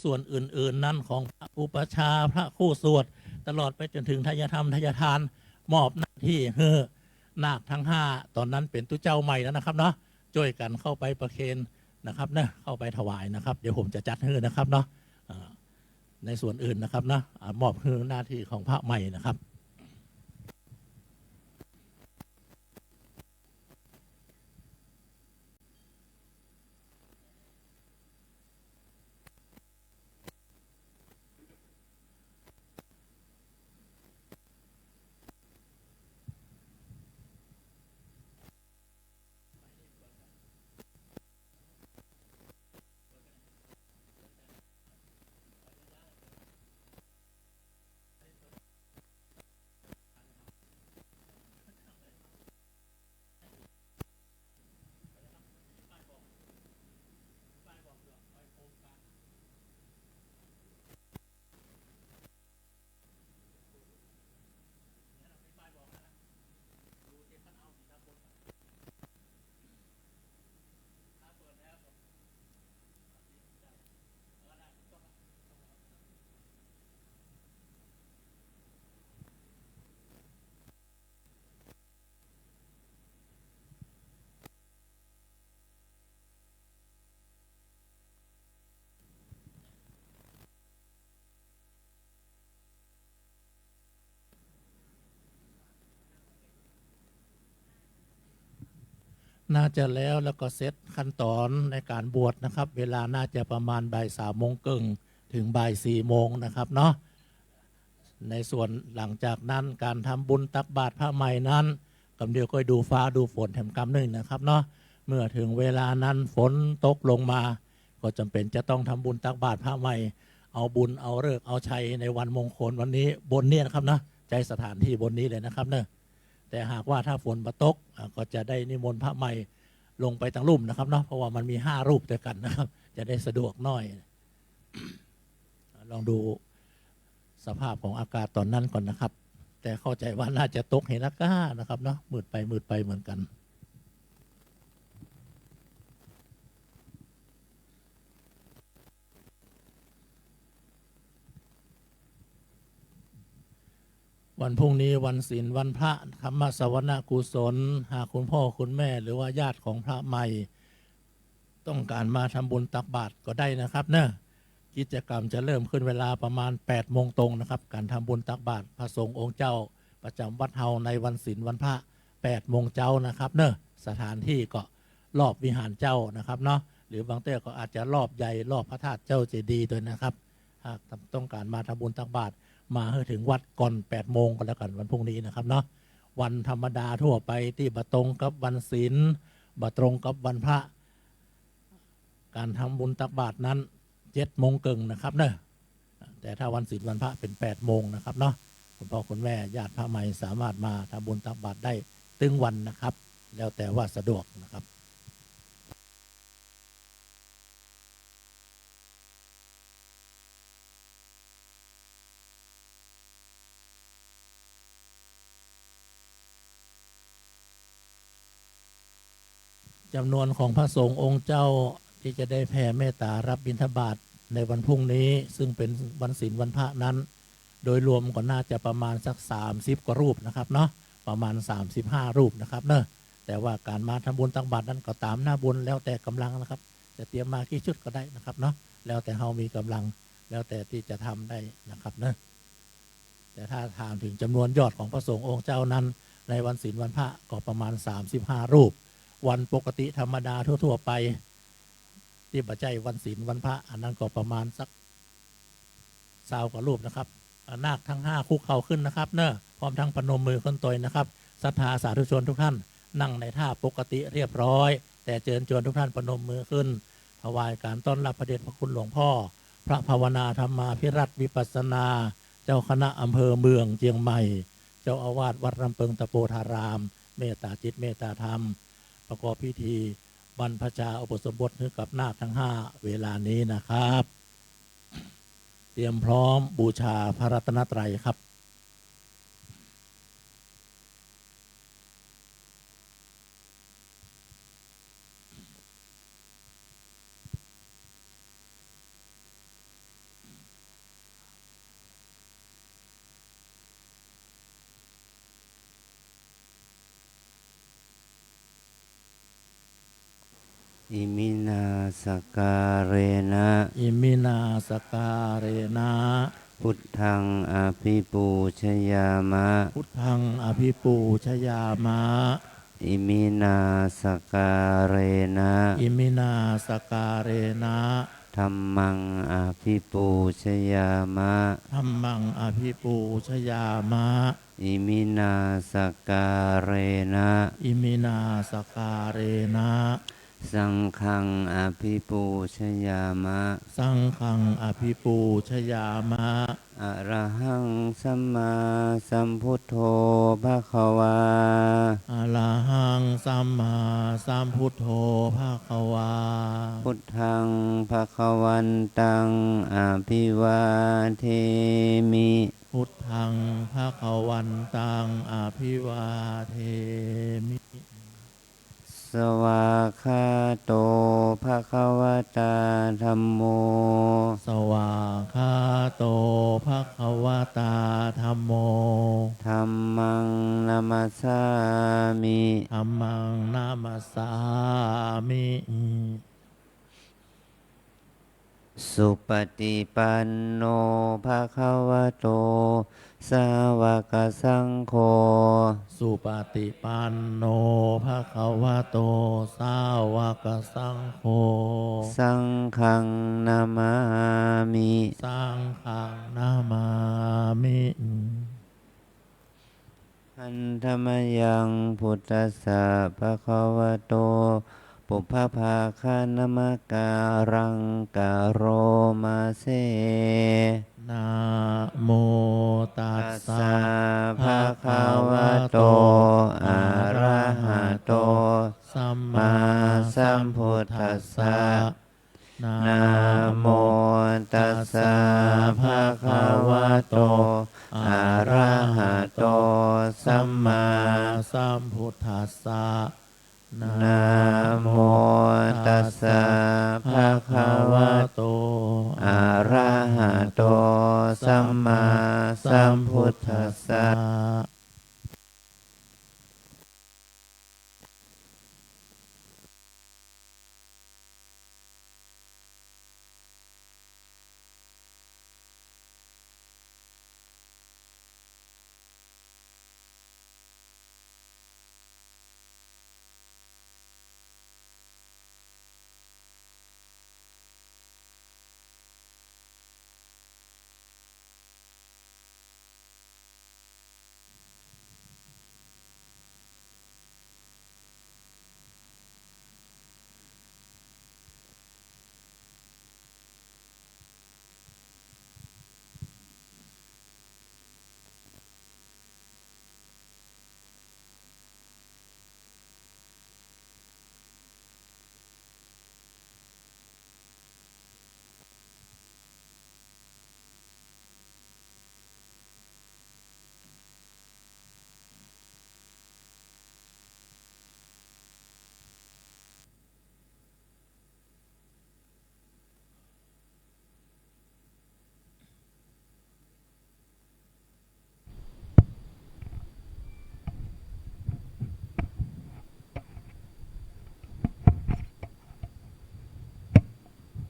ส่วนอื่นๆนั้นของพระอุปชาพระคู่สวดตลอดไปจนถึงทายธรรมทายทานมอบหน้าที่เฮือนาคทั้ง5ตอนนั้นเป็นตู้เจ้าใหม่แล้วนะครับเนาะช่วยกันเข้าไปประเคนนะครับนะเข้าไปถวายนะครับเดี๋ยวผมจะจัดเฮือนะครับเนาะในส่วนอื่นนะครับนะมอบเฮือหน้าที่ของพระใหม่นะครับน่าจะแล้วก็เซตขั้นตอนในการบวชนะครับเวลาน่าจะประมาณบ่าย3:30ถึงบ่าย4:00นะครับเนาะในส่วนหลังจากนั้นการทำบุญตักบาตรพระใหม่นั้นกำเดียวก็ดูฟ้าดูฝนแถมกำหนึ่งนะครับเนาะเมื่อถึงเวลานั้นฝนตกลงมาก็จำเป็นจะต้องทำบุญตักบาตรพระใหม่เอาบุญเอาฤกษ์เอาชัยในวันมงคลวันนี้บนนี้นะครับนะใจสถานที่บนนี้เลยนะครับเนอะแต่หากว่าถ้าฝนมาตกก็จะได้นิมนต์พระใหม่ลงไปตั้งรูปนะครับเนาะเพราะว่ามันมี5 รูปด้วยกันนะครับจะได้สะดวกหน่อยลองดูสภาพของอากาศตอนนั้นก่อนนะครับแต่เข้าใจว่าน่าจะตกเห็นอากาศนะครับเนาะมืดไปเหมือนกันวันพรุ่งนี้วันศีลวันพระธรรมสวนากุศลหากคุณพ่อคุณแม่หรือว่าญาติของพระใหม่ต้องการมาทำบุญตักบาตรก็ได้นะครับเนอะกิจกรรมจะเริ่มขึ้นเวลาประมาณ8 โมงตรงนะครับการทำบุญตักบาตรพระสงฆ์องค์เจ้าประจำวัดเฮาในวันศีลวันพระ8 โมงเจ้านะครับเนอะสถานที่ก็รอบวิหารเจ้านะครับเนาะหรือบางเต้ก็อาจจะรอบใหญ่รอบพระธาตุเจ้าเจดีย์ด้วยนะครับหากต้องการมาทำบุญตักบาตรมาให้ถึงวัดก่อน8 โมงก็แล้วกันวันพรุ่งนี้นะครับเนาะวันธรรมดาทั่วไปที่บะตรงกับวันศีลบะตรงกับวันพระการทำบุญตักบาตรนั้น7 โมงครึ่งนะครับเนอะแต่ถ้าวันศีลวันพระเป็น8 โมงนะครับเนาะคุณพ่อคุณแม่ญาติพระใหม่สามารถมาทำบุญตักบาตรได้ตึงวันนะครับแล้วแต่ว่าสะดวกนะครับจำนวนของพระสงฆ์องค์เจ้าที่จะได้แผ่เมตตารับบิณฑบาตในวันพรุ่งนี้ซึ่งเป็นวันศีลวันพระนั้นโดยรวมก็น่าจะประมาณสัก30 กว่ารูปนะครับเนาะประมาณ35 รูปนะครับเนอะแต่ว่าการมาทำบุญตักบาตรนั้นก็ตามหน้าบุญแล้วแต่กำลังนะครับจะเตรียมมากี่ชุดก็ได้นะครับเนาะแล้วแต่เรามีกำลังแล้วแต่ที่จะทำได้นะครับเนอะแต่ถ้าถามถึงจำนวนยอดของพระสงฆ์องค์เจ้านั้นในวันศีลวันพระก็ประมาณ35 รูปวันปกติธรรมดาทั่วๆไปที่ปัจจัยวันศีลวันพระอันนั้นก็ประมาณสัก20 กว่ารูปนะครับนาคทั้ง5คุกเข่าขึ้นนะครับเนอะพร้อมทั้งพนมมือขึ้นตัวนะครับศรัทธาสาธุชนทุกท่านนั่งในท่าปกติเรียบร้อยแต่เชิญชวนทุกท่านพนมมือขึ้นถวายการต้อนรับพระเดชพระคุณหลวงพ่อพระภาวนาธรรมาภิรัตน์วิปัสสนาเจ้าคณะอำเภอเมืองเชียงใหม่เจ้าอาวาสวัดลำเพิงตะโปธารามเมตตาจิตเมตตาธรรมประกอบพิธีบรรพชาอุปสมบทให้กับนาคทั้ง5เวลานี้นะครับเตรียมพร้อมบูชาพระรัตนตรัยครับ อิมินาสการเรนะ อิมินาสการเรนะ พุทธังอภิปูชยามะ พุทธังอภิปูชยามะ อิมินาสการเรนะ อิมินาสการเรนะ ธัมมังอภิปูชยามะ ธัมมังอภิปูชยามะ อิมินาสการเรนะ อิมินาสการเรนะ สังฆังอภิปูชยามะ สังฆังอภิปูชยามะ อะระหังสัมมาสัมพุทโธภะคะวา อะระหังสัมมาสัมพุทโธภะคะวา พุทธังภะคะวันตังอภิวาเทมิ พุทธังภะคะวันตังอภิวาเทมิ สวากขาโตภะคะวตาธัมโม สวากขาโตภะคะวะตาธัมโม ธัมมังนามัสสามิ ธัมมังนามัสสามิ สุปฏิปันโนภะคะวะโตสาวกสังโฆ สุปฏิปันโนภะคะวะโตสาวกสังโฆ สังฆังนามามิ สังฆังนามามิ อันธรรมยังพุทธัสสะภะคะวะโตปุพพภาคานมการังกะโรมาเซ นะโมตัส ตัส สะ สะภะคะวะโตอะระหะโต สัม มา มา สั สั ม ม พุ พุ ท ท ธั ธั ส ส สะ สะ นะ นะ โม โม ตัสสะภะคะวะโตอะระหะโตสัมมา สัมพุทธัสสะ นะโมตัสสะภะคะวะโตอะระหะโตสัมมาสัมพุทธัสสะ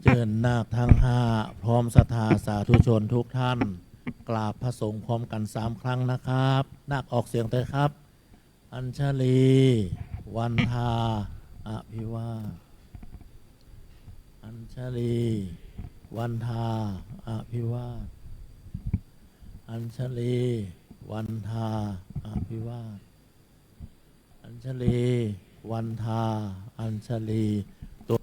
เจิญนาคทั้งห้าพร้อมศรัทธาสาธุชนทุกท่าน กราบพระสงฆ์พร้อมกัน3 ครั้งนะครับ นาคออกเสียงเลยครับ อัญชลี วันทาอภิวาทอัญชลี วันทาอภิวาทอัญชลี วันทาอภิวาทอัญชลี วันทาอัญชลีตัว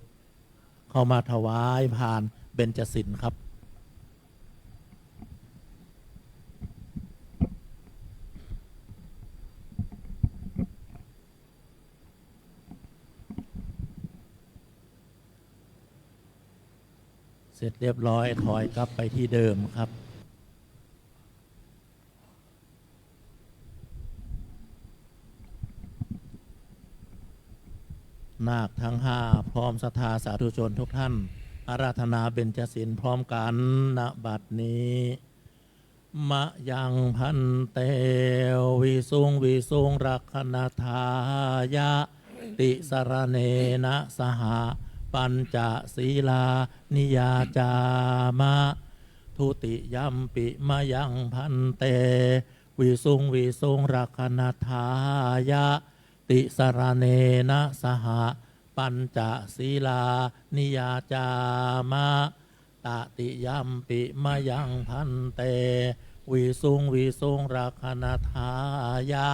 เข้ามาถวายผ่านเบญจศิลป์ครับ เสร็จเรียบร้อยถอยกลับไปที่เดิมครับ นาคทั้งห้าพร้อมศรัทธาสาธุชนทุกท่าน อาราธนาเบญจศีลพร้อมกันณบัดนี้ มะยังพันเตวิสุงรักขณทายะ ติสรเนนะสห ปัญจศีลานิยาจามะทุติยัมปิมายังพันเตวิสุงรักนทายะติสรเนนะสหปัญจศีลานิยาจามะตติยัมปิมายังพันเตวิสุงรักนทายะ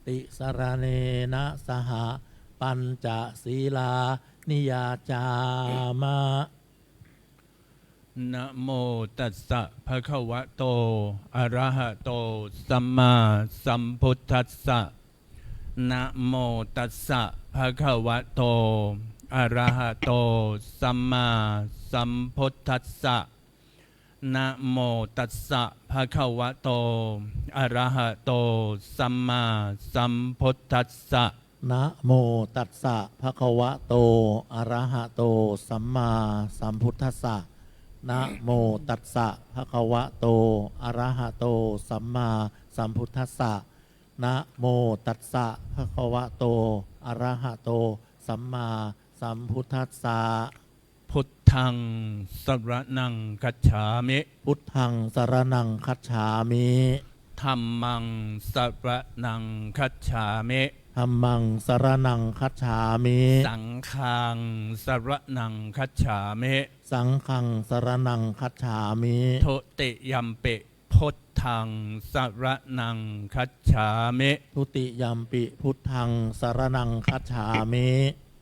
ติสรเนนะสหปัญจศีลานิยาจามะนะโมตัสสะภะคะวะโตอะระหะโตสัมมาสัมพุทธัสสะนะโมตัสสะภะคะวะโตอะระหะโตสัมมาสัมพุทธัสสะนะโมตัสสะภะคะวะโตอะระหะโตสัมมาสัมพุทธัสสะนะโมตัสสะภะคะวะโตอะระหะโตสัมมาสัมพุทธัสสะนะโมตัสสะภะคะวะโตอะระหะโตสัมมาสัมพุทธัสสะนะโมตัสสะภะคะวะโตอะระหะโตสัมมาสัมพุทธัสสะพุทธังสรณังคัจฉามิ พุทธังสรณังคัจฉามิ ธัมมังสรณังคัจฉามิ ธัมมังสรณังคัจฉามิ สังฆังสรณังคัจฉามิ สังฆังสรณังคัจฉามิ ทุติยัมปิพุทธังสรณังคัจฉามิ ทุติยัมปิพุทธังสรณังคัจฉามิ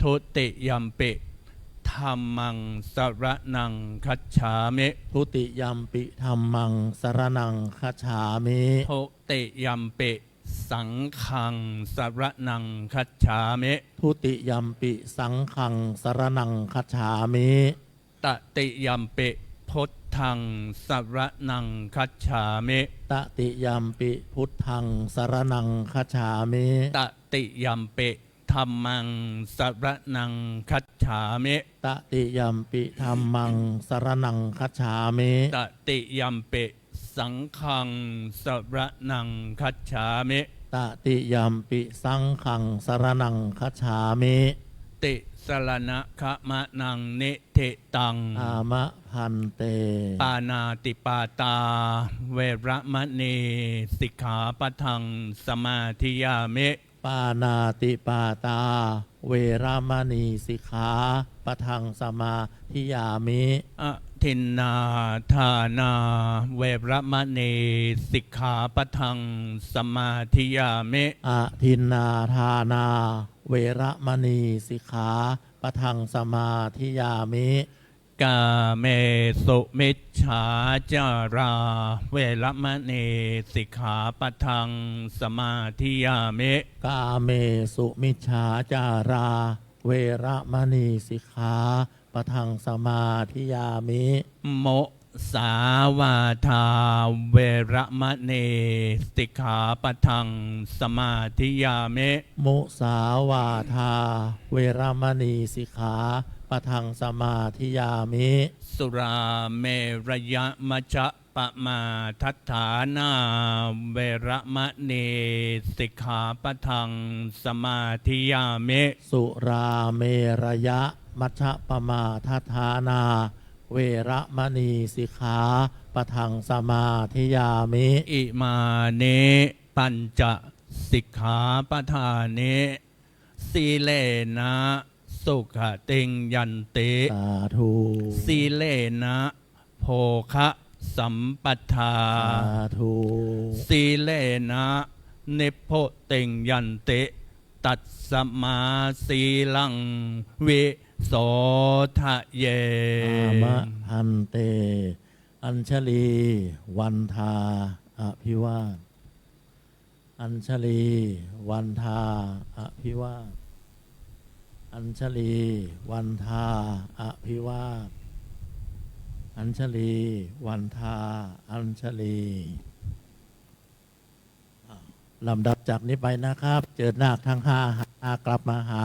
ทุติยัมปิธัมมังสรณังคัจฉามิ ทุติยัมปิธัมมังสรณังคัจฉามิ ทุติยัมปิสังฆังสรณังคัจฉามิ ทุติยัมปิสังฆังสรณังคัจฉามิ ตติยัมปิพุทธังสรณังคัจฉามิ ตติยัมปิพุทธังสรณังคัจฉามิ ตติยัมปิธัมมังสรณังคัจฉามิ ตติยัมปิธัมมังสรณังคัจฉามิ ตติยัมปิสังฆังสรณังคัจฉามิ ตติยัมปิสังฆังสรณังคัจฉามิ ติสรณะขะมะนังนิเทตัง อามะพันเต ปานาติปาตาเวระมะณีสิกขาปะทังสมาธิยามิ ปานาติปาตาเวรามณีสิกขาปะทังสมาธิยามิ อทินนาทานาเวระมะณีสิกขาปะทังสมาธิยามิ อทินนาทานาเวรมณีสิกขาปะทังสมาธิยามิ กาเมสุมิจฉาจาราเวระมะณีสิกขาปะทังสมาธิยามิ กาเมสุมิจฉาจาราเวรมณีสิกขาปะทังสมาธิยามิ โมสาวาทาเวระมะณีสิกขาปะทังสมาธิยามิ มุสาวาทาเวรมณีสิกขาปะทังสมาธิยามิ สุราเมรยมัจจะปะมาทัฏฐานาเวระมะณีสิกขาปะทังสมาธิยามิ สุราเมรยะมัชฌะปมาทัฏฐานาเวระมณีสิกขาปะทังสมาธิยามิ อิมาเนปัญจสิกขาปทานิสีเลนะสุขติงยันติ สาธุ สีเลนะโภคะสัมปทา สาธุ สีเลนะนิพพติงยันติตัสสมาสีลังวิโสทะเย อามะพันเต อัญชลีวันทาอภิวาทอัญชลีวันทาอภิวาทอัญชลีวันทาอภิวาทอัญชลีวันทาอัญชลีลำดับจากนี้ไปนะครับ เจิดนาคทั้ง5กลับมาหา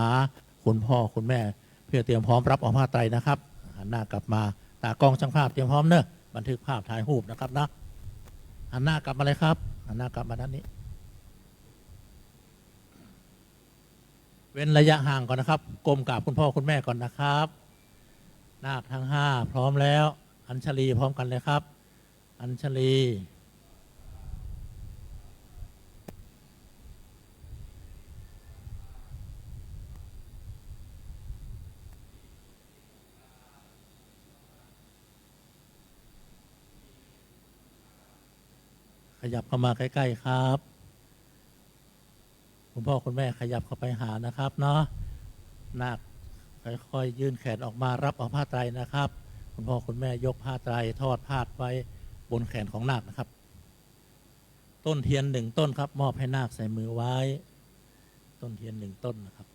คุณพ่อคุณแม่เพื่อเตรียมพร้อมรับออกผ้าไตรนะครับหันหน้ากลับมาตากล้องช่างภาพเตรียมพร้อมเนอะบันทึกภาพถ่ายรูปนะครับนะหันหน้ากลับมาเลยครับหันหน้ากลับมาด้านนี้ เว้นระยะห่างก่อนนะครับก้มกราบคุณพ่อคุณแม่ก่อนนะครับ นาคทั้ง5พร้อมแล้ว อัญชลีพร้อมกันเลยครับ อัญชลี ขยับเข้ามาใกล้ๆครับ คุณพ่อคุณแม่ขยับเข้าไปหานะครับเนาะ นาคค่อยๆยื่นแขนออกมารับเอาผ้าไตรนะครับ คุณพ่อคุณแม่ยกผ้าไตรทอดพาดไว้บนแขนของนาคนะครับ ต้นเทียน1ต้นครับ มอบให้นาคใส่มือไว้ ต้นเทียน1ต้นนะครับ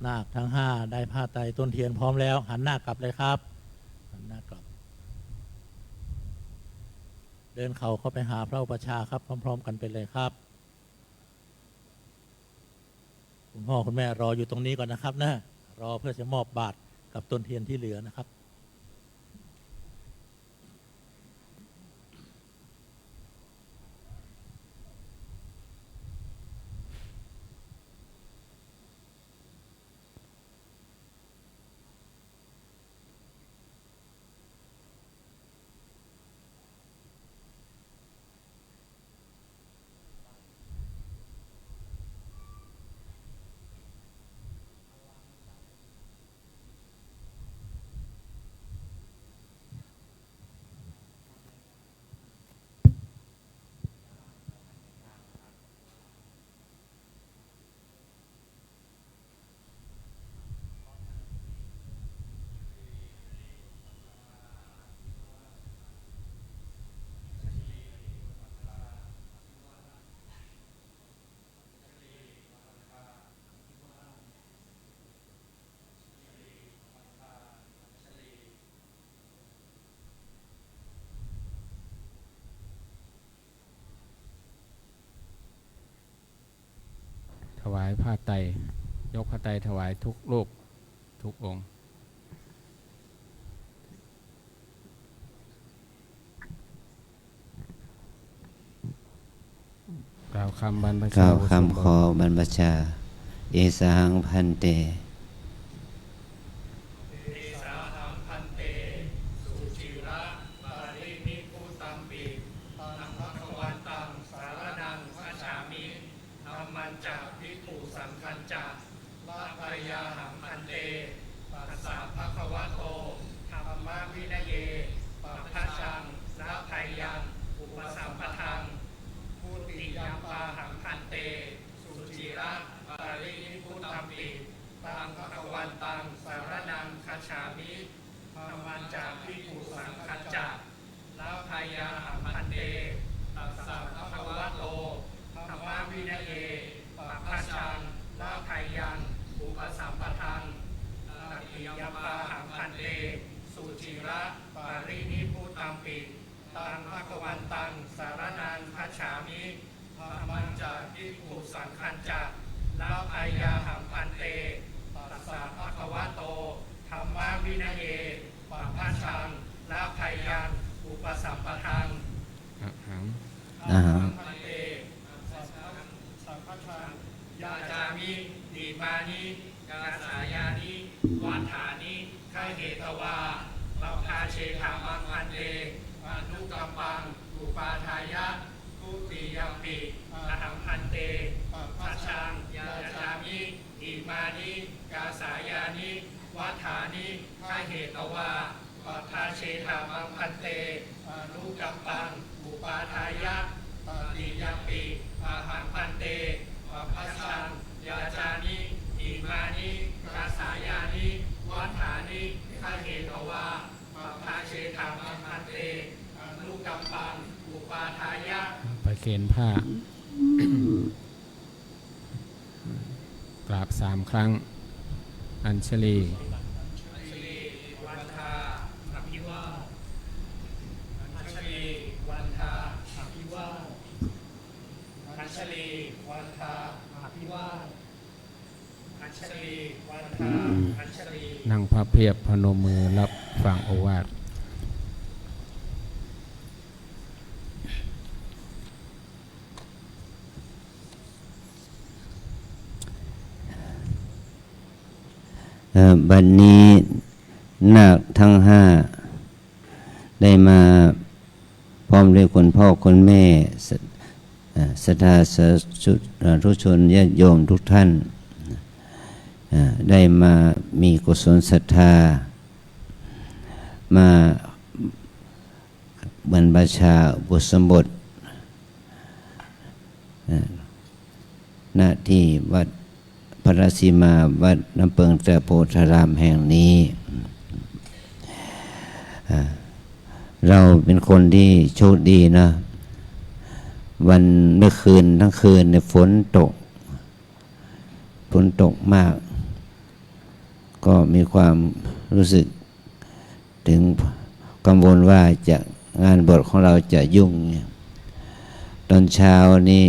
นาคทั้ง5ได้ผ้าไตรต้นเทียนพร้อมแล้ว หันหน้ากลับเลยครับหันหน้ากลับ เดินเข่าเข้าไปหาพระอุปชฌาย์ครับพร้อมๆกันไปเลยครับ คุณพ่อคุณแม่รออยู่ตรงนี้ก่อนนะครับนะรอเพื่อจะมอบบาตรกับต้นเทียนที่เหลือนะครับ ถวายผ้าไตรยกผ้าไตรถวายทุกรูปทุกองค์กล่าวคำบรรพ ก ชา ล่าวคำขอบรรพชา เอสหังพันเต อาหาร ยาจามิดีมานิกาสายานิวัฏฐานิไขเหตวาปัปพาเชขามังพันเตอนุกัมปังอุปาทายะทุติยัมปิอหังพันเตปัจชังยาจามิดีมานิกาสายานิวัฏฐานิไขเหตวาปัปพาเชขามังพันเตอนุกัมปังอุปาทายะทุติยัมปิอหังพันเตปัจชังยาจานิอิมานิกาสายานิวัฏฐานิไขเหตวาปัปพาเชธามังพันเตอนุกัมปังอุปาทายะ ประเคนผ้า กราบ3 ครั้ง อัญชลี อัญชลีวันทาอภิวาทอัญชลีวันทาอภิวาทอัญชลีวันทาอภิวาทอัญชลีวันทาอัญชลี นั่งพระเพียบพนมมือรับฟังโอวาท บัดนี้นาคทั้งห้าได้มาพร้อมด้วยคนพ่อคนแม่ศรัทธาสาธุชนญาติโยมทุกท่านได้มามีกุศลศรัทธามาบรรพชาอุปสมบทณที่วัดพระราศีมาวัดน้ำเปิงตะโพธารามแห่งนี้เราเป็นคนที่โชคดีนะวันเมื่อคืนทั้งคืนเนี่ยฝนตกมากก็มีความรู้สึกถึงกังวลว่าจะงานบวชของเราจะยุ่งตอนเช้านี้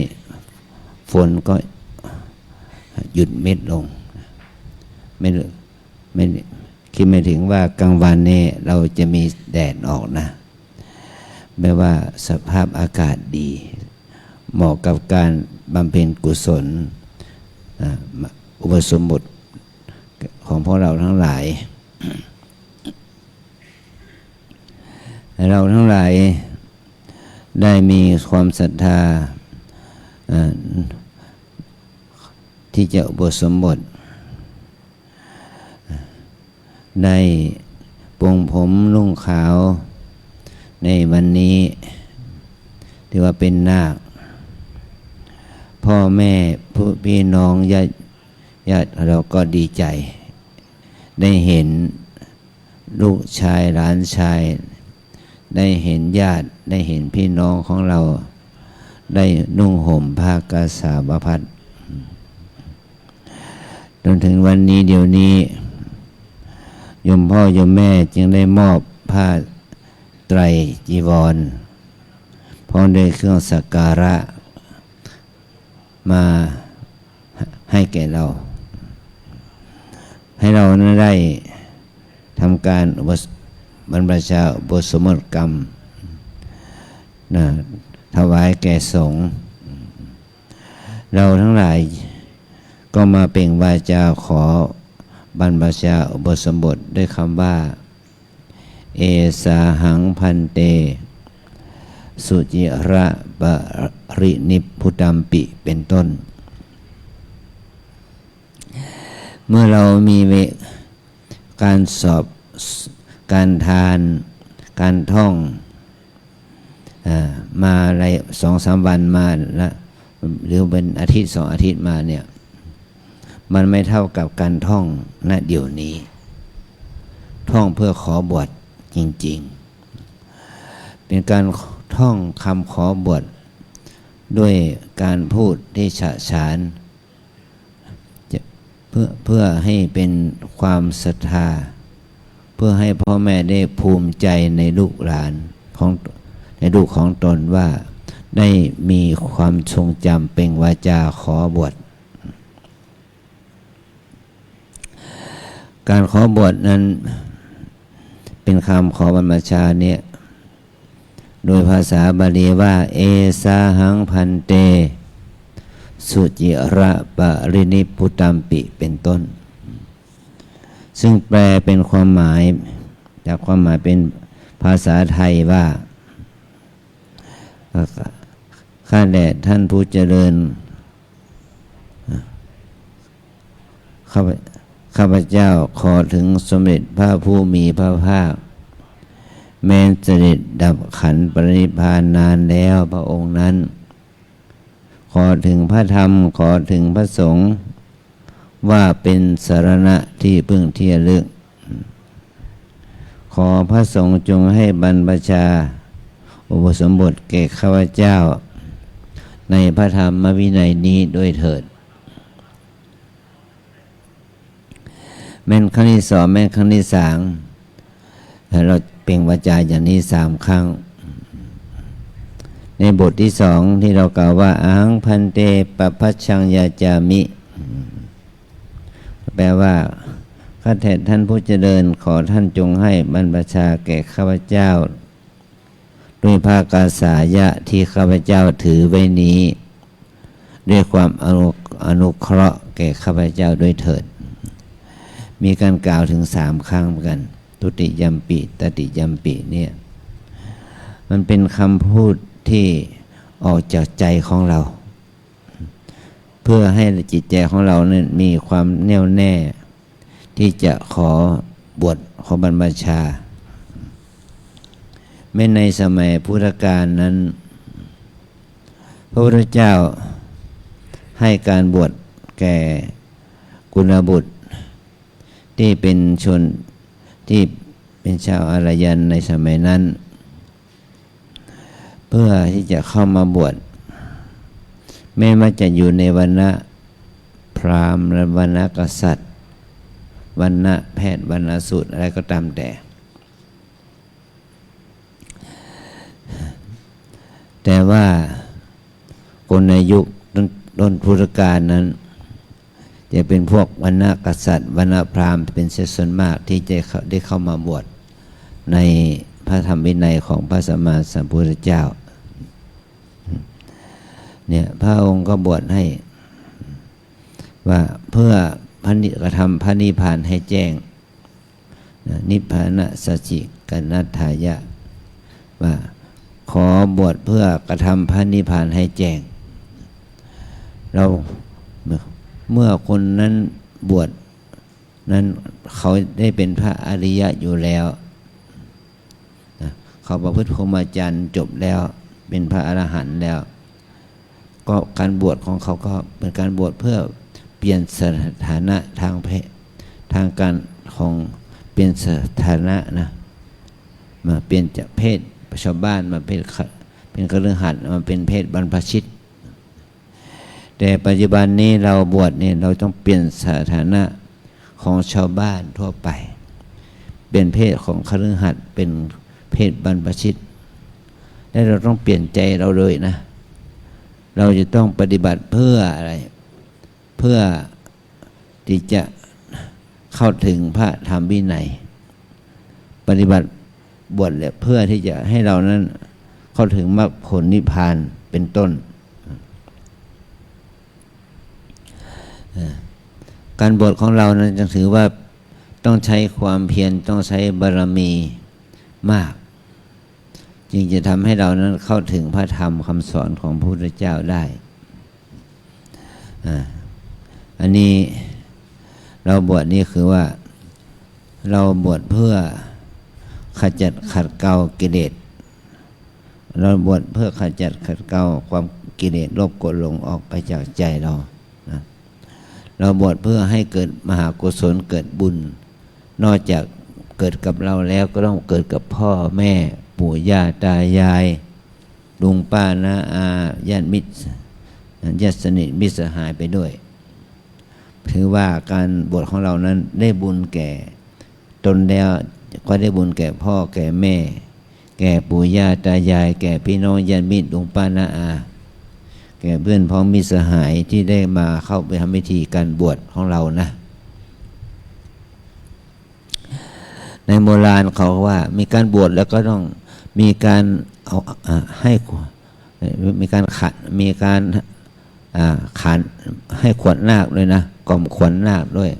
ฝนก็หยุดเม็ดลงไม่คิดไม่ถึงว่ากลางวันนี้เราจะมีแดดออกนะแม้ว่าสภาพอากาศดีเหมาะกับการบำเพ็ญกุศลอุปสมบทของพวกเราทั้งหลายเราทั้งหลายได้มีความศรัทธาที่จะอุปสมบทได้ปรงผมนุ่งขาวในวันนี้ถือว่าเป็นนาคพ่อแม่พี่น้องญาติเราก็ดีใจได้เห็นลูกชายหลานชายได้เห็นญาติได้เห็นพี่น้องของเราได้นุ่งห่มผ้ากาสาวพัสจนถึงวันนี้เดี๋ยวนี้โยมพ่อโยมแม่จึงได้มอบผ้าไตรจีวรพร้อมด้วยเครื่องสักการะมาให้แก่เราให้เรานั้นได้ทำการบรรพชาอุปสมบทกรรมถวายแก่สงฆ์เราทั้งหลายก็มาเปล่งวาจาขอบรรพชาอุปสมบทด้วยคำว่าเอสาหังพันเตสุจิระปรินิพพุตัมปิเป็นต้นเมื่อเรามีการสอบการทานการท่องมาอะไร2-3 วันมาแล้วหรือเป็นอาทิตย์2 อาทิตย์มาเนี่ยมันไม่เท่ากับการท่องณเดี๋ยวนี้ท่องเพื่อขอบวชจริงๆเป็นการท่องคำขอบวชด้วยการพูดที่ฉะฉานเพื่อให้เป็นความศรัทธาเพื่อให้พ่อแม่ได้ภูมิใจในลูกหลานในลูกของตนว่าได้มีความทรงจำเป็นวาจาขอบวชการขอบวชนั้นเป็นคำขอบรรพชาเนี่ยโดยภาษาบาลีว่าเอสาหังพันเตสุจิระปรินิพพุตัมปิเป็นต้นซึ่งแปลเป็นความหมายจากความหมายเป็นภาษาไทยว่าข้าแต่ท่านผู้เจริญข้าพเจ้าขอถึงสมเด็จพระผู้มีพระภาคแม้เสด็จดับขันธ์ปรินิพพานนานแล้วพระองค์นั้นขอถึงพระธรรมขอถึงพระสงฆ์ว่าเป็นสรณะที่พึ่งที่ระลึกขอพระสงฆ์จงให้บรรพชาอุปสมบทแก่ข้าพเจ้าในพระธรรมวินัยนี้ด้วยเถิดแม้นครั้งที่2แม้นครั้งที่3เราเปล่งวาจาอย่างนี้3 ครั้งในบทที่2ที่เรากล่าวว่าอาหังพันเตปปัชชังยาจามิแปลว่าข้าแต่ท่านผู้เจริญขอท่านจงให้บรรพชาแก่ข้าพเจ้าด้วยภาคาสายะที่ข้าพเจ้าถือไว้นี้ด้วยความอนุเคราะห์แก่ข้าพเจ้าด้วยเถิด มีการกล่าวถึง3 ครั้งเหมือนกันทุติยัมปิตติยัมปิเนี่ยมันเป็นคำพูดที่ออกจากใจของเรา เพื่อให้จิตใจของเราเนี่ยมีความแน่วแน่ที่จะขอบวชขอบรรพชาแม้ในสมัยพุทธกาลนั้นพระพุทธเจ้าให้การบวชแก่กุลบุตรที่เป็นชนที่เป็นชาวอารยันในสมัยนั้นเพื่อที่จะเข้ามาบวชแม้ว่าจะอยู่ในวรรณะพราหมณ์และวรรณะกษัตริย์วรรณะแพทย์วรรณะสูตรอะไรก็ตามแต่ว่าคนในยุคต้นพุทธกาลนั้นจะเป็นพวกวรรณะกษัตริย์วรรณะพราหมณ์เป็นส่วนมากที่จะได้เข้ามาบวชในพระธรรมวินัยของพระสัมมาสัมพุทธเจ้าเนี่ยพระองค์ก็บวชให้ว่าเพื่อกระทำพระนิพพานให้แจ้งนิพพานะสัจจิกนัตถายะว่าขอบวชเพื่อกระทำพระนิพพานให้แจ้งเราเมื่อคนนั้นบวชนั้นเขาได้เป็นพระอริยะอยู่แล้วเขาประพฤติพรหมจรรย์จบแล้วเป็นพระอรหันต์แล้วก็การบวชของเขาก็เป็นการบวชเพื่อเปลี่ยนสถานะทางเพศทางการของเปลี่ยนสถานะนะมาเปลี่ยนจากเพศชาวบ้านมาเป็นคฤหัสถ์มาเป็นเพศบรรพชิตแต่ปัจจุบันนี้เราบวชเนี่ยเราต้องเปลี่ยนสถานะของชาวบ้านทั่วไปเป็นเพศของคฤหัสถ์เป็นเพศบรรพชิตและเราต้องเปลี่ยนใจเราเลยนะเราจะต้องปฏิบัติเพื่ออะไรเพื่อที่จะเข้าถึงพระธรรมวินัยปฏิบัติบวชเพื่อที่จะให้เรานั้นเข้าถึงมรรคผลนิพพานเป็นต้นการบวชของเรานั้นจึงถือว่าต้องใช้ความเพียรต้องใช้บารมีมากจึงจะทำให้เรานั้นเข้าถึงพระธรรมคำสอนของพระพุทธเจ้าได้อันนี้เราบวชนี่คือว่าเราบวชเพื่อขจัดขัดเกลากิเลสเราบวชเพื่อขจัดขัดเกลาความกิเลสโลภโกรธหลงออกไปจากใจเรานะเราบวชเพื่อให้เกิดมหากุศลเกิดบุญนอกจากเกิดกับเราแล้วก็ต้องเกิดกับพ่อแม่ปู่ย่าตายายลุงป้าน้าอาญาติมิตรญาติสนิทมิตรสหายไปด้วยถือว่าการบวชของเรานั้นได้บุญแก่ตนแล้วก็ได้บุญแก่พ่อแก่แม่แก่ปู่ย่าตายายแก่พี่น้องญาติมิตรลุงป้าน้าอาแก่เพื่อนพ้องมิตรสหายที่ได้มาเข้าไปทำพิธีการบวชของเรานะในโบราณเขาว่ามีการบวชแล้วก็ต้องมีการเอาให้มีการขัดมีการขันให้ขวัญนาคด้วยนะกล่อมขวัญนาคด้วย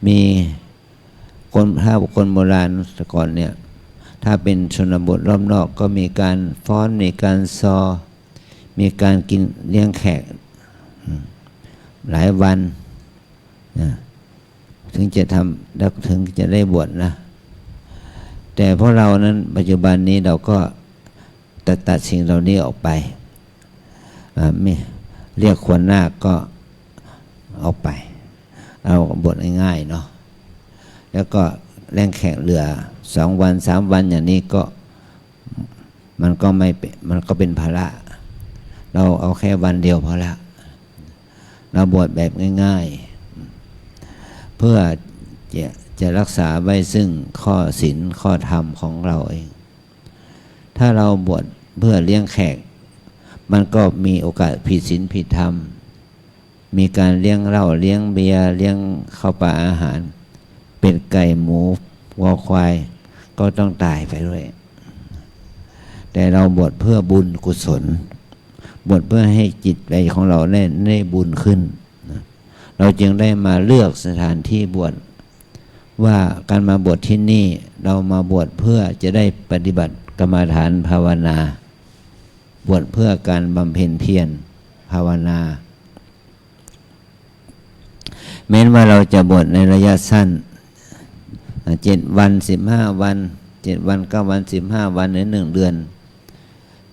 มีคนถ้าบุคคลโบราณแต่ก่อนเนี่ยถ้าเป็นชนบทรอบนอกก็มีการฟ้อนมีการซอมีการกินเลี้ยงแขกหลายวันถึงจะทำแล้วถึงจะได้บวชนะแต่พวกเรานั้นปัจจุบันนี้เราก็ตัดสิ่งเหล่านี้ออกไปไม่เรียกขวัญนาคก็ออกไปเอาบวชง่ายๆเนาะแล้วก็แรงแขกเหลือ2 วัน3 วันอย่างนี้ก็มันก็เป็นภาระเราเอาแค่วันเดียวพอละเราบวชแบบง่ายๆเพื่อจะรักษาไว้ซึ่งข้อศีลข้อธรรมของเราเองถ้าเราบวชเพื่อเลี้ยงแขกมันก็มีโอกาสผิดศีลผิดธรรมมีการเลี้ยงเหล้าเลี้ยงเบียร์เลี้ยงข้าวปลาอาหารเป็ดไก่หมูวัวควายก็ต้องตายไปด้วยแต่เราบวชเพื่อบุญกุศลบวชเพื่อให้จิตใจของเราได้บุญขึ้น เราจึงได้มาเลือกสถานที่บวชว่าการมาบวชที่นี่เรามาบวชเพื่อจะได้ปฏิบัติกรรมฐานภาวนาบวชเพื่อการบำเพ็ญเพียรภาวนาแม้ว่าเราจะบวชในระยะสั้น7 วัน15 วัน7 วัน9 วัน15 วันหรือ1 เดือน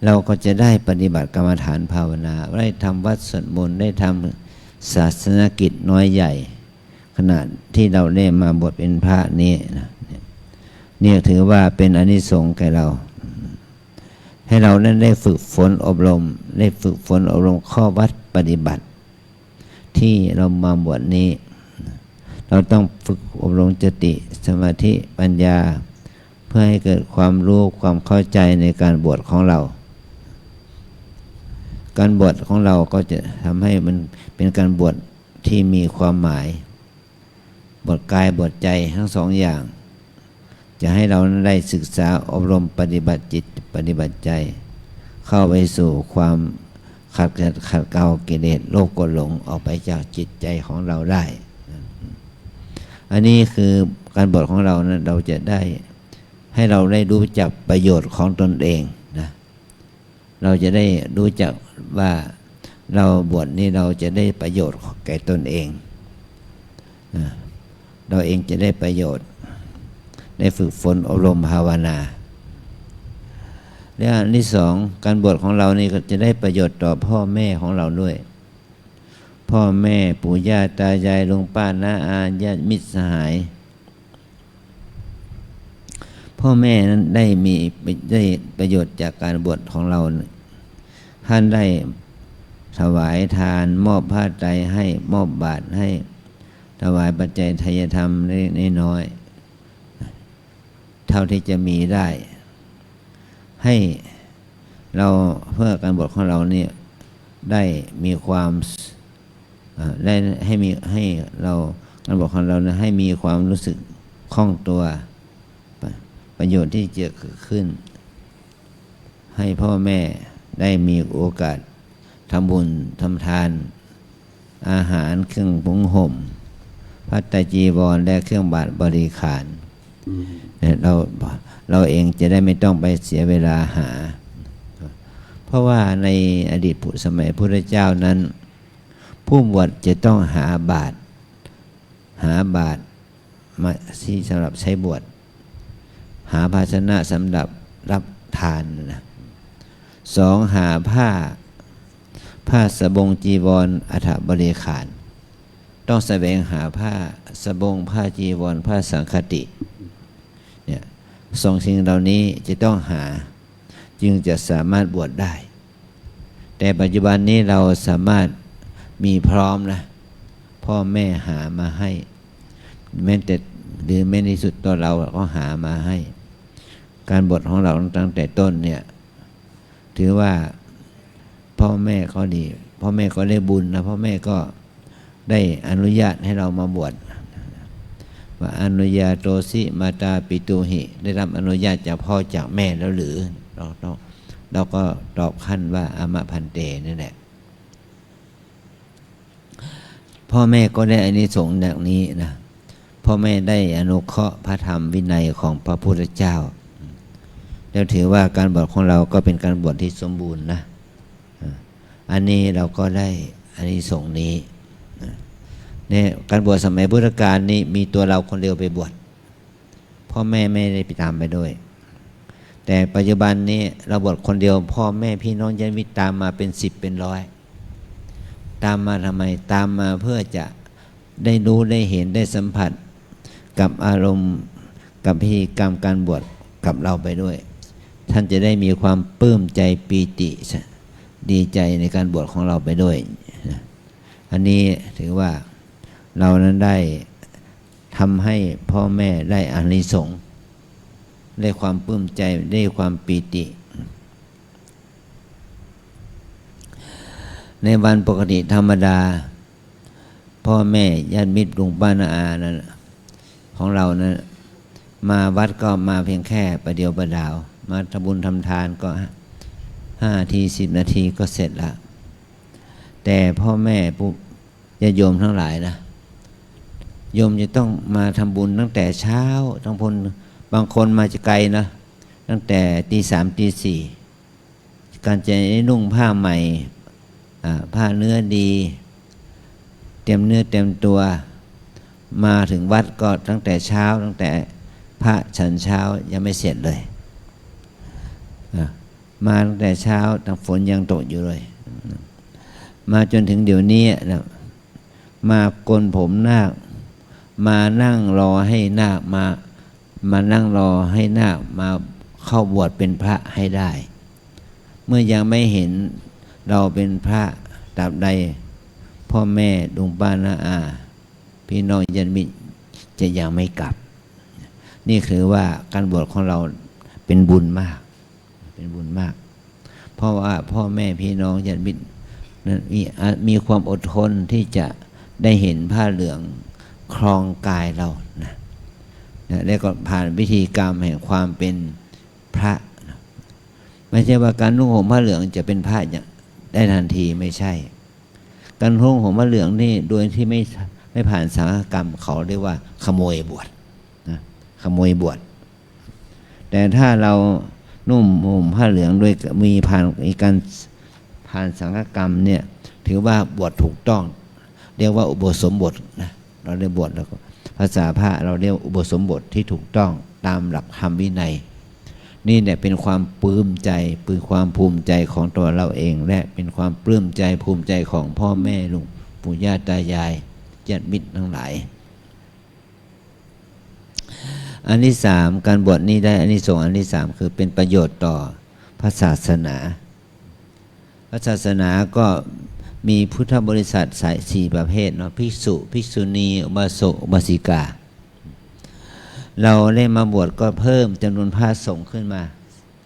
เราก็จะได้ปฏิบัติกรรมฐานภาวนาได้ทำวัดสวดมนต์ได้ทำศาสนกิจน้อยใหญ่ขณะที่เราได้มาบวชเป็นพระนี้นะนี่ถือว่าเป็นอานิสงส์แก่เราให้เรานั้นได้ฝึกฝนอบรมได้ฝึกฝนอบรมข้อวัดปฏิบัติที่เรามาบวชนี้เราต้องฝึกอบรมสติสมาธิปัญญาเพื่อให้เกิดความรู้ความเข้าใจในการบวชของเราการบวชของเราก็จะทำให้มันเป็นการบวชที่มีความหมายบวชกายบวชใจทั้งสองอย่างจะให้เราได้ศึกษาอบรมปฏิบัติจิตปฏิบัติใจเข้าไปสู่ความขัดเกลากิเลสโลภโกรธหลงออกไปจากจิตใจของเราได้อันนี้คือการบวชของเรานะเราจะได้ให้เราได้รู้จักประโยชน์ของตนเองนะเราจะได้รู้จักว่าเราบวชนี่เราจะได้ประโยชน์แก่ตนเองเราเองจะได้ประโยชน์ได้ฝึกฝนอบรมภาวนาและอันที่สองการบวชของเรานี่ก็จะได้ประโยชน์ต่อพ่อแม่ของเราด้วยพ่อแม่ปู่ย่าตายายลุงป้าน้าอาญาติมิตรสหายพ่อแม่นั้นได้ประโยชน์จากการบวชของเราท่านได้ถวายทานมอบผ้าไตรให้มอบบาตรให้ถวายปัจจัยทายธรรมน้อยเท่าที่จะมีได้ให้เราเพื่อการบวชของเราเนี่ยได้มีความได้ให้เราการบวชของเราเนี่ยให้มีความรู้สึกคล่องตัวประโยชน์ที่จะเกิดขึ้นให้พ่อแม่ได้มีโอกาสทำบุญทำทานอาหารเครื่องปรุงห่มภัตตาจีวรและเครื่องบาตรบริขารเราเองจะได้ไม่ต้องไปเสียเวลาหาเพราะว่าในอดีตสมัยพุทธเจ้านั้นผู้บวชจะต้องหาบาตรมาที่สำหรับใช้บวชหาภาชนะสำหรับรับทานนะสองหาผ้าสบงจีวรอัฐบริขารต้องแสวงหาผ้าสบงผ้าจีวรผ้าสังฆติเนี่ยสองสิ่งเหล่านี้จะต้องหาจึงจะสามารถบวชได้แต่ปัจจุบันนี้เราสามารถมีพร้อมนะพ่อแม่หามาให้แม้แต่หรือแม้ในสุดตัวเราก็หามาให้การบวชของเราตั้งแต่ต้นเนี่ยถือว่าพ่อแม่เขาดีพ่อแม่ก็ได้บุญนะพ่อแม่ก็ได้อนุญาตให้เรามาบวชว่าอนุญาโตสิมาตาปิตุหิได้รับอนุญาตจากพ่อจากแม่แล้วหรือเราก็ตอบขั้นว่าอามะพันเตนั่นแหละพ่อแม่ก็ได้อานิสงส์อย่างนี้นะพ่อแม่ได้อนุเคราะห์พระธรรมวินัยของพระพุทธเจ้าแล้วถือว่าการบวชของเราก็เป็นการบวชที่สมบูรณ์นะอันนี้เราก็ได้อานิสงส์นี้เนี่ยการบวชสมัยพุทธกาลนี้มีตัวเราคนเดียวไปบวชพ่อแม่ไม่ได้ไปตามไปด้วยแต่ปัจจุบันนี้เราบวชคนเดียวพ่อแม่พี่น้องญาติมิตรตามมาเป็น10เป็น100ตามมาทำไมตามมาเพื่อจะได้รู้ได้เห็นได้สัมผัสกับอารมณ์กับพิธีกรรมการบวชกับเราไปด้วยท่านจะได้มีความปลื้มใจปีติดีใจในการบวชของเราไปด้วยอันนี้ถือว่าเรานั้นได้ทำให้พ่อแม่ได้อานิสงส์ได้ความปลื้มใจได้ความปีติในวันปกติธรรมดาพ่อแม่ญาติมิตรลุงป้าน้าอานั้นของเรานั้นมาวัดก็มาเพียงแค่ประเดียวประดาวมาทำบุญทำทานก็5 นาที10 นาทีก็เสร็จละแต่พ่อแม่ ญาติโยมทั้งหลายนะโยมจะต้องมาทำบุญตั้งแต่เช้าทั้งคนบางคนมาจะไกลนะตั้งแต่ตีสามตีสี่การจะนุ่งผ้าใหม่ผ้าเนื้อดีเตรียมเนื้อเตรียมตัวมาถึงวัดก็ตั้งแต่เช้าตั้งแต่พระฉันเช้ายังไม่เสร็จเลยมาตั้งแต่เช้าตั้งฝนยังตกอยู่เลยมาจนถึงเดี๋ยวนี้นะมาโกนผมนาคมานั่งรอให้นาคมานั่งรอให้นาคมาเข้าบวชเป็นพระให้ได้ เมื่อยังไม่เห็นเราเป็นพระตราบใดพ่อแม่ลุงป้าน้าอาพี่น้องญาติมิตรจะยังไม่กลับนี่คือว่าการบวชของเราเป็นบุญมากเป็นบุญมากเพราะว่าพ่อแม่พี่น้องญาติมิตรนั้นมีความอดทนที่จะได้เห็นผ้าเหลืองครองกายเรานะแล้วก็ผ่านพิธีกรรมแห่งความเป็นพระนะไม่ใช่ว่าการนุ่งห่มผ้าเหลืองจะเป็นพระอย่างได้ทันทีไม่ใช่การนุ่งห่มผ้าเหลืองนี่โดยที่ไม่ผ่านสังฆกรรมเขาเรียกว่าขโมยบวชนะขโมยบวชแต่ถ้าเรานุ่งห่มผ้าเหลืองโดยมีการผ่านสังฆกรรมเนี่ยถือว่าบวชถูกต้องเรียกว่าอุโบสถบทนะเราเรียกบวชแล้วก็ภาษาพระเราเรียกอุโบสถบทที่ถูกต้องตามหลักธรรมวินัยนี่เนี่ยเป็นความปลื้มใจเป็นความภูมิใจของตัวเราเองและเป็นความปลื้มใจภูมิใจของพ่อแม่ลุงปู่ย่าตายายญาติมิตรทั้งหลายอันที่สามการบวชนี้ได้อันที่สองอันที่สามคือเป็นประโยชน์ต่อพระศาสนาพระศาสนาก็มีพุทธบริษัทสายสี่ประเภทเนาะภิกษุภิกษุณีอุบาสกอุบาสิกาเราได้มาบวชก็เพิ่มจำนวนพระสงฆ์ขึ้นมา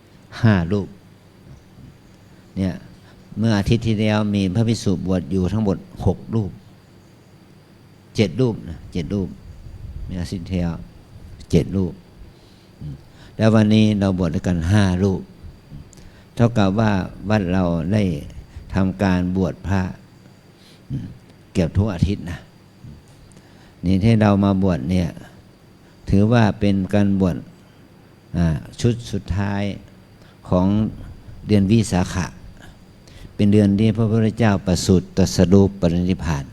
5 รูปเนี่ยเมื่ออาทิตย์ที่แล้วมีพระภิกษุบวชอยู่ทั้งหมด6 รูป7 รูปนะ7 รูปเมื่ออาทิตย์ที่แล้ว7 รูปแล้ววันนี้เราบวชด้วยกัน5 รูปเท่ากับว่าวัดเราได้ทำการบวชพระเกือบทุกอาทิตย์นะนี่ที่เรามาบวชเนี่ยถือว่าเป็นการบวชชุดสุดท้ายของเดือนวิสาขะเป็นเดือนที่พระพุทธเจ้าประสูติตรัสรู้ปรินิพพาน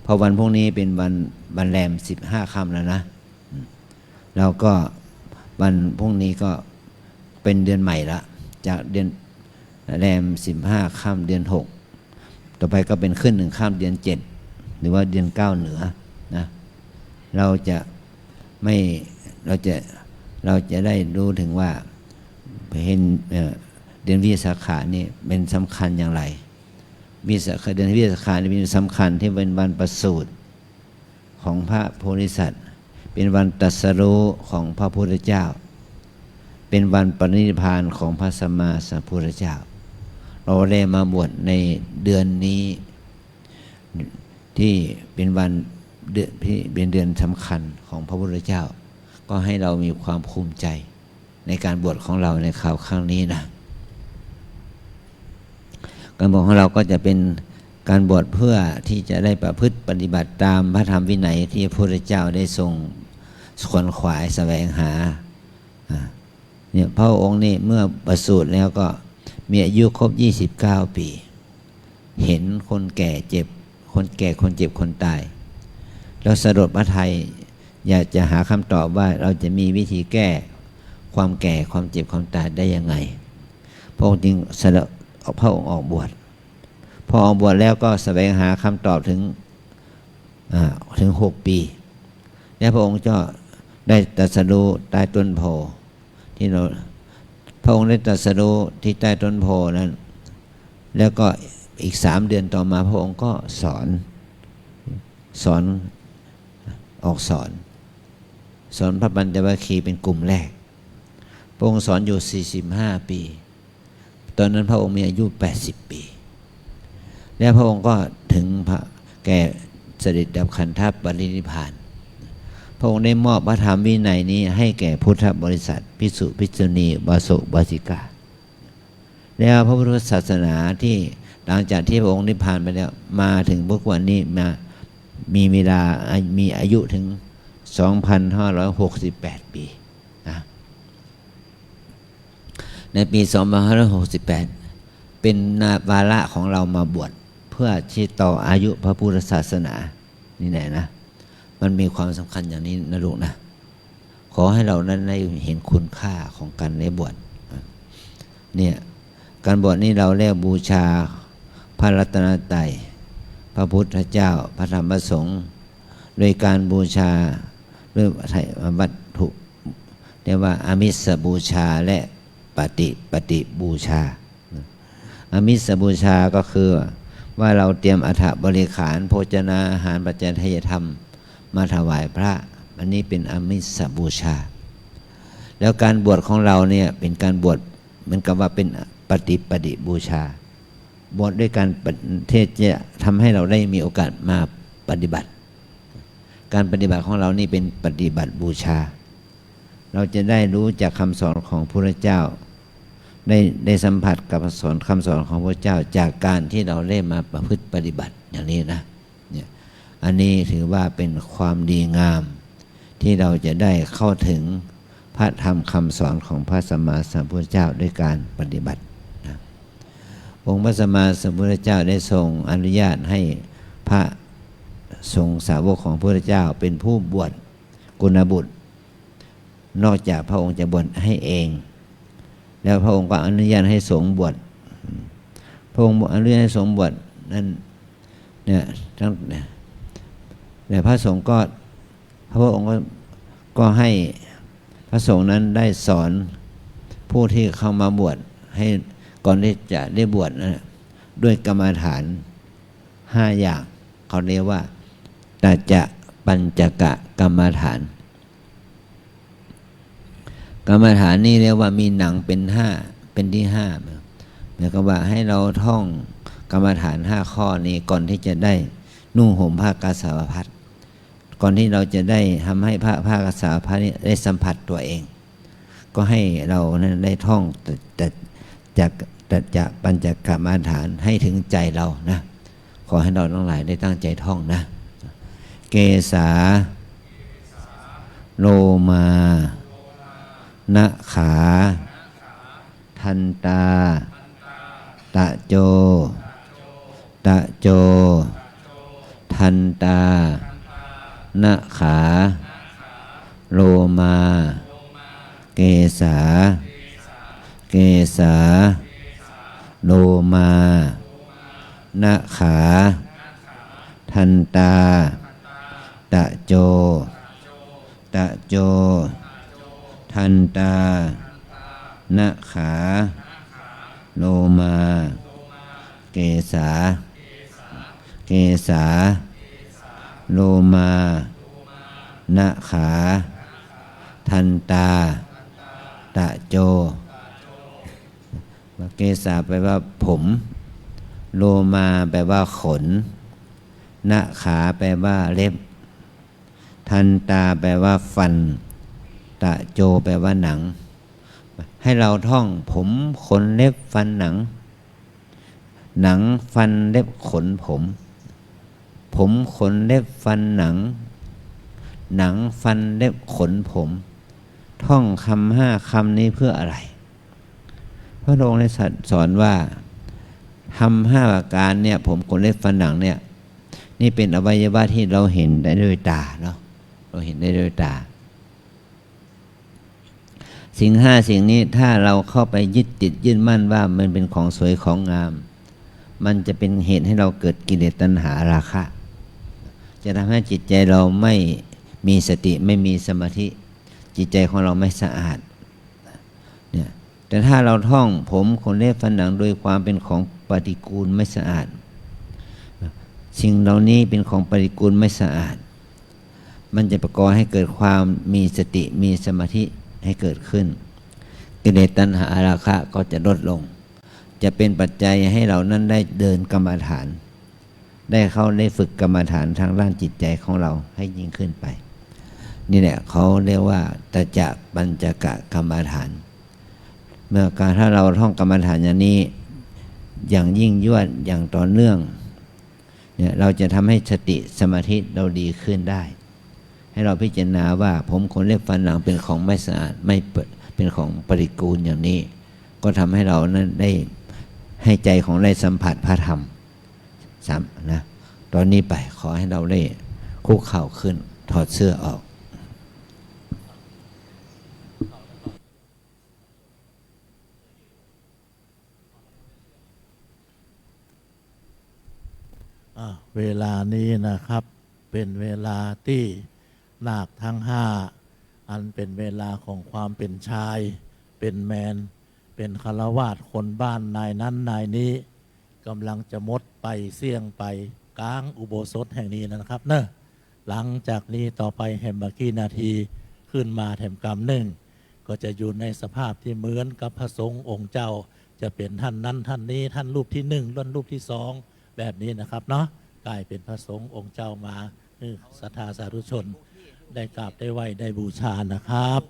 พอวันพรุ่งนี้เป็นวันแรม15 ค่ำแล้วนะเราก็วันพรุ่งนี้ก็เป็นเดือนใหม่ละจากเดือนแรม15 ค่ำเดือน6ต่อไปก็เป็นขึ้น1 ค่ำเดือน7หรือว่าเดือน9เหนือนะเราจะได้รู้ถึงว่าเห็นเดือนวิสาขะนี่เป็นสำคัญอย่างไรเดือนวิสาขะนี่เป็นสำคัญที่เป็นวันประสูติของพระโพธิสัตว์เป็นวันตรัสรู้ของพระพุทธเจ้าเป็นวันปรินิพพานของพระสัมมาสัมพุทธเจ้าเราได้มาบวชในเดือนนี้ที่เป็นวันที่เป็นเดือนสำคัญของพระพุทธเจ้าก็ให้เรามีความภูมิใจในการบวชของเราในคราวครั้งนี้นะการบวชของเราก็จะเป็นการบวชเพื่อที่จะได้ประพฤติปฏิบัติตามพระธรรมวินัยที่พระพุทธเจ้าได้ทรงขวนขวายแสวงหาเนี่ยพระองค์นี่เมื่อประสูติแล้วก็มีอายุครบ29 ปีเห็นคนแก่เจ็บคนเจ็บคนตายแล้วสลดพระทัยอยากจะหาคำตอบว่าเราจะมีวิธีแก้ความแก่ความเจ็บความตายได้ยังไงพระองค์จึงพระองค์ออกบวชพอออกบวชแล้วก็แสวงหาคำตอบถึง6 ปีแล้วพระองค์ก็ได้ตรัสรู้ใต้ต้นโพที่พระองค์ได้ตรัสรู้ที่ใต้ต้นโพนั้นแล้วก็อีก3 เดือนต่อมาพระองค์ก็สอนพระปัญจวัคคีย์เป็นกลุ่มแรกพระองค์สอนอยู่45 ปีตอนนั้นพระองค์มีอายุ80 ปีแล้วพระองค์ก็ถึงแก่เสด็จดับขันธปรินิพพานพระองค์ได้มอบพระธรรมวินัยนี้ให้แก่พุทธบริษัทภิกษุภิกษุณีอุบาสกอุบาสิกาแล้วพระพุทธศาสนาที่ หลังจากที่พระองค์นิพพานไปแล้วมาถึงพวกวันนี้มีเวลามีอายุถึง 2,568 ปีนะในปี 2568 เป็นวาระของเรามาบวชเพื่อที่ต่ออายุพระพุทธศาสนานี่แหละนะมันมีความสำคัญอย่างนี้นะลูกนะขอให้เรานั้นได้เห็นคุณค่าของการได้บวชเนี่ยการบวชนี่เราเรียกบูชาพระรัตนตรัยพระพุทธเจ้าพระธรรมพระสงฆ์โดยการบูชาด้วยวัตถุเรียกว่าอามิสบูชาและปฏิบูชาอามิสบูชาก็คือว่าเราเตรียมอัฐบริขารโภชนาอาหารปัจจัยทายธรรมมาถวายพระอันนี้เป็นอามิสบูชาแล้วการบวชของเราเนี่ยเป็นการบวชเหมือนกับว่าเป็นปฏิบูชาบวชด้วยการเทศจะทำให้เราได้มีโอกาสมาปฏิบัติการปฏิบัติของเรานี่เป็นปฏิบัติบูชาเราจะได้รู้จากคำสอนของพระพุทธเจ้าได้สัมผัสกับคำสอนของพระเจ้าจากการที่เราได้มาประพฤติปฏิบัติอย่างนี้นะเนี่ยอันนี้ถือว่าเป็นความดีงามที่เราจะได้เข้าถึงพระธรรมคำสอนของพระสัมมาสัมพุทธเจ้าด้วยการปฏิบัตินะองค์พระสัมมาสัมพุทธเจ้าได้ทรงอนุญาตให้พระสงฆ์สาวกของพระพุทธเจ้าเป็นผู้บวชกุณบุตรนอกจากพระองค์จะบวชให้เองแล้วพระองค์ก็อนุญาตให้สงฆ์บวชพระองค์อนุญาตให้สงฆ์บวชนั่นเนี่ยทั้งแต่พระสงฆ์ก็พระองค์ก็ให้พระสงฆ์นั้นได้สอนผู้ที่เข้ามาบวชให้ก่อนที่จะได้บวชนะด้วยกรรมฐาน5 อย่างเขาเรียกว่าตัจจะปัญจกะกรรมฐานกรรมฐานนี่เรียกว่ามีหนังเป็นที่5หมายความว่าให้เราท่องกรรมฐาน5 ข้อนี้ก่อนที่จะได้นุ่งห่มผ้ากาสาวพัสต์ก่อนที่เราจะได้ทำให้ผ้ากาสาวพัสต์นี้ได้สัมผัสตัวเองก็ให้เรานั้นได้ท่องตัจจะปัญจกรรมฐานให้ถึงใจเรานะขอให้เราทั้งหลายได้ตั้งใจท่องนะเกสาโลมานะขาทันตาตะโจทันตานะขาโลมาเกสาโลมานะขาทันตาตะโจทันตานะขาโลมาเกสาโลมานะขาทันตาตะโจเกสาแปลว่าผมโลมาแปลว่าขนนะขาแปลว่าเล็บทันตาแปลว่าฟันตะโจแปลว่าหนังให้เราท่องผมขนเล็บฟันหนังฟันเล็บขนผมขนเล็บฟันหนังฟันเล็บขนผมท่องคำ5 คำนี้เพื่ออะไรพระองค์ได้สอนว่าทำ5 ประการเนี่ยผมขนเล็บฟันหนังเนี่ยนี่เป็นอวัยวะที่เราเห็นได้ด้วยตาเนาะเราเห็นได้ด้วยตาสิ่ง5 สิ่งนี้ถ้าเราเข้าไปยึดติดยึดมั่นว่ามันเป็นของสวยของงามมันจะเป็นเหตุให้เราเกิดกิเลสตัณหาราคะจะทำให้จิตใจเราไม่มีสติไม่มีสมาธิจิตใจของเราไม่สะอาดเนี่ยแต่ถ้าเราท่องผมขนเล็บฟันหนังโดยความเป็นของปฏิกูลไม่สะอาดสิ่งเหล่านี้เป็นของปฏิกูลไม่สะอาดมันจะประกอบให้เกิดความมีสติมีสมาธิให้เกิดขึ้นกิเลสตัณหาราคะก็จะลดลงจะเป็นปัจจัยให้เรานั้นได้เดินกรรมฐานได้ฝึกกรรมฐานทางด้านจิตใจของเราให้ยิ่งขึ้นไปนี่แหละเขาเรียกว่าตัจจะปัญจกะกรรมฐานเมื่อการถ้าเราท่องกรรมฐานอย่างนี้ อย่างยิ่งยวดอย่างต่อเนื่องเนี่ยเราจะทำให้สติสมาธิเราดีขึ้นได้ ให้เราพิจารณาว่าผมขนเล็บฟันหนังเป็นของไม่สะอาดไม่เป็นของปฏิกูลอย่างนี้ ก็ทำให้เรานั้นได้ให้ใจของได้สัมผัสพระธรรมนะตอนนี้ไปขอให้เราได้คุกเข่าขึ้นถอดเสื้อออกเวลานี้นะครับเป็นเวลาที่นาคทั้งห้าอันเป็นเวลาของความเป็นชายเป็นแมนเป็นฆราวาสคนบ้านนายนั้นนายนี้กำลังจะมดไปเสี่ยงไปกลางอุโบสถแห่งนี้นะครับเนอะหลังจากนี้ต่อไปแหมกี่นาทีขึ้นมาแถมกรรมหนึ่งก็จะอยู่ในสภาพที่เหมือนกับพระสงฆ์องค์เจ้าจะเป็นท่านนั้นท่านนี้ท่านรูปที่หนึ่งรุ่นรูปที่สองแบบนี้นะครับเนาะกลายเป็นพระสงฆ์องค์เจ้ามาศรัทธาสาธุชนได้กราบได้ไหว้ได้บูชานะครับ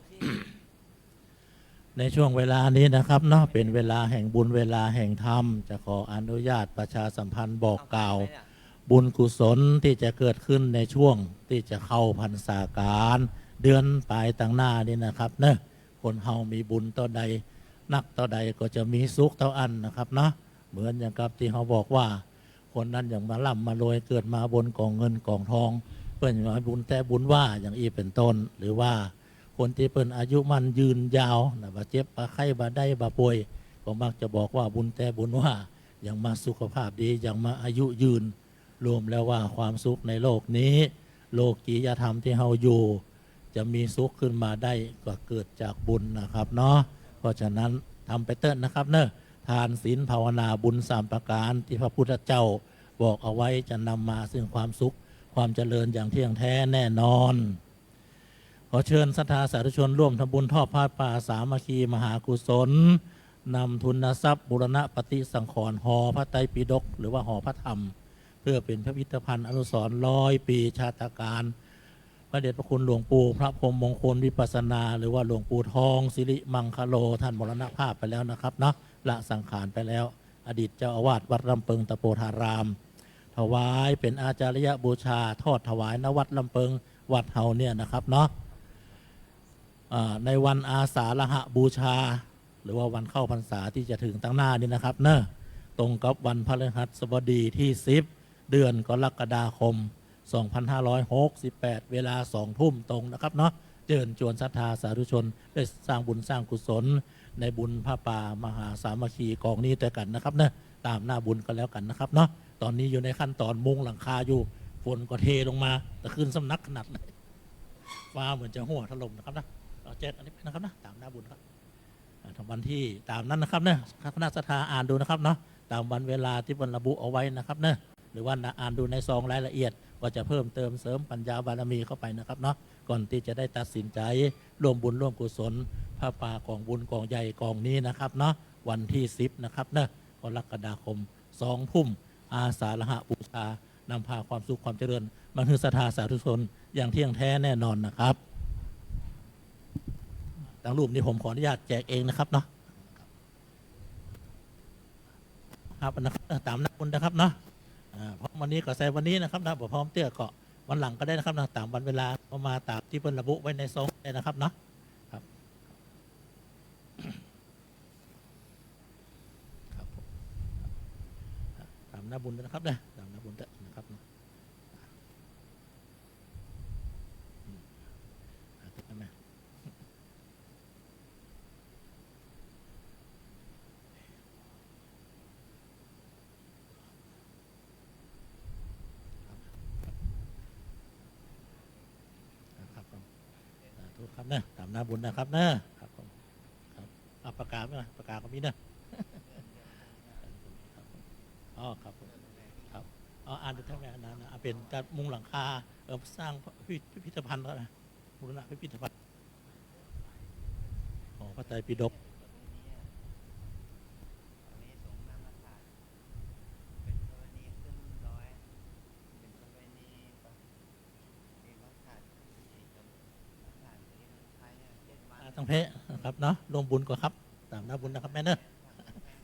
ในช่วงเวลานี้นะครับเนาะเป็นเวลาแห่งบุญเวลาแห่งธรรมจะขออนุญาตประชาสัมพันธ์บอกกล่าวบุญกุศลที่จะเกิดขึ้นในช่วงที่จะเข้าพรรษาการเดือนปลายต่างหน้านี่นะครับเนาะคนเฮามีบุญต่อใดนักต่อใดก็จะมีสุขเท่าอันนะครับเนาะเหมือนอย่างกับที่เขาบอกว่าคนนั้นอย่างมาล่ำมารวยเกิดมาบนกองเงินกองทองเปิ้นมาบุญแต่บุญว่าอย่างอีเป็นต้นหรือว่าคนที่เปิ้นอายุมันยืนยาวนะบาเจ็บบ่ไข้บ่ได้บ่ป่วยก็มักจะบอกว่าบุญแต่บุญว่าอย่างมาสุขภาพดีอย่างมาอายุยืนรวมแล้วว่าความสุขในโลกนี้โลกียธรรมที่เฮาอยู่จะมีสุขขึ้นมาได้ก็เกิดจากบุญนะครับเนาะเพราะฉะนั้นทำไปเติ้ลนะครับเนอะทานศีลภาวนาบุญ3ประการที่พระพุทธเจ้าบอกเอาไว้จะนำมาซึ่งความสุขความเจริญอย่างเที่ยงแท้แน่นอนขอเชิญศรัทธาสาธุชนร่วมทำบุญทอดผ้าป่าสามัคคีมหากุศลนำทุนทรัพย์บูรณะปฏิสังขรณ์หอพระไตรปิฎกหรือว่าหอพระธรรมเพื่อเป็นพิพิธภัณฑ์อนุสรณ์100 ปีชาตการพระเดชพระคุณหลวงปู่พระพรหมมงคลวิปัสสนาหรือว่าหลวงปู่ทองสิริมังคโลท่านมรณภาพไปแล้วนะครับเนาะละสังขารไปแล้วอดีตเจ้าอาวาสวัดลำเปิงตะโปธารามถวายเป็นอาจาริยบูชาทอดถวายณวัดลำเปิงวัดเฮาเนี่ยนะครับเนาะในวันอาสาฬหบูชาหรือว่าวันเข้าพรรษาที่จะถึงตั้งหน้านี่นะครับเนอะตรงกับวันพฤหัสบดีที่10 เดือนกรกฎาคม 2568 เวลา 2 ทุ่มตรงนะครับเนาะเชิญชวนศรัทธาสาธุชนได้สร้างบุญสร้างกุศลในบุญพระป่ามหาสามัคคีกองนี้ด้วยกันนะครับเนอะตามหน้าบุญก็แล้วกันนะครับเนาะตอนนี้อยู่ในขั้นตอนมุงหลังคาอยู่ฝนก็เทลงมาแต่ขึ้นสำนักขนาดเลยฟ้าเหมือนจะหัวถล่มนะครับนะเราแจ้งอันนี้นะครับนะตามหน้าบุญครับทำวันที่ตามนั้นนะครับเนอะคณะศรัทธาอ่านดูนะครับเนาะตามวันเวลาที่บรรระบุเอาไว้นะครับเนอะหรือว่าอ่านดูในซองรายละเอียดว่าจะเพิ่มเติมเสริมปัญญาบารมีเข้าไปนะครับเนาะก่อนที่จะได้ตัดสินใจร่วมบุญร่วมกุศลพระป่ากองบุญกองใหญ่กองนี้นะครับเนาะวันที่10นะครับเนอะกรกฎาคม2 ทุ่มอาสาฬหบูชานำพาความสุขความเจริญมาถึงศรัทธาสาธุชนอย่างเที่ยงแท้แน่นอนนะครับตั้งรูปนี้ผมขออนุญาตแจกเองนะครับเนาะครับตามนักบุญนะครับเนาะพร้อมวันนี้ก็ใส่วันนี้นะครับนะพร้อมเตี้ยเกาะวันหลังก็ได้นะครับนะตามวันเวลาประมาณตามที่เพิ่นระบุไว้ในซองได้นะครับเนาะครับครับตามหน้าบุญนะครับนะตามหน้าบุญนะครับครับเนอะตามหน้าบุญนะครับเนอะครับผมครับเอาปากกาไหมล่ะปากกาก็มีเนอะอ๋อครับผมครับอ๋ออ่านดูทั้งแม่นะเป็นการมุงหลังคาสร้างพิพิธภัณฑ์แล้วนะบูรณะพิพิธภัณฑ์ของพระไตรปิฎกทั้งเพะนะครับเนาะรวมบุญก่อนครับตามหน้าบุญนะครับแม่เนอะ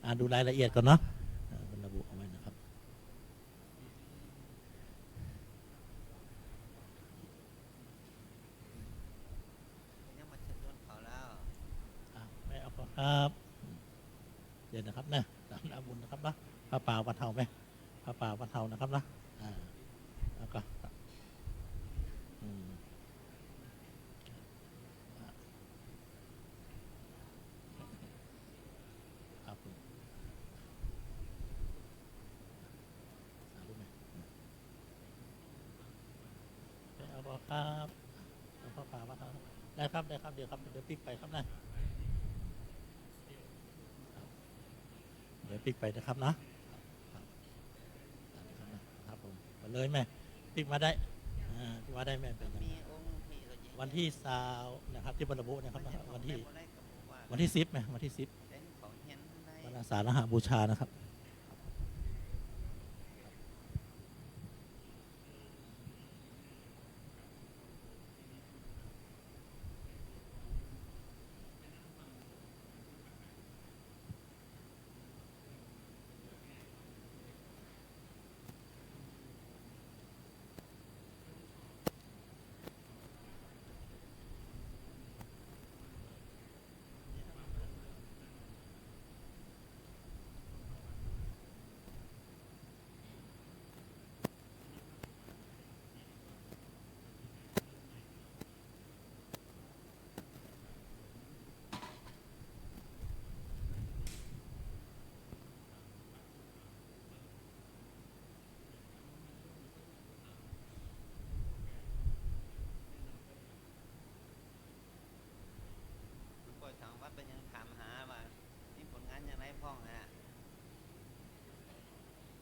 อ่านดูรายละเอียดก่อนเนาะ ครับเดี๋ยวนะครับนะตามน้ำบุญนะครับนะพระป่าวัดเทาไหมพระป่าวัดเทานะครับนะแล้วก็อืมครับผมสาธุไหมเอาบอกครับเอาพระป่าวัดเทาได้ครับได้ครับเดี๋ยวครับเดี๋ยวปิ๊กไปครับนะเดี๋ยวปิ๊กไปนะครับนะครับผมมาเลยแม่ปิ๊กมาได้ปิ๊กมาได้แม่เป็นยังไงวันที่20นะครับที่บรรบุนะครับวันที่10ไหมวันที่10วันอาสาฬหบูชานะครับทางวัดเป็นยังถามหาว่านี่ผลงานอย่างไรพ้องฮะ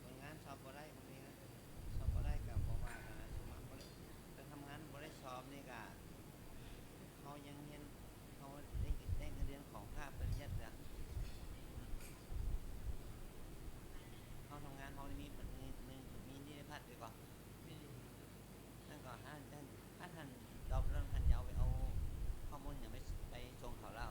ผลงานสอบบ่ได้บางทีสอบบ่ได้กับบอกว่าสมัครบ่ได้แต่ทำงานบ่ได้สอบนี่ก็เขายังเห็นเขาได้เงินเดือนของภาคปริยัติเขาทำงานเขามีมีนิติพัฒน์ดีกว่านั่นก็ถ้าท่านตอบเรื่องท่านจะเอาไปเอาข้อมูลอย่างไปส่งเขาเล่า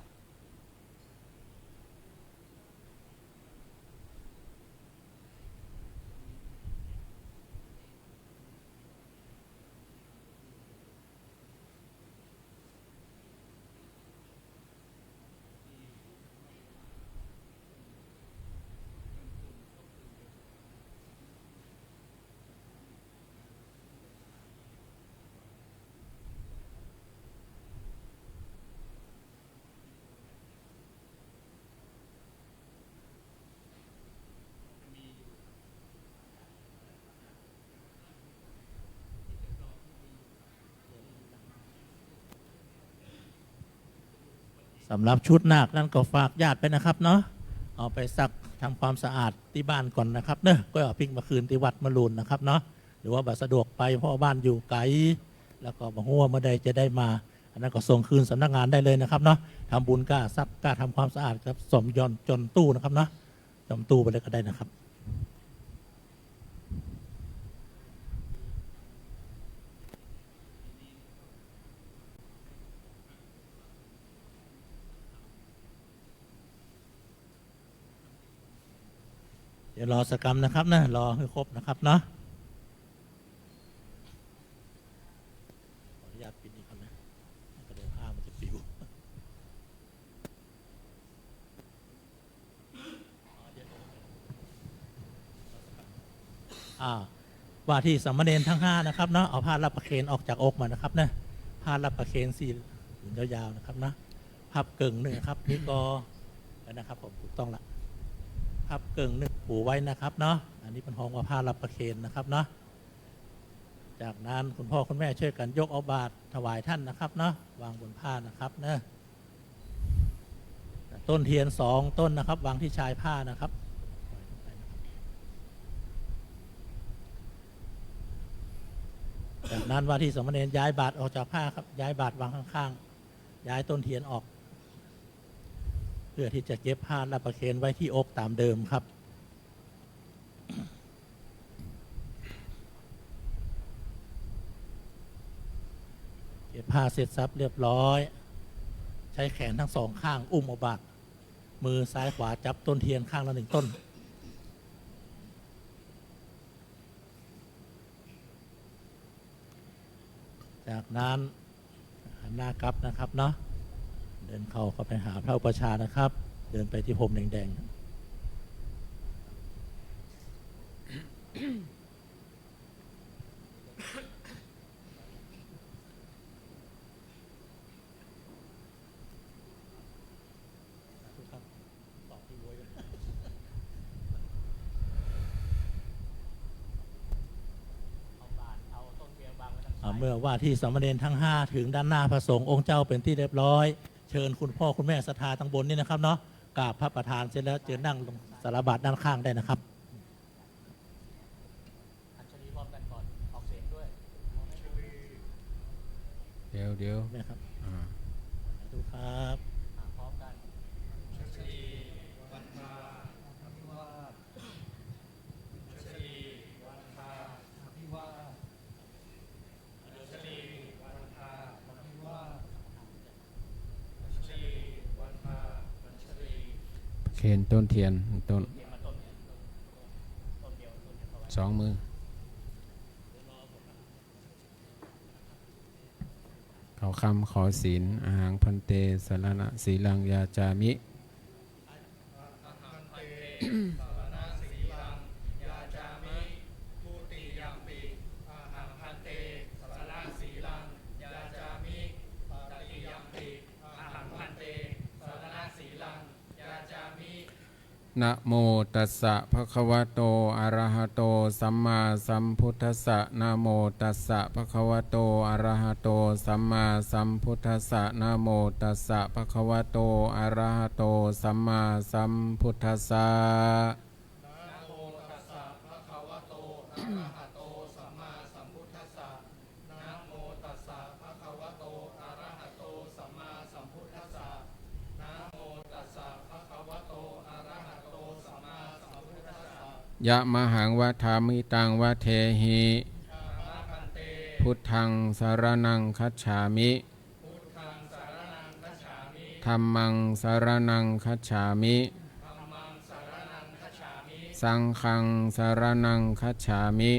สำหรับชุดนาคนั่นก็ฝากญาติไปนะครับเนาะเอาไปซักทำความสะอาดที่บ้านก่อนนะครับเนอะก็เอาพิกมาคืนที่วัดมะรูนนะครับเนาะหรือว่าบัตรสะดวกไปเพราะบ้านอยู่ไกลแล้วก็บอกว่าเมื่อใดจะได้มาอันนั้นก็ส่งคืนสำนักงานได้เลยนะครับเนาะทำบุญกล้าซักกล้าทำความสะอาดครับสมยอนจนตู้นะครับเนาะจมตู้ไปเลยก็ได้นะครับเดี๋ยวรอสกรรมนะครับนะรอให้ครบนะครับเนาะขออนุญาตปิดนี้ก่อนนะกระเด็นผ้ามันจะปิวว่าที่สามเณรทั้ง5นะครับเนาะเอาผ้ารับประเคนออกจากอกมานะครับนะผ้ารับประเคนสียาวๆนะครับนะพับเกิ่งหนึ่งครับนี่ก็นะครับผมถูกต้องละพับเกิ่งหนึ่งผูไว้นะครับเนาะอันนี้เป็นห้องว่าผ้ารับประเคนนะครับเนาะจากนั้นคุณพ่อคุณแม่ช่วยกันยกเอาบาตรถวายท่านนะครับเนาะวางบนผ้านะครับเนะต้นเทียน2ต้นนะครับวางที่ชายผ้านะครับจากนั้นว่าที่สามเณรย้ายบาตรออกจากผ้าครับย้ายบาตรวางข้างๆย้ายต้นเทียนออกเพื่อที่จะเก็บผ้ารับประเคนไว้ที่อกตามเดิมครับเก็บผ้าเสร็จสับเรียบร้อยใช้แขนทั้ง2ข้างอุ้มเอาบาตรมือซ้ายขวาจับต้นเทียนข้างละ1ต้นจากนั้นหันหน้ากลับนะครับเนาะเดินเข้าไปหาพระอุปชฌาย์นะครับ เดินไปที่พรมแดงเมื่อว่าที่สามเณรทั้ง5ถึงด้านหน้าพระสงฆ์องค์เจ้าเป็นที่เรียบร้อย เชิญคุณพ่อคุณแม่ศรัทธาทั้งบนนี่นะครับเนาะกราบพระประธานเสร็จแล้วเชิญนั่งลงสารบาตรด้านข้างได้นะครับอัญชลีพร้อมกันก่อนออกเสียงด้วย เดี๋ยว นะครับ อ่า ดูครับพร้อมกัน เคนต้นเทียนต้น2 มือเขาคำขอศีลอาหารพันเตสรณะสีลังยาจามินะโมตัสสะภะคะวะโตอะระหะโตสัมมาสัมพุทธัสสะนะโมตัสสะภะคะวะโตอะระหะโตสัมมาสัมพุทธัสสะนะโมตัสสะภะคะวะโตอะระหะโตสัมมาสัมพุทธัสสะยะมหังวะทามิตังวะเทหิพุทธังสารนังคัจฉามิธัมมังสารนังคัจฉามิสังฆังสารนังคัจฉามิ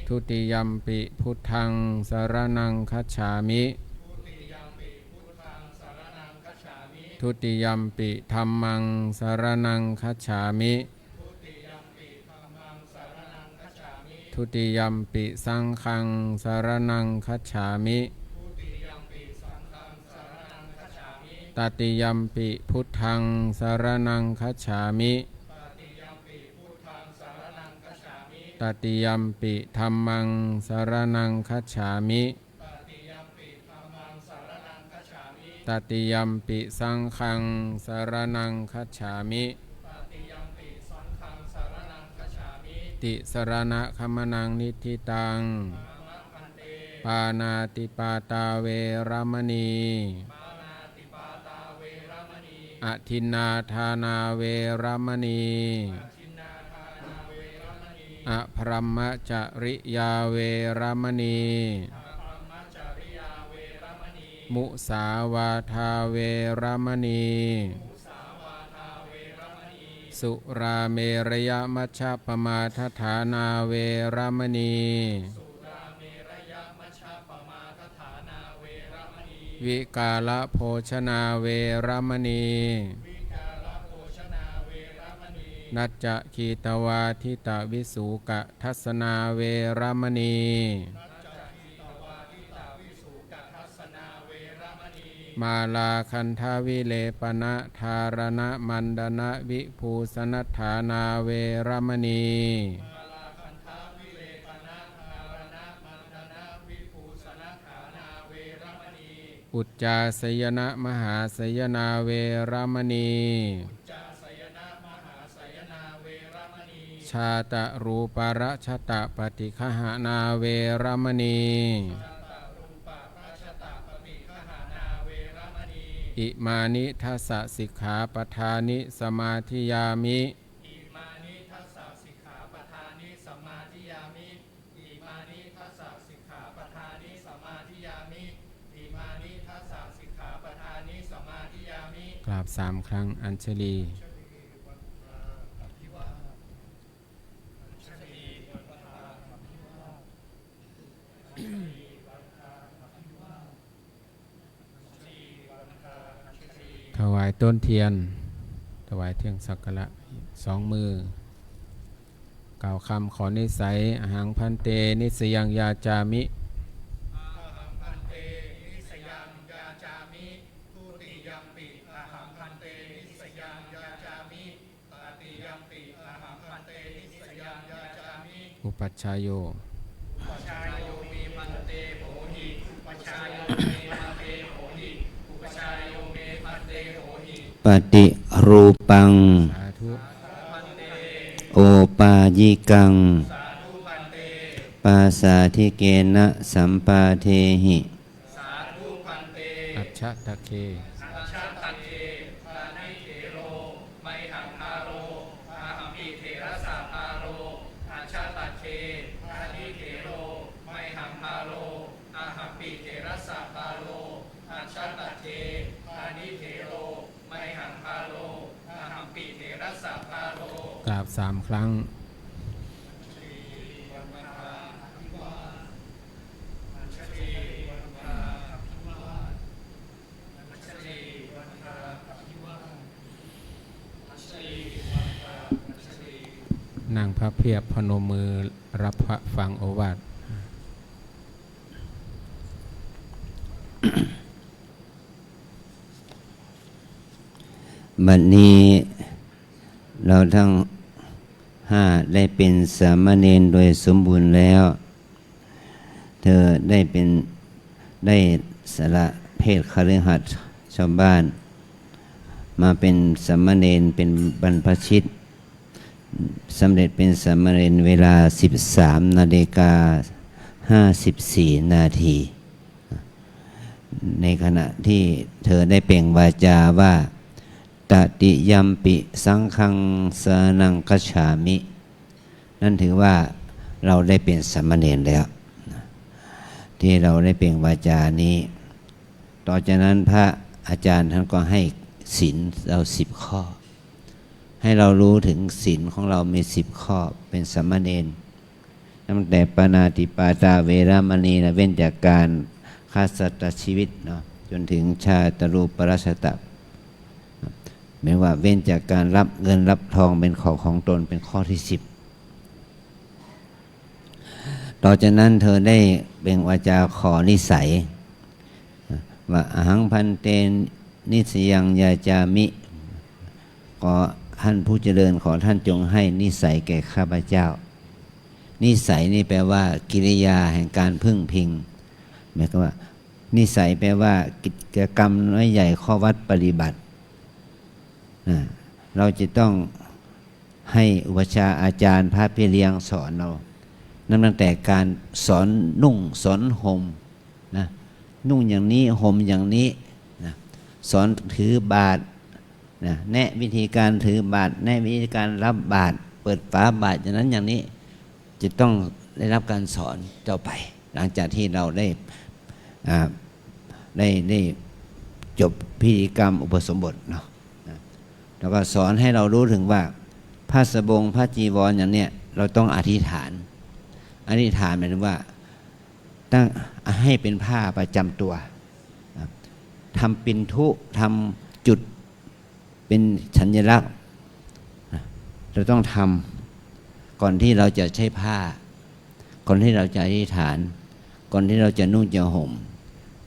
ทุติยัมปิพุทธังสารนังคัจฉามิทุติยัมปิธัมมังสารนังคัจฉามิทุติยัมปิสังฆังสารนังคัจฉามิตติยัมปิพุทธังสารนังคัจฉามิตติยัมปิธัมมังสารนังคัจฉามิตติยัมปิสังฆังสารนังคัจฉามิติสรณะคัมนังนิทธิตังปานาติปาตาเวรมณีอทินนาทานาเวรมณีอภรัมมจริยาเวรมณีมุสาวาทาเวรมณีสุราเมรยมัชฌปมาทฐานาเวรมณีวิกาลโภชนาเวรมณีนัจจคีตวาทิตวิสุกะทัสนาเวรมณีมาลาคันทวิเลปนะธารณมันดนะวิภูสนัฏฐานาเวรมณีอุจจาสยนะมหาสยนาเวรมณีชาตะรูปรชตะปฏิฆหานาเวรมณีอิมานิทัสสะสิกขาปทานิสมาธิยามิกราบ3 ครั้งอัญชลีถ วายต้นเทียนถวายเทียนสักการะ2 มือกล่าวคำขอนิสัยอหังพันเตนิสยังยาจามิอาหังพันเตนิสยังยาจามิทุติยัมปิอาหังพันเตนิสยังยาจามิตติยัมปิอาหังพันเตนิสยังยาจามิ อุปัชฌายโยปัจจายโยเมพันเตโหหิปัจจายโยเมพันเตโหหิอุปชายโยเมพันเตโหหิ ปฏิรูปัง สาธุ พันเต โอปายิกัง สาธุพันเต ปาสาธิเกนะสัมปาเทหิ สาธุพันเต อัจฉตะเค สัชชะตันเตปานิเถโรไมหังพาโรอาหัมปิเถระสะพาโรอัชชะตันเตปานิเถโรไมหังพาโรอาหัมปิเถระสะพาโรอัชชะตันเตปานิเถโรไมหังพาโรอาหัมปิเถระสะพาโร กราบ3 ครั้งนั่งพระเพียบพนมมือรับพระฟังโอวาท บัดนี้เราทั้ง5ได้เป็นสามเณรโดยสมบูรณ์แล้ว เธอได้สละเพศคฤหัสถ์ชาวบ้าน มาเป็นสามเณรเป็นบรรพชิตสำเร็จเป็นสามเณรเวลา 13:54 นาทีในขณะที่เธอได้เปล่งวาจาว่าตติยัมปิสังฆังสรณังคัจฉามิ นั่นถือว่าเราได้เป็นสามเณรแล้วที่เราได้เปล่งวาจานี้ต่อจากนั้นพระอาจารย์ท่านก็ให้ศีลเรา10 ข้อให้เรารู้ถึงศีลของเรามี10 ข้อเป็นสามเณรตั้งแต่ปาณาติปาตาเวรมณีนะเว้นจากการฆ่าสัตว์ชีวิตเนาะจนถึงชาตรูปราชตะหมายว่าเว้นจากการรับเงินรับทองเป็นของตนเป็นข้อที่10ต่อจากนั้นเธอได้เบ่งวาจาขอนิสัยว่าอหังพันเตนิสยังยาจามิขอท่านผู้เจริญขอท่านจงให้นิสัยแก่ข้าพเจ้านิสัยนี่แปลว่ากิริยาแห่งการพึ่งพิงหมายความว่านิสัยแปลว่ากิจกรรมน้อยใหญ่ข้อวัดปฏิบัติเราจะต้องให้อุปชาอาจารย์พระพี่เลี้ยงสอนเรานั่นตั้งแต่การสอนนุ่งสอนห่มนะนุ่งอย่างนี้ห่มอย่างนี้นะสอนถือบาตรนะแนะวิธีการถือบาตรแนะวิธีการรับบาตรเปิดฝาบาตรอย่างนั้นอย่างนี้จะต้องได้รับการสอนเจ้าไปหลังจากที่เราได้จบพิธีกรรมอุปสมบทเนาะแล้วก็สอนให้เรารู้ถึงว่าผ้าสบงผ้าจีวรอย่างเนี้ยเราต้องอธิษฐานหมายถึงว่าตั้งให้เป็นผ้าประจำตัวทำปิ่นทุทำจุดเป็นสัญลักษณ์เราต้องทำก่อนที่เราจะใช้ผ้าก่อนที่เราจะอธิษฐานก่อนที่เราจะนุ่งจะห่ม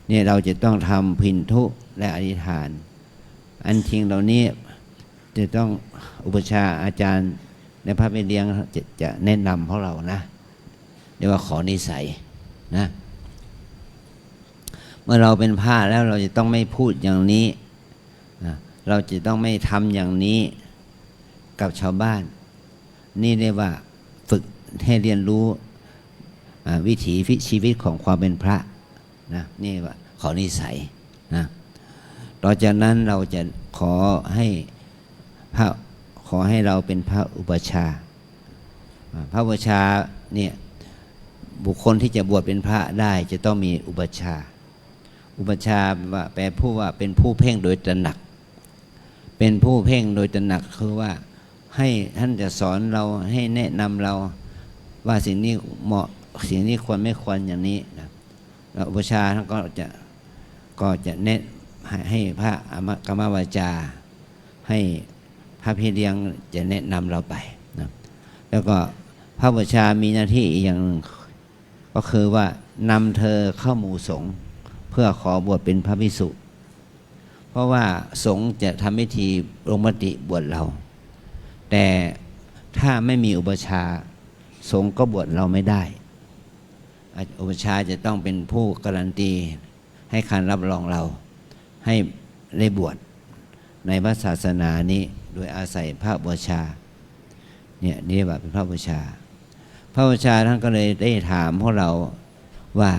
เนี่ยเราจะต้องทำปิ่นทุและอธิษฐานอันทิ้งเหล่านี้จะต้องอุปชาอาจารย์ในพระพี่เลี้ยงจะแนะนำพวกเรานะเรียกว่าขอนิสัยนะเมื่อเราเป็นพระแล้วเราจะต้องไม่พูดอย่างนี้เราจะต้องไม่ทำอย่างนี้กับชาวบ้านนี่เรียกว่าฝึกให้เรียนรู้วิถีชีวิตของความเป็นพระนะนี่ว่าขอนิสัยนะต่อจากนั้นเราจะขอให้เราเป็นพระอุปชาพระอุปชาเนี่ยบุคคลที่จะบวชเป็นพระได้จะต้องมีอุปชาว่าแปลผู้ว่าเป็นผู้เพ่งโดยตระหนักเป็นผู้เพ่งโดยตระหนักคือว่าให้ท่านจะสอนเราให้แนะนำเราว่าสิ่งนี้เหมาะสิ่งนี้ควรไม่ควรอย่างนี้นะแล้วอุปชาท่านก็จะแนะ ให้พระกรรมวาจาให้พระพี่เลี้ยงจะแนะนำเราไปนะแล้วก็พระบูชามีหน้าที่อีกอย่างหนึ่งก็คือว่านำเธอเข้าหมู่สงฆ์เพื่อขอบวชเป็นพระภิกษุเพราะว่าสงฆ์จะทำพิธีลงมติบวชเราแต่ถ้าไม่มีอุปชาสงฆ์ก็บวชเราไม่ได้อุปชาจะต้องเป็นผู้การันตีให้การรับรองเราให้ได้บวชในพระศาสนานี้โดยอาศัยพระบูชาเนี่ยนี่ว่าเป็นพระบูชาพระบูชาท่านก็เลยได้ถามพวกเราว่า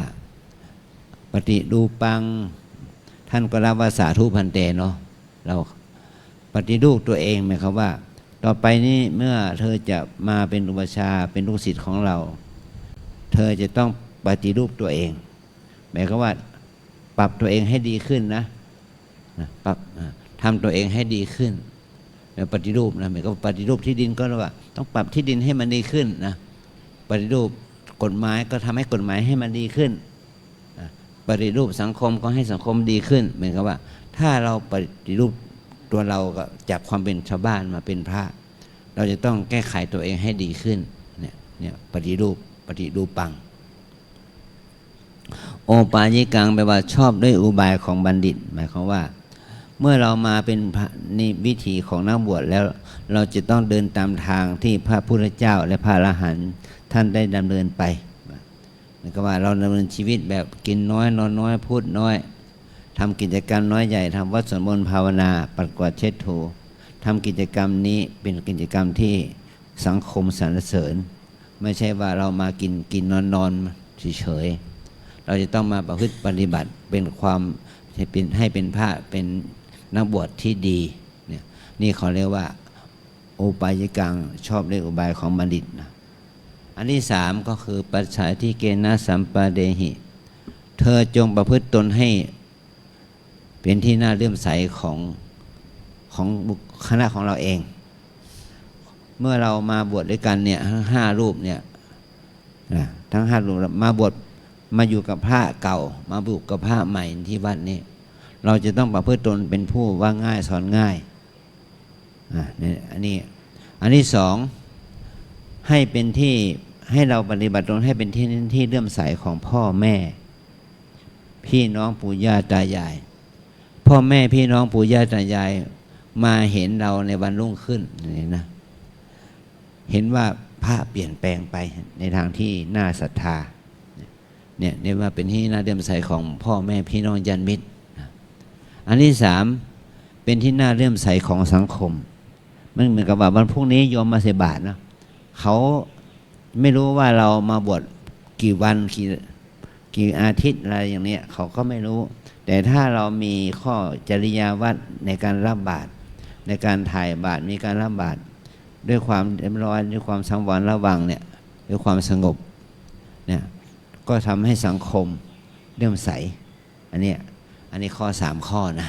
ปฏิรูปังท่านก็รับว่าสาธุพันเตเนาะเราปฏิรูปตัวเองหมายความว่าต่อไปนี้เมื่อเธอจะมาเป็นอุปชาเป็นลูกศิษย์ของเราเธอจะต้องปฏิรูปตัวเองหมายความว่าปรับตัวเองให้ดีขึ้นนะปรับทำตัวเองให้ดีขึ้นปฏิรูปนะหมายความว่าปฏิรูปที่ดินก็ว่าต้องปรับที่ดินให้มันดีขึ้นนะปฏิรูปกฎหมายก็ทำให้กฎหมายให้มันดีขึ้นปฏิรูปสังคมก็ให้สังคมดีขึ้นเหมือนกับว่าถ้าเราปฏิรูปตัวเราก็จากความเป็นชาวบ้านมาเป็นพระเราจะต้องแก้ไขตัวเองให้ดีขึ้นเนี่ยปฏิรูปปังโอปายิกังแปลว่าชอบด้วยอุบายของบัณฑิตหมายความว่าเมื่อเรามาเป็นนี่วิถีของนักบวชแล้วเราจะต้องเดินตามทางที่พระพุทธเจ้าและพระอรหันต์ท่านได้ดำเนินไปหมายความว่าเราดำเนินชีวิตแบบกินน้อยนอนน้อยพูดน้อยทำกิจกรรมน้อยใหญ่ทำวัดสวดมนต์ภาวนาปัดกวาดเช็ดถูทำกิจกรรมนี้เป็นกิจกรรมที่สังคมสรรเสริญไม่ใช่ว่าเรามากินนอนเฉยๆเราจะต้องมาประพฤติปฏิบัติเป็นความให้เป็นพระเป็นนักบวชที่ดีเนี่ยนี่เขาเรียกว่าโอปายิกังชอบด้วยอุบายของบัณฑิตนะอันที่สามก็คือปัจฉาทิเกนะสัมปะเดหิเธอจงประพฤติตนให้เป็นที่น่าเลื่อมใสของคณะของเราเองเมื่อเรามาบวชด้วยกันเนี่ยทั้ง5 รูปเนี่ยทั้ง5 รูปมาบวชมาอยู่กับพระเก่ามาบวชกับพระใหม่ที่วัดนี้เราจะต้องประพฤติตนเป็นผู้ว่าง่ายสอนง่ายอันที่สองให้เป็นที่ให้เราปฏิบัติตนให้เป็นที่เลื่อมใสของพ่อแม่พี่น้องปู่ย่าตายายพ่อแม่พี่น้องปู่ย่าตายายมาเห็นเราในวันรุ่งขึ้นนี่นะเห็นว่าพระเปลี่ยนแปลงไปในทางที่น่าศรัทธาเนี่ยเรียกว่าเป็นที่น่าเลื่อมใสของพ่อแม่พี่น้องญาติมิตรอันที่สามเป็นที่น่าเลื่อมใสของสังคมมันเหมือนกับว่าวันพรุ่งนี้โยมมาใส่บาตรนะเขาไม่รู้ว่าเรามาบวชกี่วันกี่อาทิตย์อะไรอย่างนี้เขาก็ไม่รู้แต่ถ้าเรามีข้อจริยาวัดในการรับบาตรในการถ่ายบาตรมีการรับบาตรด้วยความเรียบร้อยด้วยความสังวรระวังเนี่ยด้วยความสงบเนี่ยก็ทำให้สังคมเลื่อมใสอันนี้ข้อ3 ข้อนะ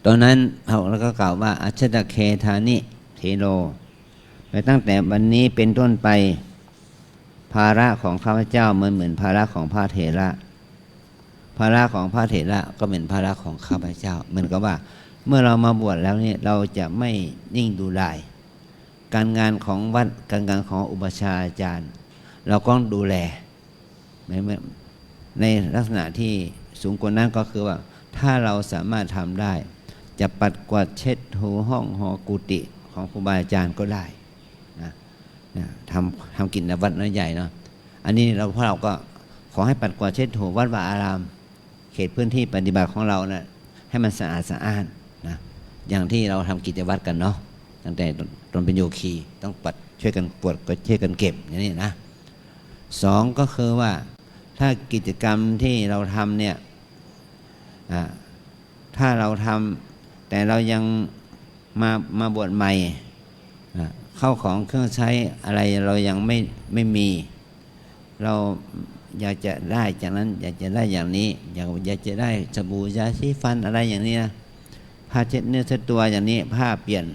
ตอนนั้นเราก็กล่าวว่าอัจฉริเคธานิเทโลไปตั้งแต่วันนี้เป็นต้นไปภาระของข้าพเจ้าเหมือนภาระของพระเถระภาระของพระเถระก็เป็นภาระของข้าพเจ้าเหมือนกับว่าเมื่อเรามาบวชแล้วเนี่ยเราจะไม่นิ่งดูดายการงานของวัดการงานของอุปชฌาย์อาจารย์เราก็ดูแลในลักษณะที่สูงกว่านั้นก็คือว่าถ้าเราสามารถทำได้จะปัดกวาดเช็ดถูห้องหอกุฏิของครูบาอาจารย์ก็ได้นะทำกิจวัตรน้อยใหญ่เนาะอันนี้เพราะเราก็ขอให้ปัดกวาดเช็ดถูวัดวาอารามเขตพื้นที่ปฏิบัติของเรานะให้มันสะอาดสะอ้านนะอย่างที่เราทำกิจวัตรกันเนาะตั้งแต่ตอนเป็นโยคีต้องปัดช่วยกันปวดก็ช่วยกันเก็บอย่างนี้นะ2ก็คือว่าถ้ากิจกรรมที่เราทำเนี่ยถ้าเราทำแต่เรายังมาบวชใหม่เข้าของเครื่องใช้อะไรเรายังไม่มีเราอยากจะได้จากนั้นอยากจะได้อย่างนี้อยากจะได้สบู่ยาสีฟันอะไรอย่างนี้นะผ้าเช็ดเนื้อเช็ดตัวอย่างนี้ผ้าเปลี่ยน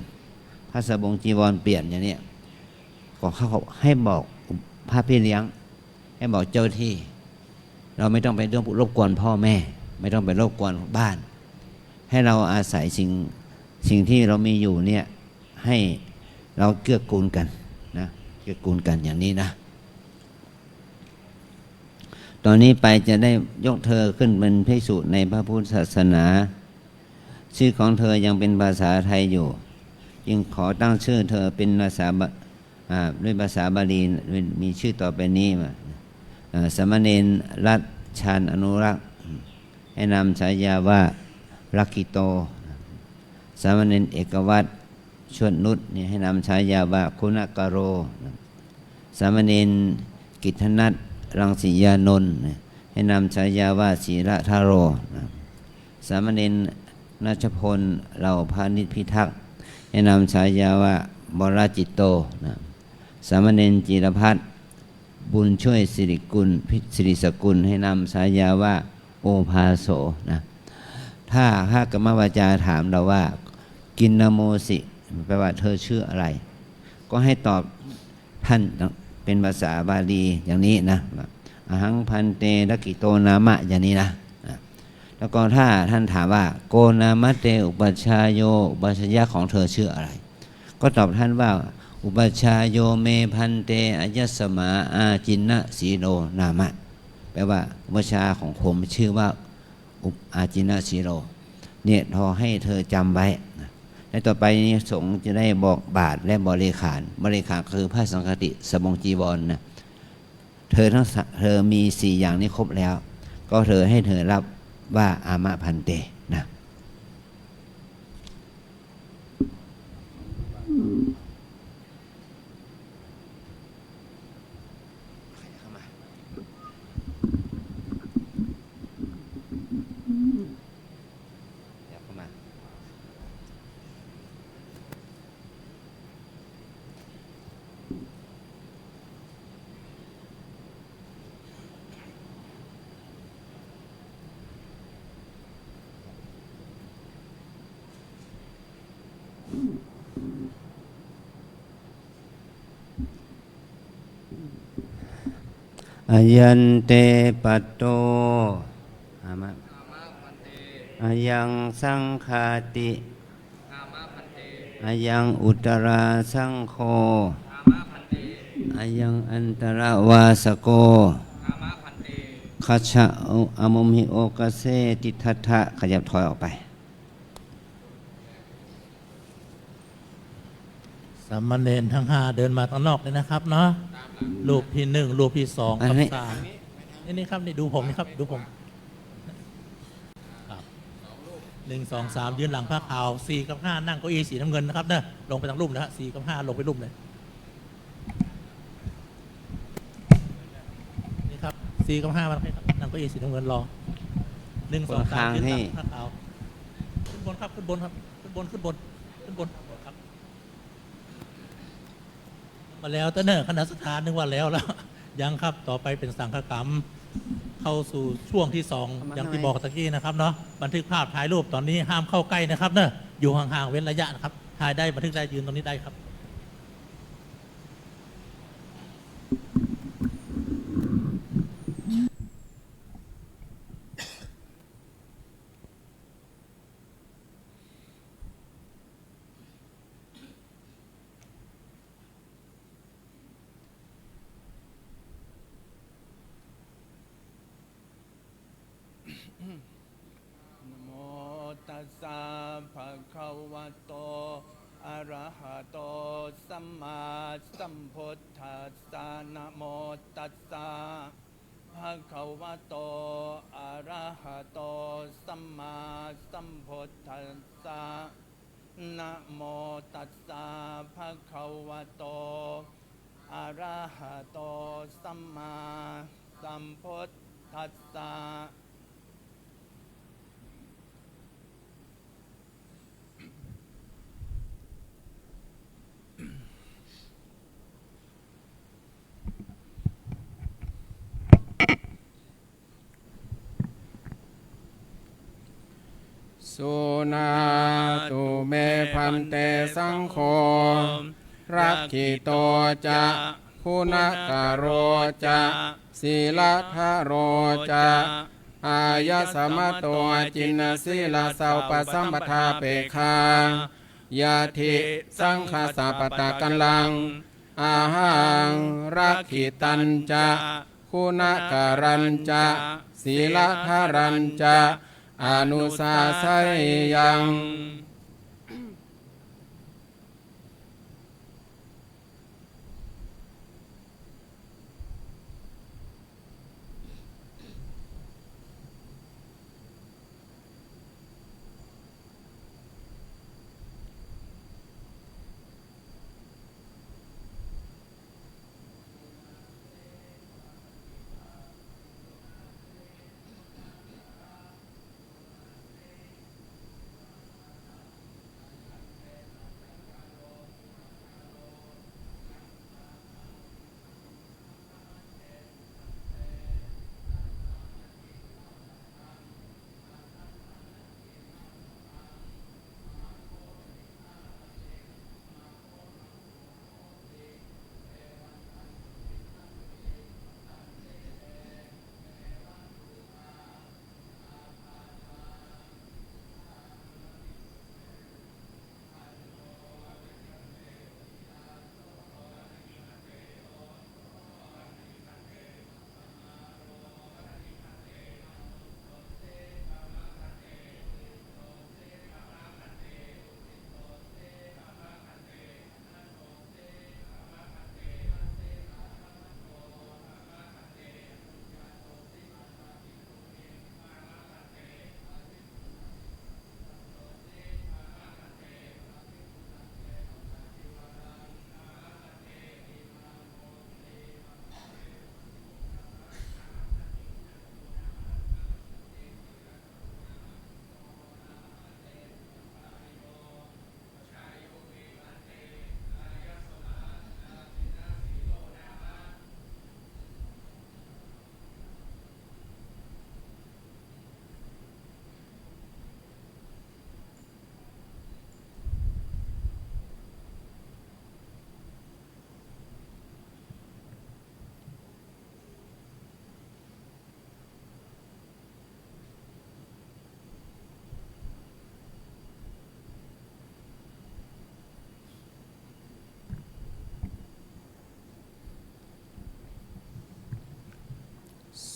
ผ้าสบงจีวรเปลี่ยนอย่างนี้ก็เขาให้บอกพระพี่เลี้ยงให้บอกเจ้าที่เราไม่ต้องไปรบกวนพ่อแม่ ไม่ต้องไปรบกวนบ้าน ให้เราอาศัยสิ่งที่เรามีอยู่เนี่ยให้เราเกื้อกูลกันนะเกื้อกูลกันอย่างนี้นะตอนนี้ไปจะได้ยกเธอขึ้นเป็นภิกษุในพระพุทธศาสนาชื่อของเธอยังเป็นภาษาไทยอยู่จึงขอตั้งชื่อเธอเป็นภาษาด้วยภาษาบาลีมีชื่อต่อไปนี้มาสมณเณรรัตชานอนุรักษ์ให้นำฉายาว่าลักขิโตสามเณรเอกวัตรชวดนุชนี่ให้นำฉายาว่าคุณกโรสามเณรกิตนัทรังสียานนท์ให้นำฉายาว่าศีรธาโรสามเณรนัชพลเหล่าพานิชพิทักษ์ให้นำฉายาว่าบรจิตโตสามเณรจิรพัฒน์บุญช่วยสิริกุลสิริสกุลให้นำฉายาว่าโอภาโสนะถ้ากรรมวาจาถามเราว่ากินนโมสิแปลว่าเธอชื่ออะไรก็ให้ตอบท่านเป็นภาษาบาลีอย่างนี้นะอหังพันเตลักขิโตนามะอย่างนี้นะแล้วก็ถ้าท่านถามว่าโกนามะเตอุปัชฌายโยอุปัชฌายะของเธอชื่ออะไรก็ตอบท่านว่าอุปัชฌายโยเมพันเตอายัสสมาอาจินนะสีโลนามะแปลว่าอุปัชฌาย์ของผมชื่อว่าอาจินนะสีโลเนี่ยพอให้เธอจำไว้และต่อไปนี้สงฆ์จะได้บอกบาทและบริขารคือผ้าสังฆติสบงจีวรนะเธอมี4อย่างนี้ครบแล้วก็เธอให้เธอรับว่าอามะพันเตนะอายันเตปัตโตอามะอายังสังฆาติอายังอุตราสังโฆอายังอันตรวาสโกคัจฉะอมุมหิโอกเสติทัทธะขยับถอยออกไปสามเณรทั้ง5เดินมาข้างนอกเลยนะครับเนาะรูปที่1รูปที่2กับ3นี่ครับนี่ดูผมนี่ครับดูผมครับ1 2 3ยืนหลังผ้าขาว4 กับ 5นั่งเก้าอี้สีน้ำเงินนะครับเนอะลงไปทางรูปนะฮะ4 กับ 5ลงไปรูปเลยนี่ครับ4 กับ 5มานั่งเก้าอี้สีน้ำเงินรอ1 2 3ยืนหลังผ้าขาวขึ้นบนครับขึ้นบนครับขึ้นบนครับมาแล้วแต่เนอะคณะสถานนึกว่าแล้วยังครับต่อไปเป็นสังฆกรรมเข้าสู่ช่วงที่2อย่างที่บอกตะกี้นะครับเนาะบันทึกภาพถ่ายรูปตอนนี้ห้ามเข้าใกล้นะครับเนอะอยู่ห่างๆเว้นระยะนะครับถ่ายได้บันทึกได้ยืนตรงนี้ได้ครับนะโมตัสสะภะคะวะโตอะระหะโตสัมมาสัมพุทธัสสะนะโมตัสสะภะคะวะโตอะระหะโตสัมมาสัมพุทธัสสะนะโมตัสสะภะคะวะโตอะระหะโตสัมมาสัมพุทธัสสะสุนาตุเมพันเตสังโฆรักขิโตจะคุณกโรจะศีลธโรจะ อายะสมโตจินสีลาสาวปสัมปทาเปคายาธิสังฆาสาปตะกันลังอาหังรักขิตันจะคุณการันจะศีลธารันจะอนุสาสยัง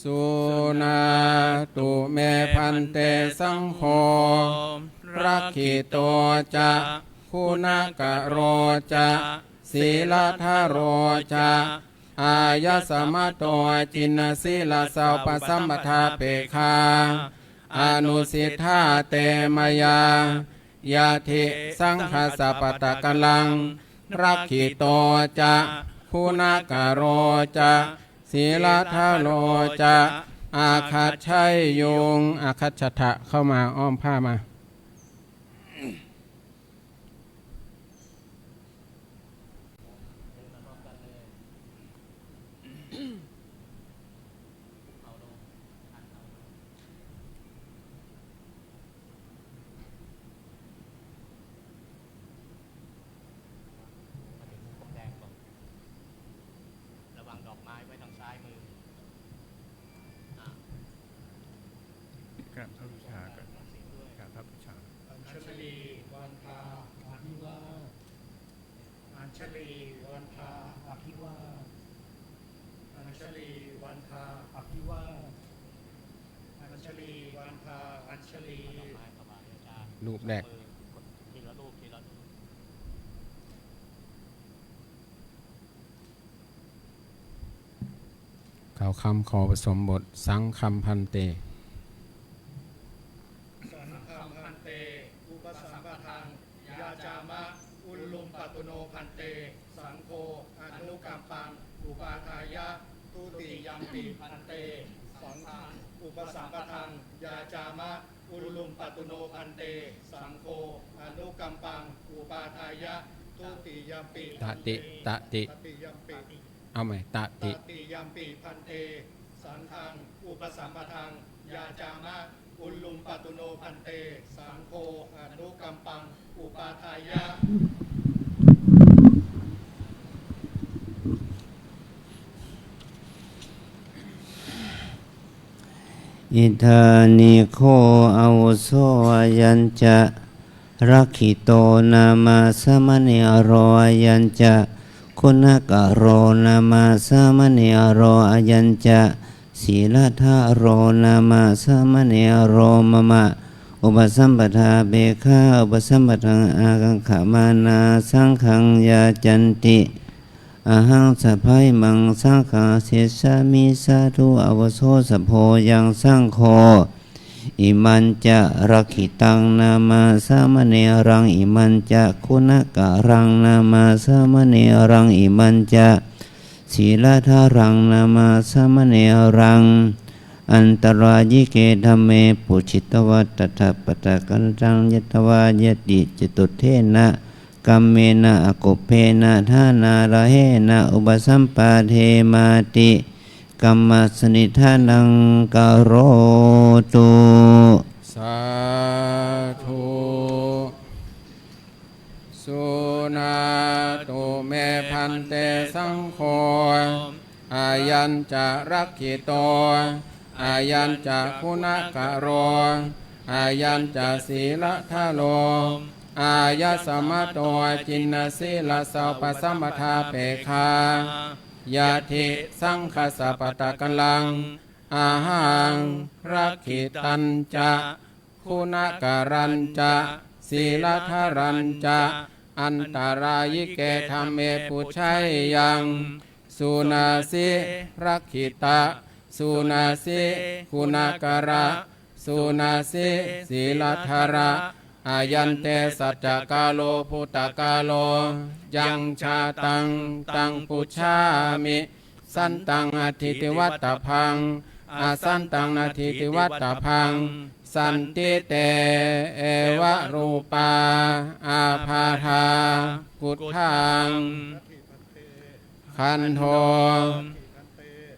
สุนาตุเมพันเตสังโฆรักขิโตจะคุณกะโรจะศีลธาโรจะอายะสมโตจินสีลาสาวปสัมปทาเปคาอนุสิทธาเตมยายาธิสังฆาสปตะกลังรักขิโตจะคุณกะโรจะศีลธาโรจะอาคัตชัยยุงอาคัตชทะเข้ามาอ้อมผ้ามาระวังดอกไม้ไว้ทางซ้ายมือ กราบพระบูชาก่อนกราบพระบูชา อัญชลีวันทาอภิวาทอัญชลีวันทาอภิวาทอัญชลีวันทาอภิวาทอัญชลีวันทาอัญชลี รูปแรก ทีละรูปทีละรูป กล่าวคำขอผสมบทสังคำพันเต สังฆัมพันเตอุปสัมปทังยาจามะอุลลุมปตุโนพันเตสังโฆอนุกัมปังอุปาทายะทุติยัมปิพันเตสังฆังอุปสัมปทังยาจามะอุลลุมปตุโนพันเตสังโฆอนุกัมปังอุปาทายะทุติยัมปิ ตติตติ ตติยัมปิ เอาใหม่ต ต ติ ติยัมปิพันเตสังฆังอุปสัมปทังยาจามะอุลลุมปตุโนพันเตสังโฆอนุกัมปังอุปาทายะ อิธานิโคอาวุโสอายัญจะรักขิโตนามาสมณีอโรอายัญจะคุณกะโรนามาสมณีอโรอายัญจะศีลธาโรนามาสมณีอโรมะมะอุปสัมปทาเบคะอุปสัมปทังอากังขมานาสังขังยาจันติอหังสัพพายมังสังฆาเสสามิสาธุอวโสสัพโพยังสังโฆอิมันจะรักขิตังนามาสามเณรังอิมันจะคุณกะรังนามาสามเณรังอิมันจะศีลธารังนามาสามเณรังอันตรายยิเกธัมเมปุชิตวัตตถปตะกันตังยตวายติจตุเทนะกัมเมนะอกุเพนะทานาระเหนะอุปสัมปาเทมาติกัมมัสนิทานังกโรตุ สาธุสุนาตุเมพันเตสังโฆอายัญจะรักขิโตอายัญจะคุณกะโรอายัญจะศีลทะโลอายะสมะโตจินนสีลสัพพสัมปทาเปคายาธิสังคสปตะกัลังอาหังรักขิตัญจะคุณกะรัญจะศีลทารัญจะอันตรายิเกธัมเมปุชัยยังสุนาสิรักขิตะสุนาสิคุณกะระสุนาสิศีลทาระอายันเตสัจจกาโลพุตตกาโลยังชาตังปุชามิสันตังอธิติวัตตพังอาสันตังอธิติวัตตพังสันติเตเอวะรูปาอาภาธากุฏทังคันโท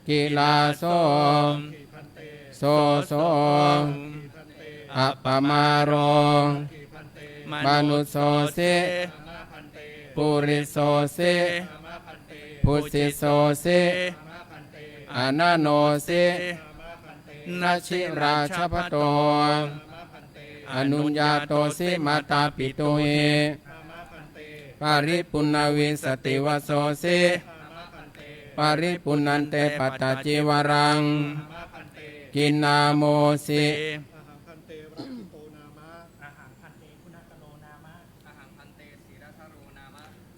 กิลาโสโสอัปปมาโรมนุโสสิปุริโสสิพุสิโสสิอนันโนสินาชิราชพโตอนุญญาโตสิมาตาปิโตเอปาริปุณวิสติวโสสิปาริปุณันเตปัตตจิวรังกินนาโมสิ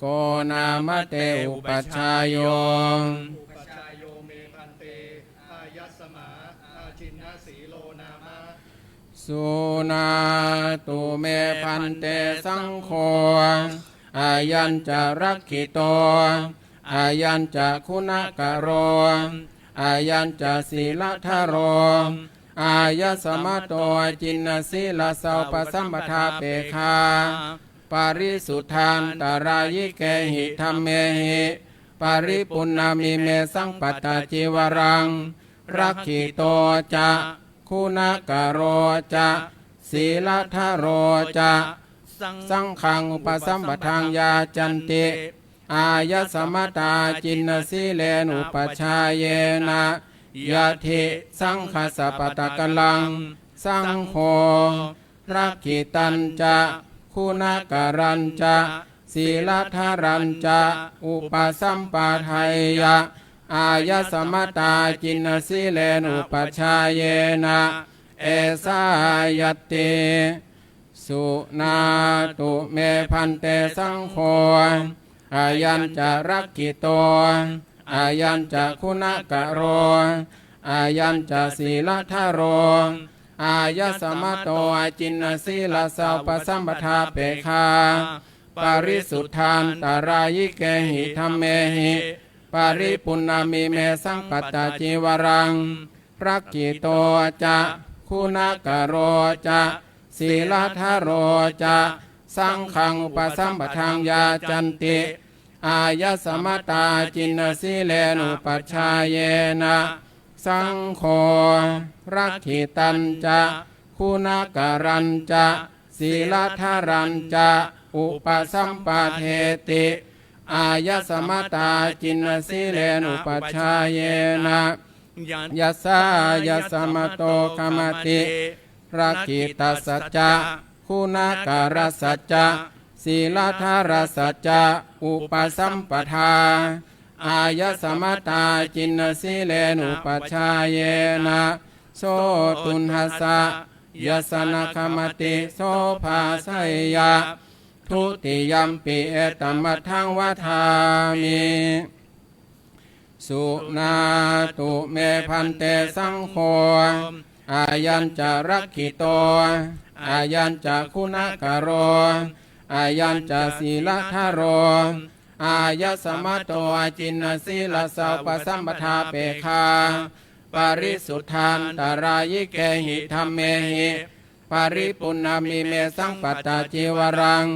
โกนามะเตอุปัชฌายโยเมพันเตอายัสสมาอาชินนสีโลนามะ สุนาตุเมพันเตสังโฆอายัญจะรักขิโตอายัญจะคุณกะโรอายัญจะศีลทาโรอายะสมะโตจินนสีลสัพพสัมปทาเปคาปาริสุทธานตรายิเกหิธัมเมหิปาริปุณณามิเมสังปัตตจิวรังรักขิโตจะคุณกะโรจะศีลทาโรจะสังฆังอุปสัมปทังยาจันติอายะสมตาจินนสีเลนุปชายเยนะยะธิสังฆสปตะกลังสังโฆรักขิตัญจะคุณกะรัญจะศีลทารัญจะอุปสัมปาทัยยะอายะสมตาจินนสีเลนุปชายเยนะเอสายติสุนาตุเมพันเตสังโฆอายัญจะรักขิโตอายัญจะคุณกะโรอายัญจะศีลทาโรอายะสมะโตจินนสีลสัพพสัมปทาเปคาปาริสุทธานตรายิเกหิธัมเมหิปาริปุณณามิเมสังปัตตจิวรังรักขิโตจะคุณกะโรจะศีลทาโรจะสังฆังอุปสัมปทังยาจันติอายะสมตาจินนสีเลนุปัชฌายเยนะสังโฆรักขิตัญจะคุณกะรัญจะศีลทารัญจะอุปสัมปาเทติอายะสมตาจินนสีเลนุปัชฌายเยนะ ยัสสายะสมโตกามติรักขิตาสัจจะคุณาการสัจจะศีลธารสัจจะอุปสัมปทาอายะสมตาจินสีเลนุปชาเยนะโสตุนหัสสะยัสนะคมติโสภาสัยยะทุติยัมปิเอตัมมัทธังวทามิสุนาตุเมพันเตสังโฆอายัญจะรักขิโตอายัญจะคุณกโรอายัญจะศีลธโรอายะสมโตจินสีลสัพพสัมปทาเปคาปริสุทธานตรายเกหิธรรมเมหิปริปุณณามิเมสังปัตตาจิวรัง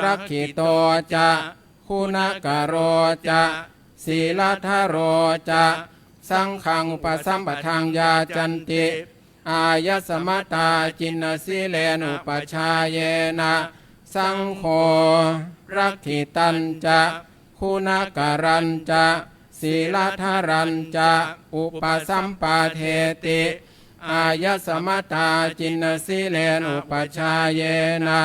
รักขิโตจะคุณกโรจะศีลธโรจะสังฆังอุปสัมปทังยาจันติอายะสมตาจินสีเลนุปชาเยนะสังโฆรักขิตันจะคุณการันจะศีลธารันจะอุปสัมปาเทติอายะสมตาจินสีเลนุปชาเยนะ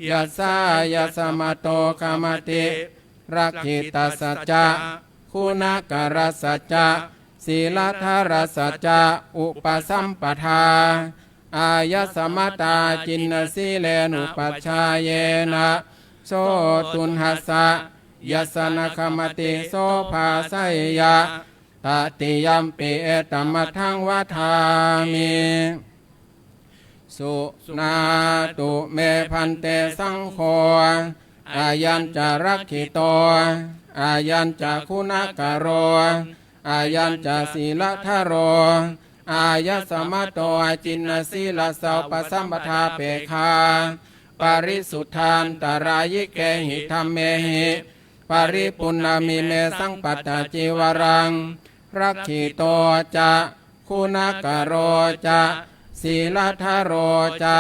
ยัสสายะสมโตกามติรักขิตาสัจจะคุณการสัจจะศีลธารสัจจะอุปสัมปทาอายะสมตาจินสีเลนุปชาเยนะโสตุนหัสสะยัสนะคมติโสภาสัยยะตติยัมปิเอตัมมัทธังวทามิสุนาตุเมพันเตสังโฆอายัญจะรักขิโตอายัญจะคุณกโรอายัญจะศีลธโรอายะสมโตจินสีลสัพพสัมปทาเปคาปริสุทธานตรายเกหิธรรมเมหิปริปุณณามิเมสังปัตตาจิวรังรักขิโตจะคุณกโรจะศีลธโรจะ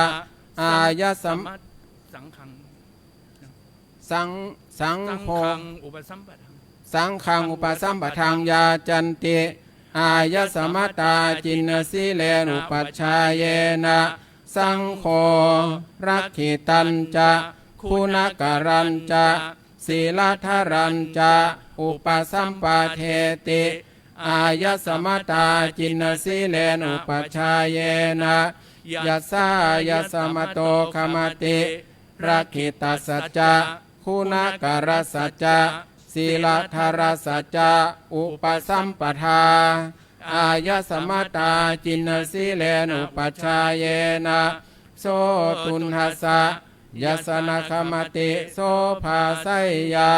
อายะสังโฆอุปสัมปทัง สังฆังอุปสัมปทังยาจันติอายะสมตาจินสีเลนุปชาเยนะสังโฆรักขิตันจะคุณการันจะศีลธารันจะอุปสัมปาเทติอายะสมตาจินสีเลนุปชาเยนะยัสสายะสมโตคมติรักขิตาสัจจะคุณการสัจจะศีลธารสัจจะอุปสัมปทาอายะสมตาจินสีเลนุปชาเยนะโสตุนหัสสะยัสนะคมติโสภาสัยยะ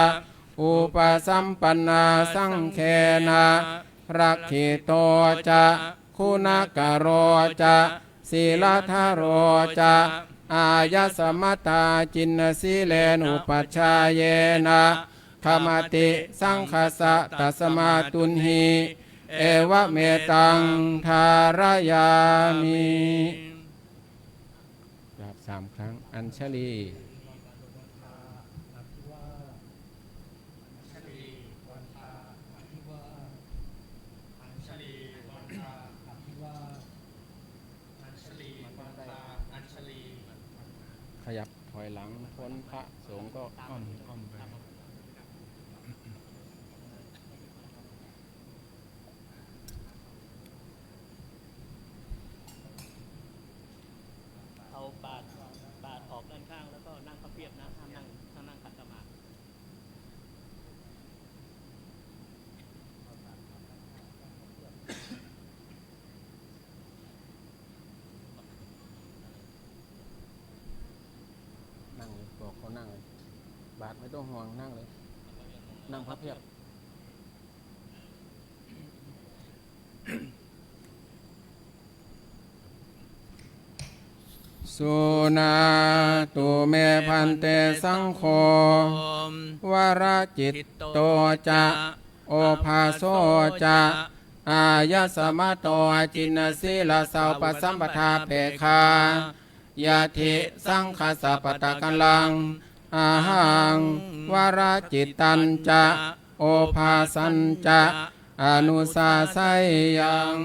อุปสัมปันนาสังเขนะรักขิโตจะคุณกโรจะศีลธโรจะอายะสมตาจินสีเลนุปชาเยนะขมติสังคสะตัสมาตุนหิเอวะเมตังทารยามิกราบ3 ครั้งอัญชลีขยับถอยหลังพ้นพระสงฆ์ก็อ้อมไป เอาบาทออกด้านข้างแล้วก็นั่งพับเพียบนะห้ามนั่งขัดสมาธินั่งเลยบอกเขานั่งเลยบาทไม่ต้องห่วงนั่งเลยนั่งพับเพียบสุนาตุเมพันเตสังโฆวรจิตโตจะโอภาโสจะอายะสมโตจินสีลสัพพสัมปทาเปคายาธิสังคสัพปตะกัลลังอาหังวรจิตตันจะโอภาสันจะ อนุสาไสยัง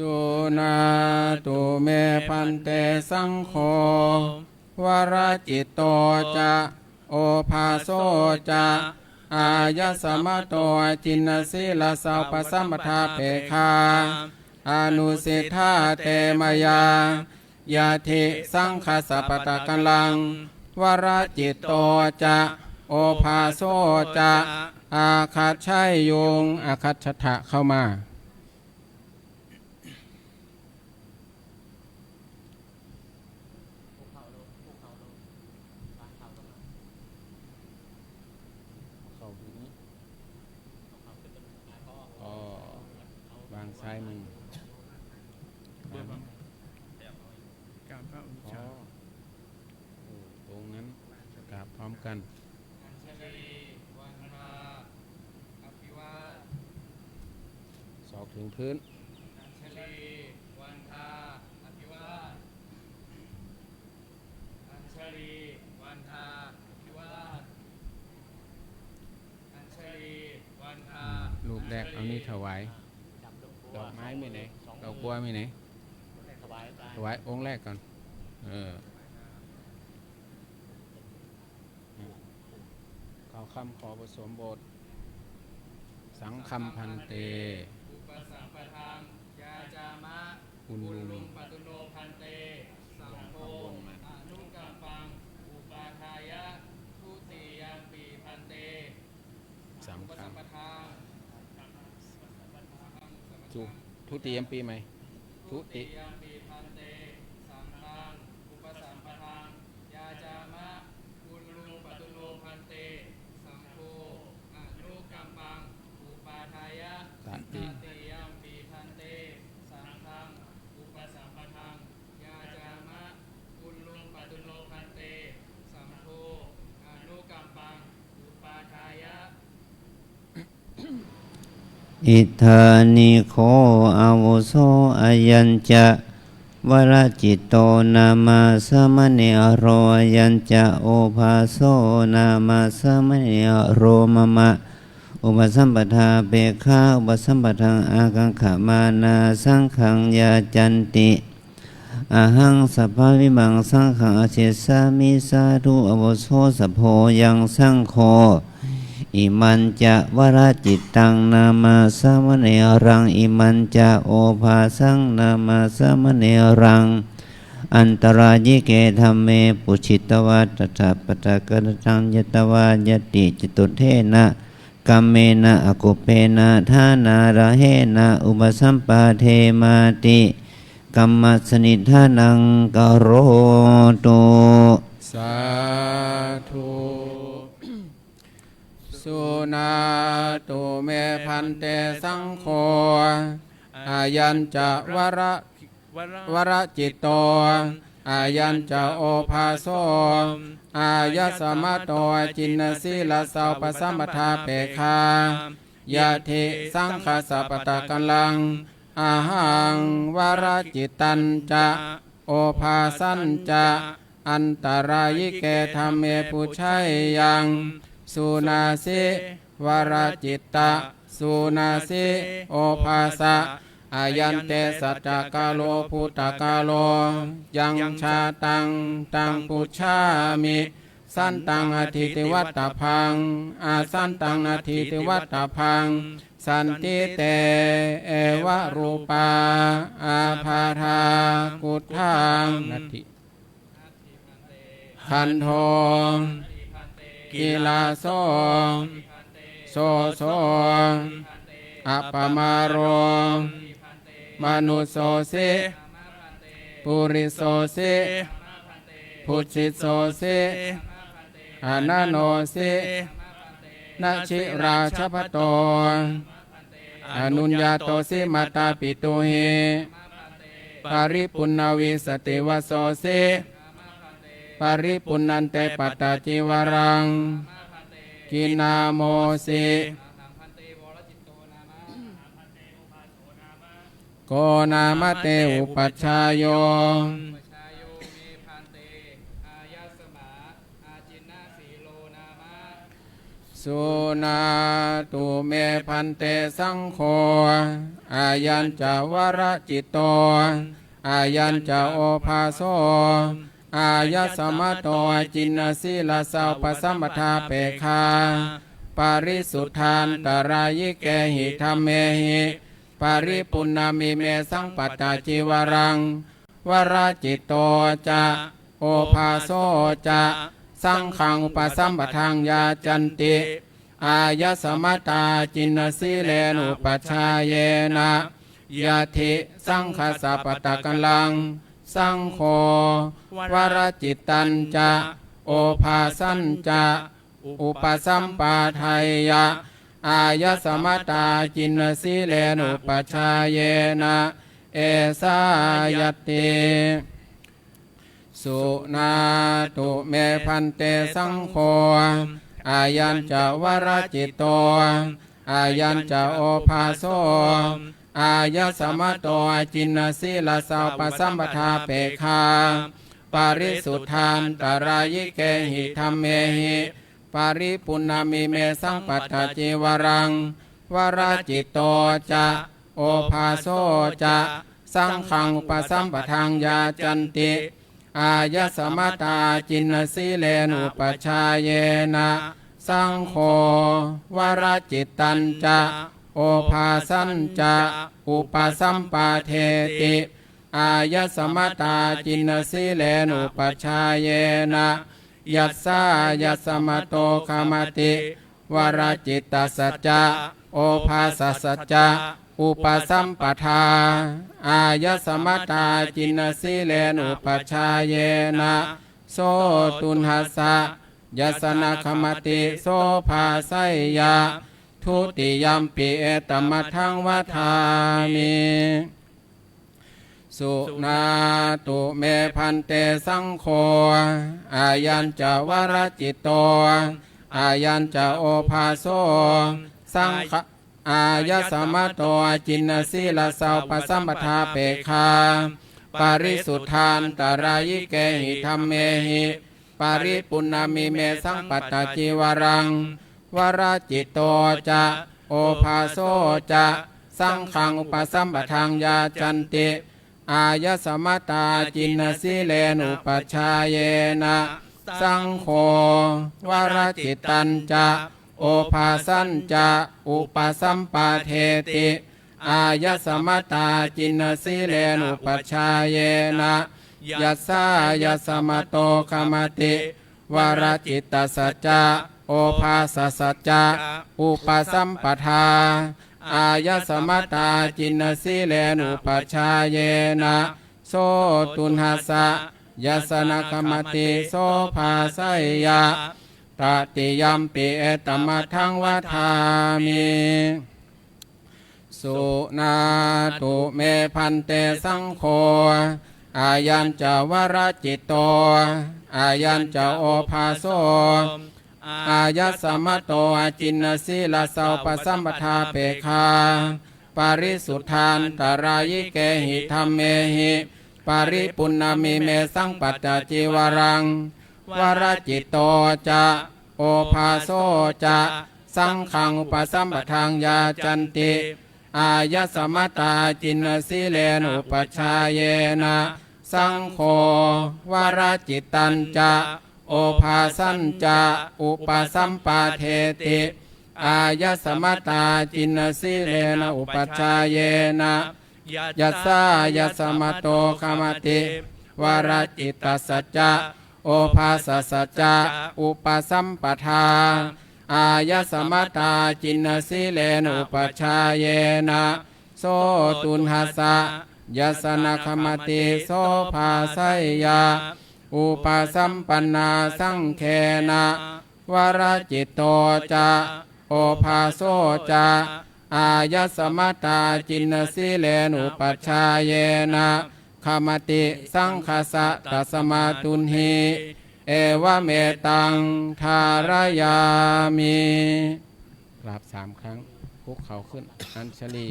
สุนาตุเมพันเตสังโฆวรจิตโตจะโอภาโซจะอายสมะโตจินสีลสาวปสัมปทาเพคาอนุสิทธาเตมยายาธิสังคสปตะกัลังวรจิตโตจะโอภาโซจะอาคัตชัยยุงอาคัตชทะเข้ามาบางซ้ายมือ กราบพระอุชา ตรงนั้นกราบพร้อมกันศอกถึงพื้นรูปแรกเอานี้ถวายดอกไม้ไม่ไหนดอกบัวไม่ไหนถวายองค์แรกก่อนขอคำขอผสมบทสังคำพันเตอุปสัมปทานยาจามะ อุณลุง ปัตุโนพันเตสังโฆอนุกัมปังอุปาทายะทุติยมปีพันเต สาม อุป ค สัมปทาน ำทุติยมปีไหมทุติ ยมปีพันเตสังฆังอุปสัมปทานยาจามะอุณลุงปัตุโนพันเตสังโฆอนุกัมปังอุปาทายะ ตติ ติยมปีพันเตสังฆังอุปสัมปทานยาจามะอุณลุงปัตุโนพันเตสังโฆอนุกัมปังอุปาทายะ อิธานิโคอาวุโสอายัญจะวรจิตโตนามาสมเนโรอายัญจะโอภาโสนามาสมเนโรมะมะอุปสัมปทาเปขาอุปสัมปทังอากังขมานาสังขังยาจันติอาหังสัพพวิบังสังขังอเชสามิสาธุอโวโสสัพโพยังสังโฆอิมันจะวรจิตตังนามาสมเนรังอิมันจะโอภาสังนามาสมเนรังอันตรายิเกธรรมเมปุชิตวาตถาปตะกะตังยตวายติจตุเทนะกัมเมนะอกุเปนะทานาระเหนะอุปสัมปาเทมาติกัมมัสนิทานังกโรตุ สาธุสุนาตุเมพันเตสังโฆอายัญจะวรจิตโตอายัญจะโอภาโสอายสมะโตจินสีลาสาวปสัมปทาเปคายะทิสังฆสัพปตะกัลลังอาหังวรจิตตัญจะโอภาสัญจะอันตรายิเกธรรมเมปุชัยยังสุนาสิวรจิตตะสุนาสิโอภาสะอายันเตสัจจกาโลพุตตกาโลยังชาตังปุชามิสันตังอธิติวัตตพังอาสันตังอธิติวัตตพังสันติเตเอวะรูปาอาภาธากุทังนัตถิขันโทกิลาโสโสโสอัปปมาโรมนุโสสิปุริโสสิพุชิโสสิอนันโนสินาชิราชพโตอนุญญาโตสิมาตาปิตุเหปาริปุณณวิสติวโสสิปาริปุณณันเตปัตตจิวรังกินาโมสิโกนามเตอุปัชฌายโยสุนาตุเมพันเตสังโฆอายัญจะวรจิตโตอายัญจะโอภาโสอายสมะโตจินสีลาสาวปสัมปทาเปคาปาริสุทธานตรายิเกหิธรรมเมหิปาริปุณณามิเมสังปัตตาจิวรังวรจิตโตจะโอภาโสจะสังขังอุปสัมปทังยาจันติอายสมตาจินสีเลนุปัชฌายเยนะยะทิสังฆสัพปตะกัลลังสังโฆวรจิตตัญจะโอภาสัญจะอุปสัมปาทัยยะอายสมตาจินสีเลนุปัชฌายเยนะเอสายติสุนาตุเมพันเตสังโฆอายัญจะวรจิตโตอายัญจะโอภาโสอายสมะโตจินสีลาสาวปสัมปทาเปคาปาริสุทธานตรายิเกหิธรรมเมหิปาริปุณณามิเมสังปัตตจิวรังวรจิตโตจะโอภาโสจะสังขังอุปสัมปทังยาจันติอายสมตาจินสีเลนุปัชฌายเยนะสังโฆวรจิตตัญจะโอภาสัญจะอุปสัมปาเทติอายสมตาจินสีเลนุปัชฌายเยนะยัสสายัสสมโตคามติวรจิตตสัจจะโอภาสสัจจะอุปสัมปทาอายสมตาจินสีเลนุปัชฌายเยนะโสตุนหัสสะยัสนะคมติโสภาไสยะทุติยัมปิเอตมัทังวัฏามิสุนาตุเมพันเตสังโฆอายัญจะวรจิตโตอายัญจะโอภาโสสังฆ อายะสมะโตจินนสีลาสาวปสัมปทาเปคาปาริสุทธานตรายิเกหิธรรมเมหิปาริปุณณามิเมสังปัตตจีวรังวรจิตโตจะโอภาโซจะสังขังอุปสัมปทังยาจันติอายะสมตาจินนสีเลนุปชาเยนะสังโฆวรจิตตัญจะโอภาสัญจะอุปสัมปาเทติอายะสมตาจินนสีเลนุปชาเยนะยัสสายะสมโตคมติวรจิตตสัจจะโอภาสสัจจะอุปสัมปทาอายะสมตาจินนสีเลนุปชาเยนะโสตุนหัสสะยัสสนะคมติโสภาสยะตติยัมปิเอตมัทังวัฏามิสุนาตุเมพันเตสังโฆอายัญจวรจิตโตอายัญจโอภาโสอายะสมโตจินนสีลาสาวปสัมปทาเปคาปาริสุทธานตรายิเกหิธรรมเมหิปาริปุณณามิเมสังปัตตจีวรังวรจิตโตจะโอภาโซจะสังขังอุปสัมปทังยาจันติอายะสมตาจินนสีเลนุปชาเยนะสังโฆวรจิตตัญจะโอภาสัญจะอุปสัมปาเทติอายะสมตาจินนสีเลนะอุปชาเยนะยัสสายะสมโตคมติวรจิตตสัจจะโอภาสสัจจะอุปสัมปทาอายะสมตาจินนสีเลนะอุปชาเยนะโสตุนหัสสะยัสสนะคมติโสภาสยะอุปสัมปันนาสังเขนะวรจิตโตจะโอภาโซจะอายะสมตาจินนสีเลนุปชาเยนะคมติสังคสะตัสมาตุนหิเอวะเมตังทารยามิกราบ3 ครั้งคุกเข่าขึ้นอัญชลี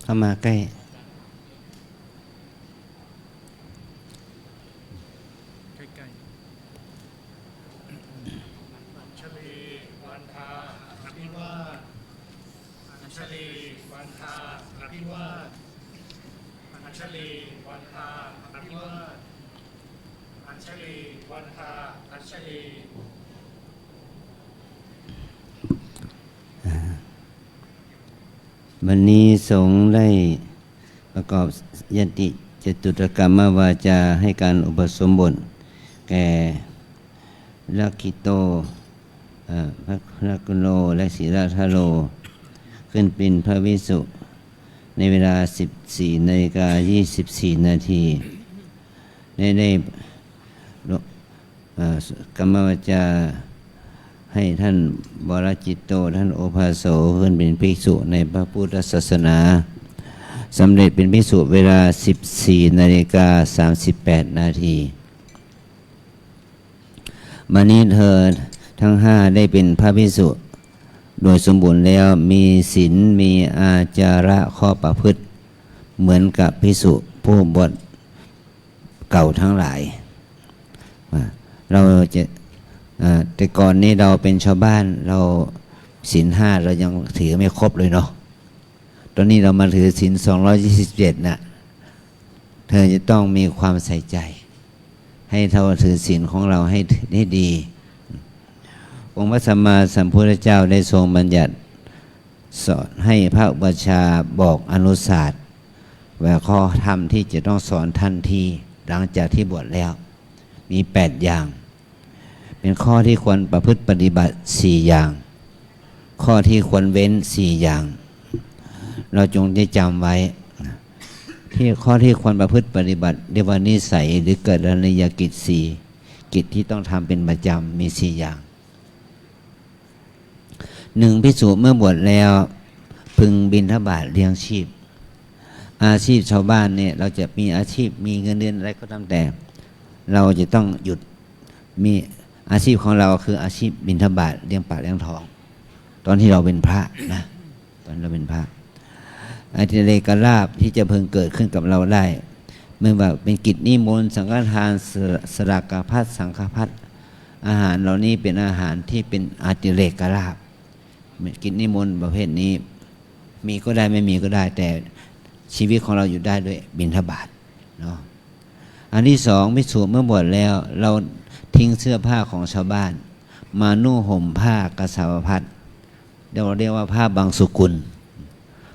เข้ามาใกล้ชลีวันทาอภิวาทอัญชลีวันทาอภิวาทอัญชลีวันทาอภิวาทอัญชลีวันทาอัญชลี วันนี้สงฆ์ได้ประกอบยติจตุตกรรมวาจาให้การอุปสมบทแก่ลักขิโตพระลักุโลและศิราธโลขึ้นเป็นพระวิสุในเวลา 14:24 นาทีได้กรรมวาจาให้ท่านวรจิตโตท่านโอภาโสขึ้นเป็นภิกษุในพระพุทธศาสนาสำเร็จเป็นภิกษุเวลา 14:38 นาทีวันนี้เธอทั้ง5ได้เป็นพระภิกษุโดยสมบูรณ์แล้วมีศีลมีอาจาระข้อประพฤติ เหมือนกับภิกษุผู้บวชเก่าทั้งหลายเราจะแต่ก่อนนี้เราเป็นชาวบ้านเราศีลห้าเรายังถือไม่ครบเลยเนาะตอนนี้เรามาถือศีล227น่ะเธอจะต้องมีความใส่ใจให้เราถือศีลของเราให้ดีองค์พระสัมมาสัมพุทธเจ้าได้ทรงบัญญัติสอนให้พระอุปัชฌาย์บอกอนุศาสตร์ว่าข้อธรรมที่จะต้องสอนทันทีหลังจากที่บวชแล้วมี8อย่างเป็นข้อที่ควรประพฤติปฏิบัติ4อย่างข้อที่ควรเว้น4อย่างเราจงได้จำไว้ที่ข้อที่ควรประพฤติปฏิบัติเรียกว่านิสัยหรือเกิดอริยกิจ4กิจที่ต้องทำเป็นประจำมี4อย่าง1ภิกษุเมื่อบวชแล้วพึงบิณฑบาตเลี้ยงชีพอาชีพชาวบ้านเนี่ยเราจะมีอาชีพมีเงินเดือนอะไรก็ตามแต่เราจะต้องหยุดมีอาชีพของเราคืออาชีพบิณฑบาตเลี้ยงปากเลี้ยงท้องตอนที่เราเป็นพระนะตอนเราเป็นพระอธิเรกลาภที่จะเพิ่งเกิดขึ้นกับเราได้เมื่อว่าเป็นกิจนิมนต์สังฆทานสรากพัสสังฆพัสอาหารเหล่านี้เป็นอาหารที่เป็นอธิเรกลาภกิจนิมนต์ประเภทนี้มีก็ได้ไม่มีก็ได้แต่ชีวิตของเราอยู่ได้ด้วยบิณฑบาตเนาะอันที่สองภิกษุเมื่อบวชแล้วเราทิ้งเสื้อผ้าของชาวบ้านมานุ่งห่มผ้ากสาวพัดเราเรียกว่าผ้าบางสุกุล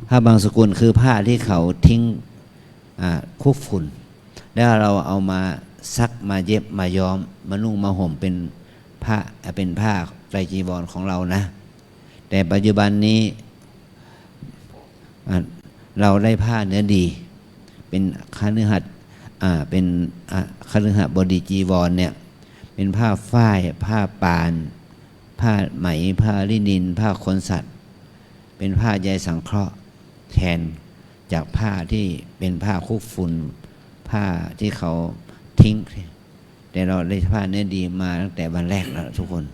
ผ้าบางสุกุลคือผ้าที่เขาทิ้งคุกฝุ่นแล้วเราเอามาซักมาเย็บมาย้อมมานุ่งมาห่มเป็นผ้าไตรจีวรของเรานะแต่ปัจจุบันนี้เราได้ผ้าเนื้อดีเป็นคฤหัสถ์เป็นคฤหัสถ์บดีจีวรเนี่ยเป็นผ้าฝ้ายผ้าปานผ้าไหมผ้าลินินผ้าขนสัตว์เป็นผ้าใยสังเคราะห์แทนจากผ้าที่เป็นผ้าคุกฝุ่นผ้าที่เขาทิ้งแต่เราได้ผ้าเนื้อดีมาตั้งแต่วันแรกแล้วทุกคน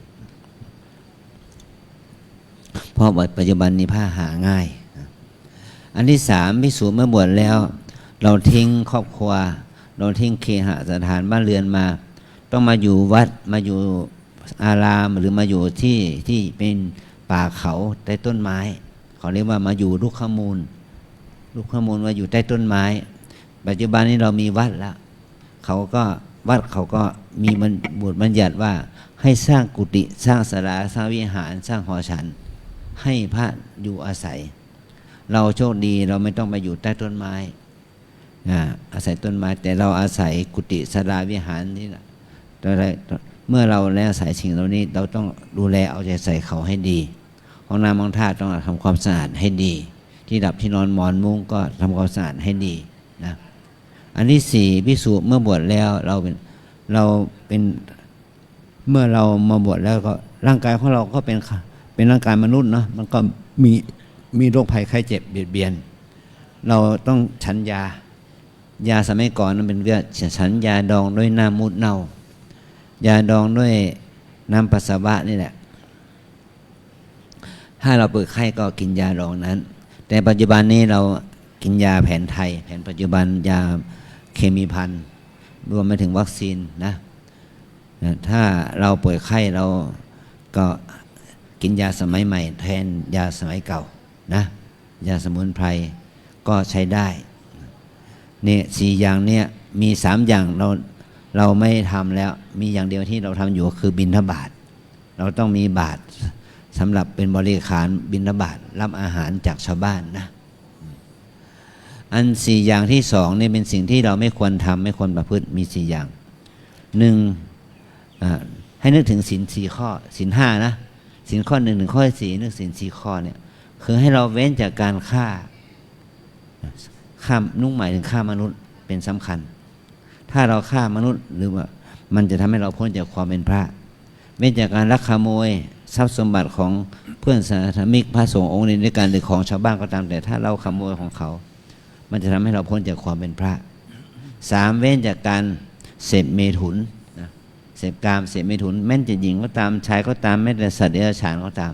เพราะปัจจุบันนี้ผ้าหาง่ายอันที่สามภิกษุเมื่อบวชแล้วเราทิ้งครอบครัวเราทิ้งเคหสถานบ้านเรือนมาต้องมาอยู่วัดมาอยู่อารามหรือมาอยู่ที่เป็นป่าเขาใต้ต้นไม้เขาเรียกว่ามาอยู่ลูกขมูลว่าอยู่ใต้ต้นไม้ปัจจุบันนี้เรามีวัดแล้ววัดเขาก็มีบทบัญญัติว่าให้สร้างกุฏิสร้างศาลาสร้างวิหารสร้างหอฉันให้พระอยู่อาศัยเราโชคดีเราไม่ต้องไปอยู่ใต้ต้นไม้อาศัยต้นไม้แต่เราอาศัยกุฏิศาลาวิหารนี่แหละเมื่อเราแล้วอาศัยสิ่งเหล่านี้เราต้องดูแลเอาใจใส่เขาให้ดีห้องน้ำห้องท่าต้องทำความสะอาดให้ดีที่ดับที่นอนหมอนมุ้งก็ทำความสะอาดให้ดีนะอันที่สี่ภิกษุเมื่อบวชแล้วเราเป็นเมื่อเรามาบวชแล้วก็ร่างกายของเราก็เป็นร่างกายมนุษย์เนาะมันก็มีโรคภัยไข้เจ็บเบียดเบียนเราต้องฉันยาสมัยก่อนนั้นเป็นเรื่องฉันยาดองด้วยน้ำมูดเน่ายาดองด้วยน้ำปัสสาวะนี่แหละถ้าเราเปิดไข้ก็กินยาดองนั้นแต่ปัจจุบันนี้เรากินยาแผนไทยแผนปัจจุบันยาเคมีภัณฑ์รวมไปถึงวัคซีนนะถ้าเราป่วยไข้เราก็กินยาสมัยใหม่แทนยาสมัยเก่านะยาสมุนไพรก็ใช้ได้เนี่ย4อย่างเนี่ยมี3อย่างเราไม่ทำแล้วมีอย่างเดียวที่เราทำอยู่คือบิณฑบาตเราต้องมีบาตรสำหรับเป็นบริขารบิณฑบาตรับอาหารจากชาวบ้านนะอัน4อย่างที่2นี่เป็นสิ่งที่เราไม่ควรทำไม่ควรประพฤติมี4อย่าง1ให้นึกถึงศีล4ข้อศีล5นะศีลข้อ1ถึงข้อ4นึกศีล4ข้อเนี่ยคือให้เราเว้นจากการฆ่านุ่งหมายถึงฆ่ามนุษย์เป็นสำคัญถ้าเราฆ่ามนุษย์หรือว่ามันจะทำให้เราพ้นจากความเป็นพระเว้นจากการลักขโมยทรัพย์สมบัติของเพื่อนสาธมิกพระสงฆ์องค์นี้ด้วยกันหรือของชาวบ้านก็ตามแต่ถ้าเราขโมยของเขามันจะทำให้เราพ้นจากความเป็นพระ3เว้นจากการเสพเมถุนนะเสพกามเสพเมถุนแม้จะหญิงก็ตามชายก็ตามแม้แต่สัตว์เดรัจฉานก็ตาม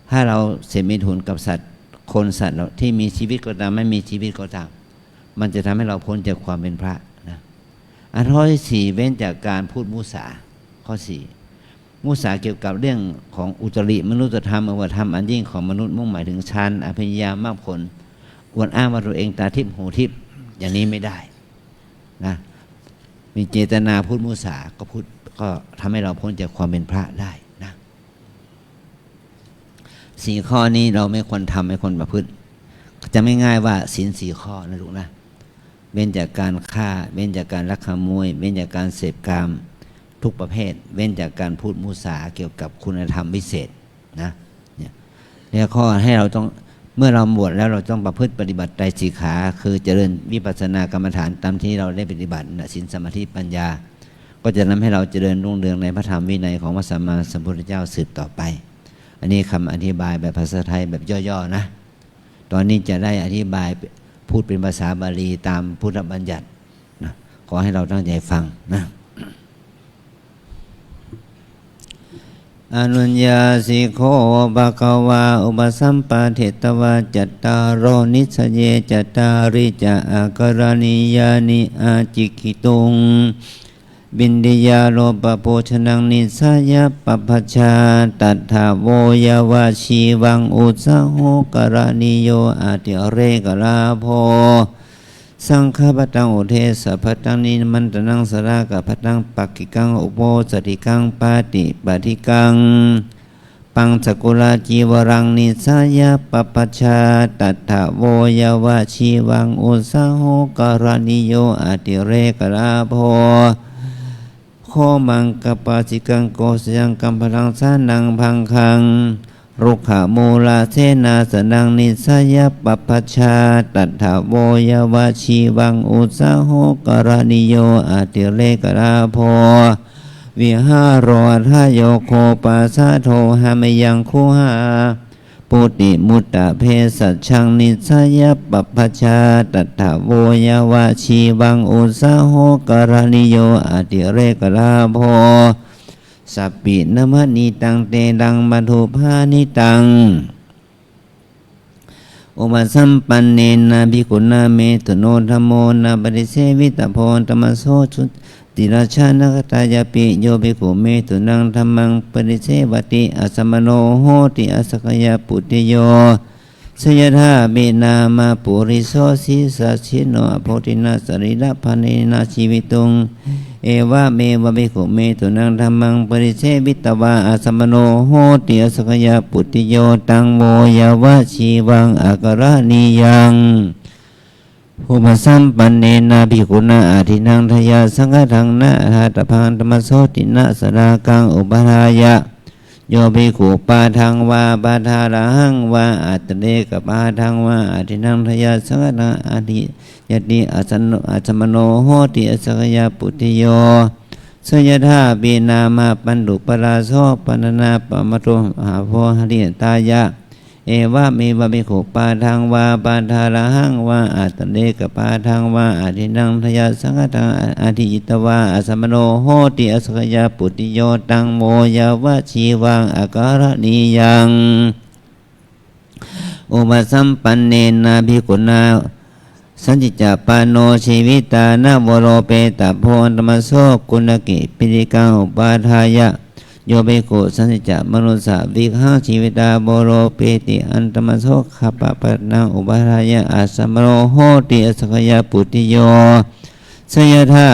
ถ้าเราเสพเมถุนกับสัตว์ คนสัตว์ที่มีชีวิตก็ตามไม่มีชีวิตก็ตามมันจะทำให้เราพ้นจากความเป็นพระนะอันข้อที่ 4เว้นจากการพูดมุสาข้อ 4มุสาเกี่ยวกับเรื่องของอุตริมนุษยธรรมอวธรรมอันยิ่งของมนุษย์มุ่งหมายถึงฌานอภิญญามากผลอวดอ้างว่าตัวเองตาทิพย์หูทิพย์อย่างนี้ไม่ได้นะมีเจตนาพูดมุสาก็ทำให้เราพ้นจากความเป็นพระได้นะ4 ข้อนี้เราไม่ควรทำไม่ควรประพฤติจะไม่ง่ายว่าศีล4 ข้อนะลูกนะเว้นจากการฆ่าเว้นจากการลักขโมยเว้นจากการเสพกามทุกประเภทเว้นจากการพูดมุสาเกี่ยวกับคุณธรรมวิเศษนะเนี่ยข้อให้เราต้องเมื่อเราบวชแล้วเราต้องประพฤติปฏิบัติไตรสิกขาคือเจริญวิปัสสนากรรมฐานตามที่เราได้ปฏิบัติศีลสมาธิปัญญาก็จะทำให้เราเจริญรุ่งเรืองในพระธรรมวินัยของพระสัมมาสัมพุทธเจ้าสืบต่อไปอันนี้คำอธิบายแบบภาษาไทยแบบย่อๆนะตอนนี้จะได้อธิบายพูดเป็นภาษาบาลีตามพุทธบัญญัตินะขอให้เราตั้งใจฟังนะอนุญญาสิโคภะคะวาอุปสัมปะเทตวาจัตตารโรนิสเยจัตตาริจะอาการณิยานิอาจิกิตุงบินดิยาโลปโภชนังนิสายะปปัชชาตัทธาโวยาวาชีวังอุสาโหกรณิโยอาติเรกลาโภสังฆปตังอุเทสะปตังนิมันตนังสรากะปตังปักกิกังอุโปสติกังปาติปฏิกังปังสกุลาจีวรังนิสายะปปัชชาตัทธาโวยาวาชีวังอุสาโหกรณิโยอาติเรกลาโภโคมังกปาสิกังโกสยังกัมพลังสานังพังคังรุขะมูลาเสนาสนังนิสายะปปัชชาตัทธาโวยาวาชีวังอุสาโหกรณิโยอาติเรกลาโภวิหารทายโยโคปัสสะโทหามยังคูหาปุติมุตตะเพสัชชังนิสายะปปัชชาตัทธาโวยาวาชีวังอุสาโหกรณิโยอาติเรกลาโภสัพปินมณีตังเตดังมัทุภานิตังอุปสัมปันเนนะภิกขุนาเมตุโนธัมโมนะปฏิเสวิตโพธรรมโสชุติราชานกตายาปิโยภิกขุเมตุนังธัมมังปฏิเสวติอัสสมโนโหติอสกยปุติโยสยธาเบนามาปุริโสสิสัชชิโนอโพธินาสริระภาเนนะชีวิตุงเอวะเมวะภิกขุเมตุนังธัมมังปริเสวิตวาอัสสมโนโหติอสกยปุติโยตังโมยาวะชีวังอากรณียังอุปสัมปันเนนะภิกขุนาอาทินังทยาสังฆทังนะหาตพังธรรมโสตินะสรากังอุปทายะโยภิกขุปาทังวาปาทาระหังวาอัตเตกปาทังวาอาทินังทยาสังฆทังอาทิยติอัสมโนโหติอสกยปุติโยสยธาเบนามาปันดุปราโสปนนาปมตุหาโพหริตายะเอวะเมวะภิกขุปาทังวาปาทาระหังวาอัตเตกปาทังวาอาทินังทยาสังฆทังอาทิยิตวาอัสมโนโหติอสกยปุติโยตังโมยาวะชีวังอาการณียังอุปสัมปันเนนะภิกขุนาสัจจิจปาโนชีวิตานะวโรเปตะโพธรรมโสกุณกิปิริกังอุปาทายะโยเบโกสัจจิจมนุสาวิหังชีวิตาโบโรเปติอันตมโสขปะปะนังอุปาทายะอาสมโรโหติอสกยปุติโยสยธา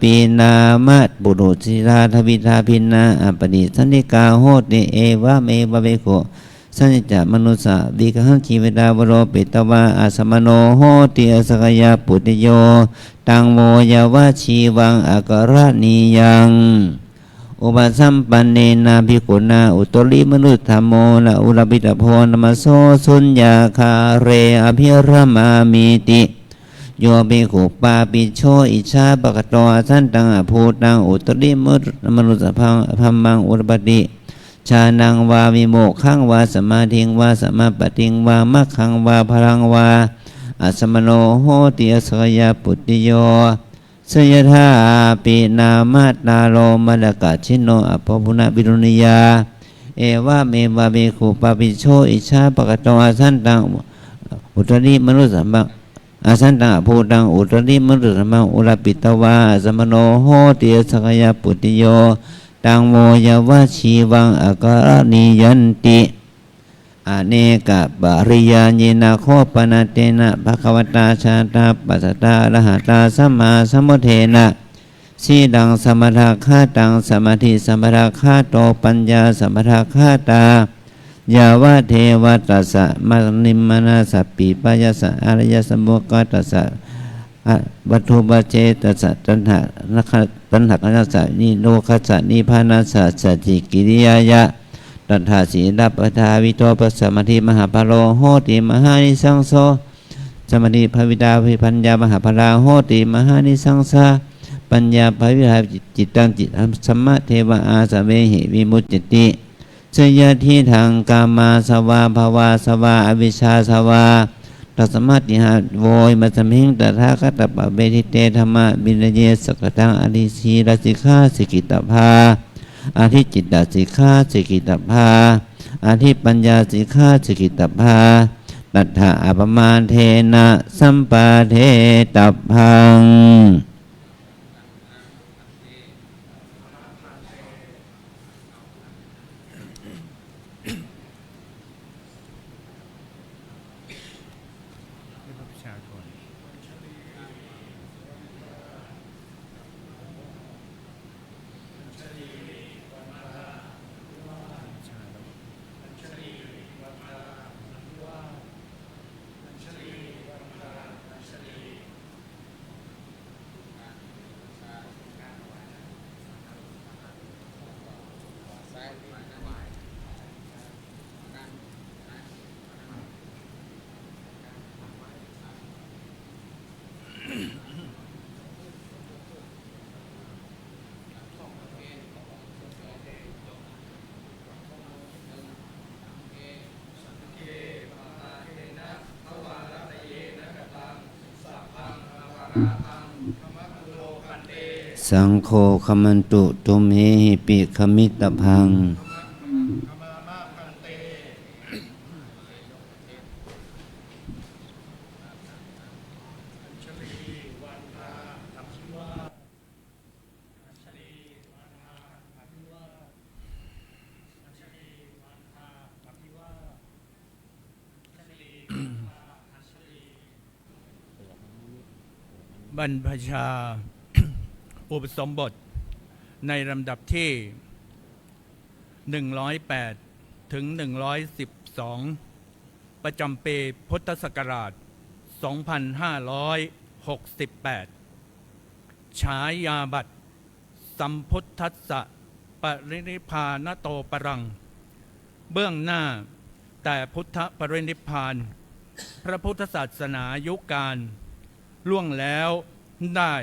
ปีนามัตบุรุสิราทวิทาพินาอปดิสันติกาโหติเอวะเมวะเบโกสัจจมนุสาวิหังชีวิตาโบโรเปตวาอาสมโนโหติอสกยปุติโยตังโมยาวะชีวังอาการณียังอุปสัมปันเนนะภิกขุนาอุตริมนุษธรรมโมละอุรบิตโพนมโสสุญญาคาเรอภิรมามิติโยภิกขุปาปิโชอิชาปะกะโตสันตังอภูตังอุตริมนุสพัมมังอุรปติชานังวาวิโมกขังวาสมาธิงวาสมาปติงวามัคขังวาพลังวาอัสมโนโหติอสกยปุติโยสยธาปีนามาตาโลมะดกะชิโนอภพุนะบิรุณิยาเอวะเมวะเบขุปาปิโชอิชาปะกะโตสันตัง อุตริมนุสสัมมังอาสันตังภูตังอุตริมนุสสัมมังอุรปิตวาสมโนโหติสกยปุติโยตังโมยวชีวังอการณิยันติอเนกบาริยาญินาโคปนาเตนะภควตาชาตาปัสสตาอรหัตาสัมมาสัมพุทเทนะสีดังสมถะคาตังสมาธิสมถะคาโตปัญญาสมถะคาตายาวะเทวตัสสะมะนิมมนาสัพปิปายาสะอริยสมุขตัสสะวัตถุปเจตัสสะตัณหะนัสสะนิโรคัสสะนิพพานัสสะสัจจิกิริยายะตัณหาสีดัปทาวิโตปัสสมธิมหาภโลโหติมหานิสังโสสมธิภวิตาภิปัญญามหาภลาโหติมหานิสังสาปัญญาภวิหาจิตตังจิตสัมมะเทวะอาสเวหิวิมุตติเสยทิทางกามาสวาภาวาสวาอวิชชาสวาตัสมัติหาโวยมัสมิงตถาคตปะเบทิเตธรรมะบินเยสกตังอริสีรสิกขาสิกิตภาอาทิจิตตสิกขาสิกิตภาอาทิปัญญาสิกขาสิกิตภาตัทธะอปมาเทนะสัมปาเทตัพพังสังโฆขมันตุตุมเหหิปิขมิตพังบรรพชา อุปสมบทในลำดับที่ 108 ถึง 112 ประจำปีพุทธศักราช 2568 ฉายาบัตรสัมพุทธัสสะปรินิพพานโตปรัง เบื้องหน้าแต่พุทธปรินิพพาน พระพุทธศาสนายุคการล่วงแล้วได้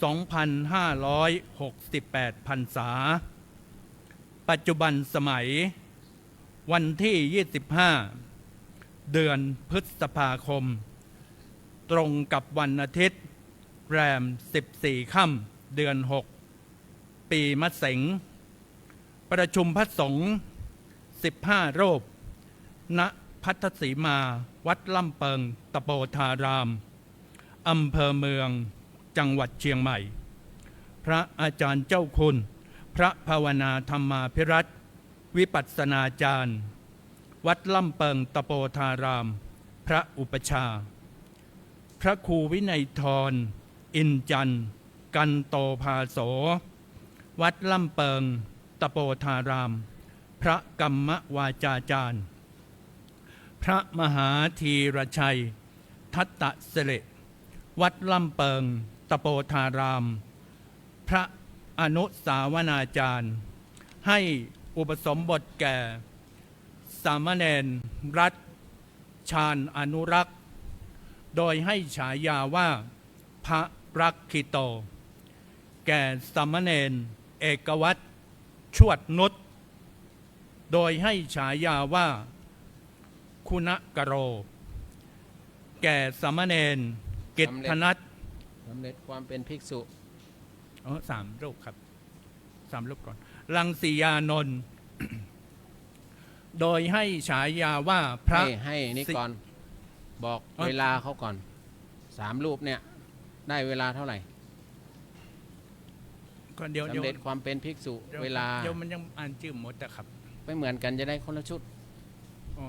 2,568 พรรษาปัจจุบันสมัยวันที่ 25 เดือนพฤษภาคมตรงกับวันอาทิตย์แรม 14 ค่ำเดือน 6 ปีมะเสงประชุมพระสงฆ์ 15 รูปณพัทธสีมาวัดล่ำเปิงตะโปธารามอำเภอเมืองจังหวัดเชียงใหม่พระอาจารย์เจ้าคุณพระภาวนาธรรมาภิรัตน์วิปัสสนาจารย์วัดล่ำเปิงตะโปธารามพระอุปชาพระครูวินัยธรอินจันทร์กันโตภาโสวัดล่ำเปิงตะโปธารามพระกัมมวาจาจารย์พระมหาธีรชัยทัตตะเสเลวัดล่ำเปิงตะโปธารามพระอนุสาวนาจารย์ให้อุปสมบทแก่สามเณรรัตน์ชาญอนุรักษ์โดยให้ฉายาว่าพระรักขิโตแก่สามเณรเอกวัตรชวดนุชโดยให้ฉายาว่าคุณกโรแก่สามเณรกิตถนัทสำเร็จความเป็นภิกษุ3 รูปครับ3 รูปก่อนรังสียานนท์ โดยให้ฉายาว่าพระให้นี่ก่อน บอกเวลาเขาก่อน3 รูปเนี่ยได้เวลาเท่าไหร่ ก็เดี๋ยว สำเร็จความเป็นภิกษุเวลา เดี๋ยวมันยังอ่านชื่อหมดแต่ครับ ไม่เหมือนกันจะได้คนละชุด อ๋อ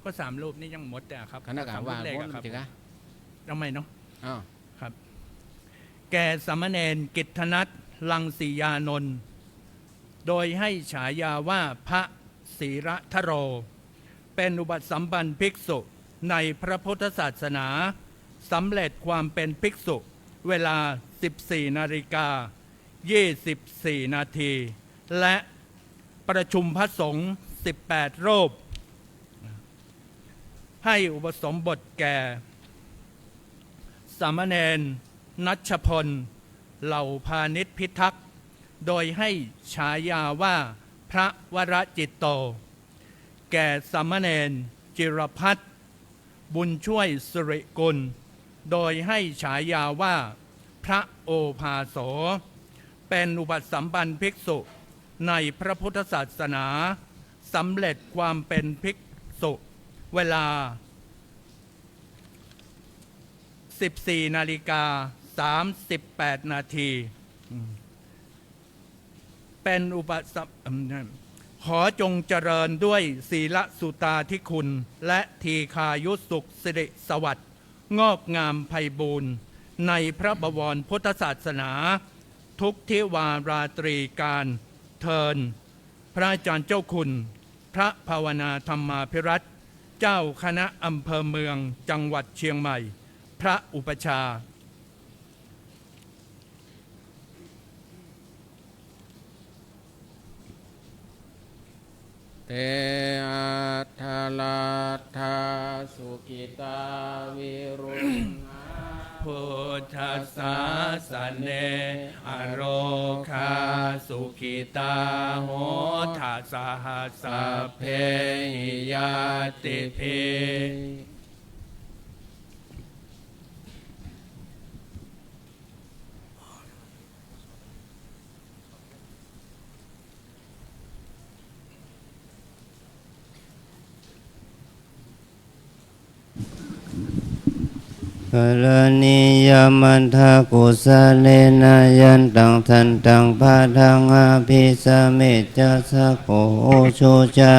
ก็3 รูปนี่ยังหมดแต่ครับ คณะกรรมการ แรก ว่า อะครับ ถึงอะ ทำไมเนาะ อ้าว ครับ แก่สามเณรกิตตนัสลังสียานนท์โดยให้ฉายาว่าพระศีระทโร เป็นอุบัติสัมปันภิกษุในพระพุทธศาสนาสำเร็จความเป็นภิกษุเวลา 14:24 นาทีและประชุมพระสงฆ์18 รูปให้อุปสมบทแก่สามเณรนัชพลเหล่าพาณิชพิทักษ์โดยให้ฉายาว่าพระวรจิตโต แก่สามเณรจิรพัฒน์บุญช่วยสิริกุลโดยให้ฉายาว่าพระโอภาโส เป็นอุบัติสัมปันภิกษุในพระพุทธศาสนาสำเร็จความเป็นภิกษุเวลา 14:38 นาทีเป็นอุปสรรคขอจงเจริญด้วยศีลสุตาธิคุณและทีคายุสุขสิริสวัสดิ์งอกงามไพบูรณ์ในพระบวรพุทธศาสนาทุกทิวาราตรีการเทินพระอาจารย์เจ้าคุณพระภาวนาธรรมาภิรัตน์เจ้าคณะอำเภอเมืองจังหวัดเชียงใหม่พระอุปชาย์ เตอัทธาลาทาสุกิตาวิรุณพุทธัสสะสะเนอโรคาสุขิตาโหทัสสะหัสสะเพหิยาติเพกรณียมันทากุสะเลนะยันตังทันตังพาทังอาภิสเมจัสสะโกโอชูจะ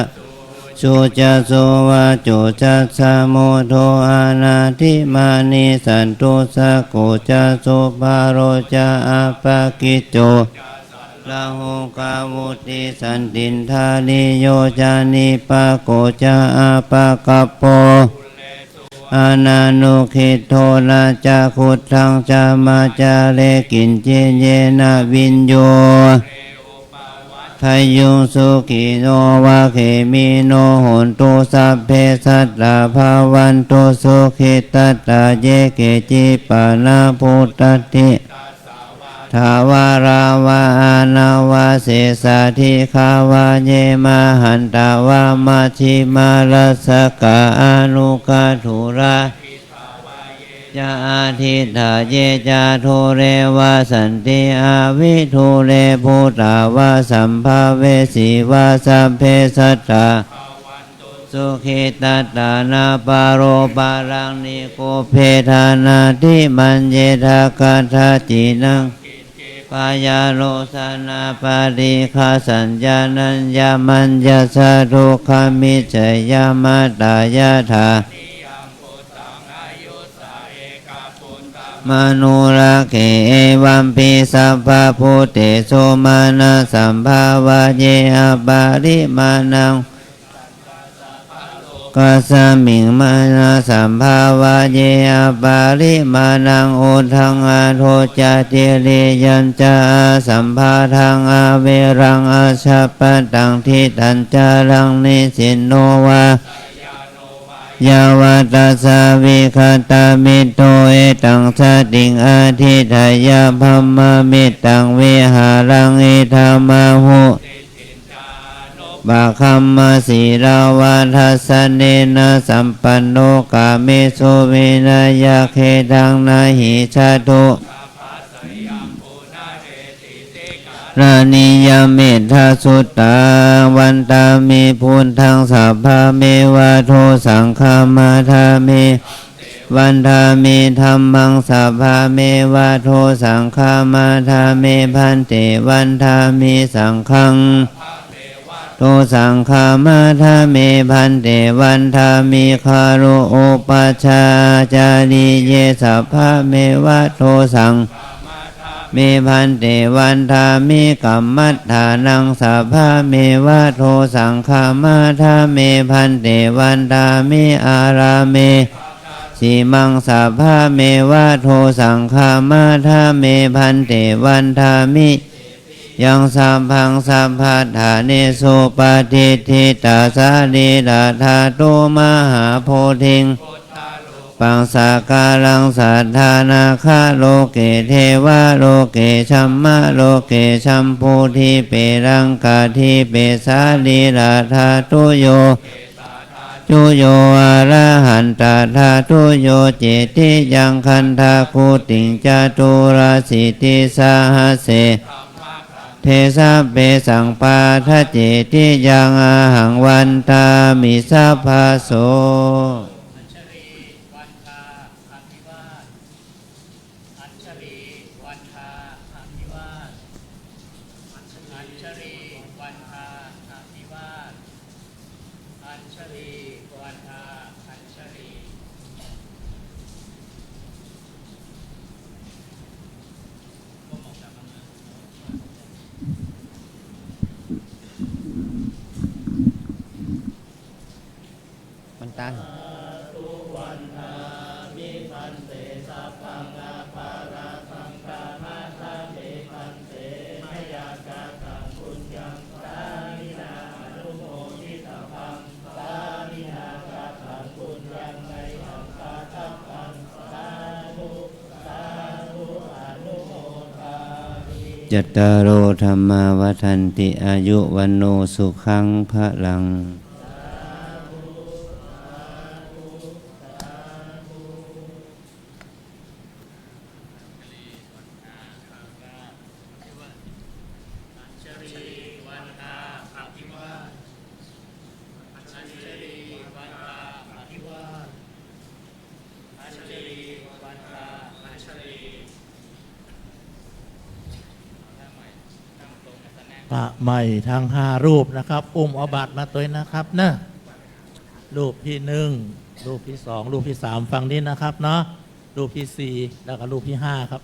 ชูจะโสวาจุจะสะโมโทอานาทิมานิสันตุสะโกจะโสภาโรจะอาปากิโจลาหุกาวุติสันตินทานิโยจานิปะโกจะอาปะกัปโปอานานุขิโทนาจาคุทังจามาจาเลกินเจเยนะวินโยทายุงสุขิโนวะเขมิโนโหนตุสัพเพสัตตาภาวันตุสุขิตัตตาเยเกจิปานาพุตติทาวาราวาอนาวาเสสาธิคาวาเยมาหันตาวามาชิมาลัสสกาอนุกาธุระจาอาทิตาเยจาโทเรวาสันติอาวิทุเรภูตาวาสัมภาเวสีวาสัพเพสัตตาสุขิตัตตานาปาโรปารังนิโกเพธานาทิมันเยทากาทาจินังปายาโลสนาปาริคาสัญญานัญญามัญญาสะทุกขามิจยามาตายาถามนุระเกเอวัมปิสัพพะพุทเตโสมานะสัมภาวะเยอะปาริมานังกัสสมิงมานะสัมภาวะเยอะปาริมานังอุทังอาโทจเจเรยัญจาสัมภาทังอาเวรังอาชาปตังทิตัญจารังนิสินโนวายาวตัสสะวิคตามิโตเอตังสติงอาทิทายาภัมมมิตังวิหารังอิธามาหุบาคัมมสีราวาทัสสะเนนะสัมปันโนกาเมสุวินายาเคดังนาหิชาตุรานิยเมธาสุตตาวั วันตามิพุทธังสัพพะเมวะโทสังฆามาทามิวันทามิธัมมังสัพพะเมวะโทสังฆามาทามิพันติวันทามิสังฆังโทสังฆามาทามิพันติวันทามิคารุโอปัชฌาจาริเยสัพพะเมวะโทสังมีพันติวันทามิกัมมัฏฐานังสัพพะเมวะโทสังฆามาทามิพันติวันทามิอารามิสีมังสัพพะเมวะโทสังฆามาทามิพันติวันทามิยังสัมพังสัมภัฏฐานิสุปฏิทิตาสาลีลาธาตุมหาโพธิงปังสาการังสัทธานาคาโลเกเทวะโลเกชัมมะโลเกชัมพูทิเปรังกาทิเปสาลีลาธาตุโยจุโยอะระหันตาธาตุโยเจติยังคันธาคุติงจตุราสิติสาหเสเทสะเปสังปาทะเจติยังอาหังวันตามิสัพพะโสมันตันจัตตารโอธัมมาวัฏันติอายุวันโนสุขังพลังพระใหม่ทั้ง5รูปนะครับอุ้มเอาบาตรมาตัวนะครับเนะรูปที่1รูปที่2รูปที่3ฝั่งนี้นะครับเนาะรูปที่4แล้วก็รูปที่5ครับ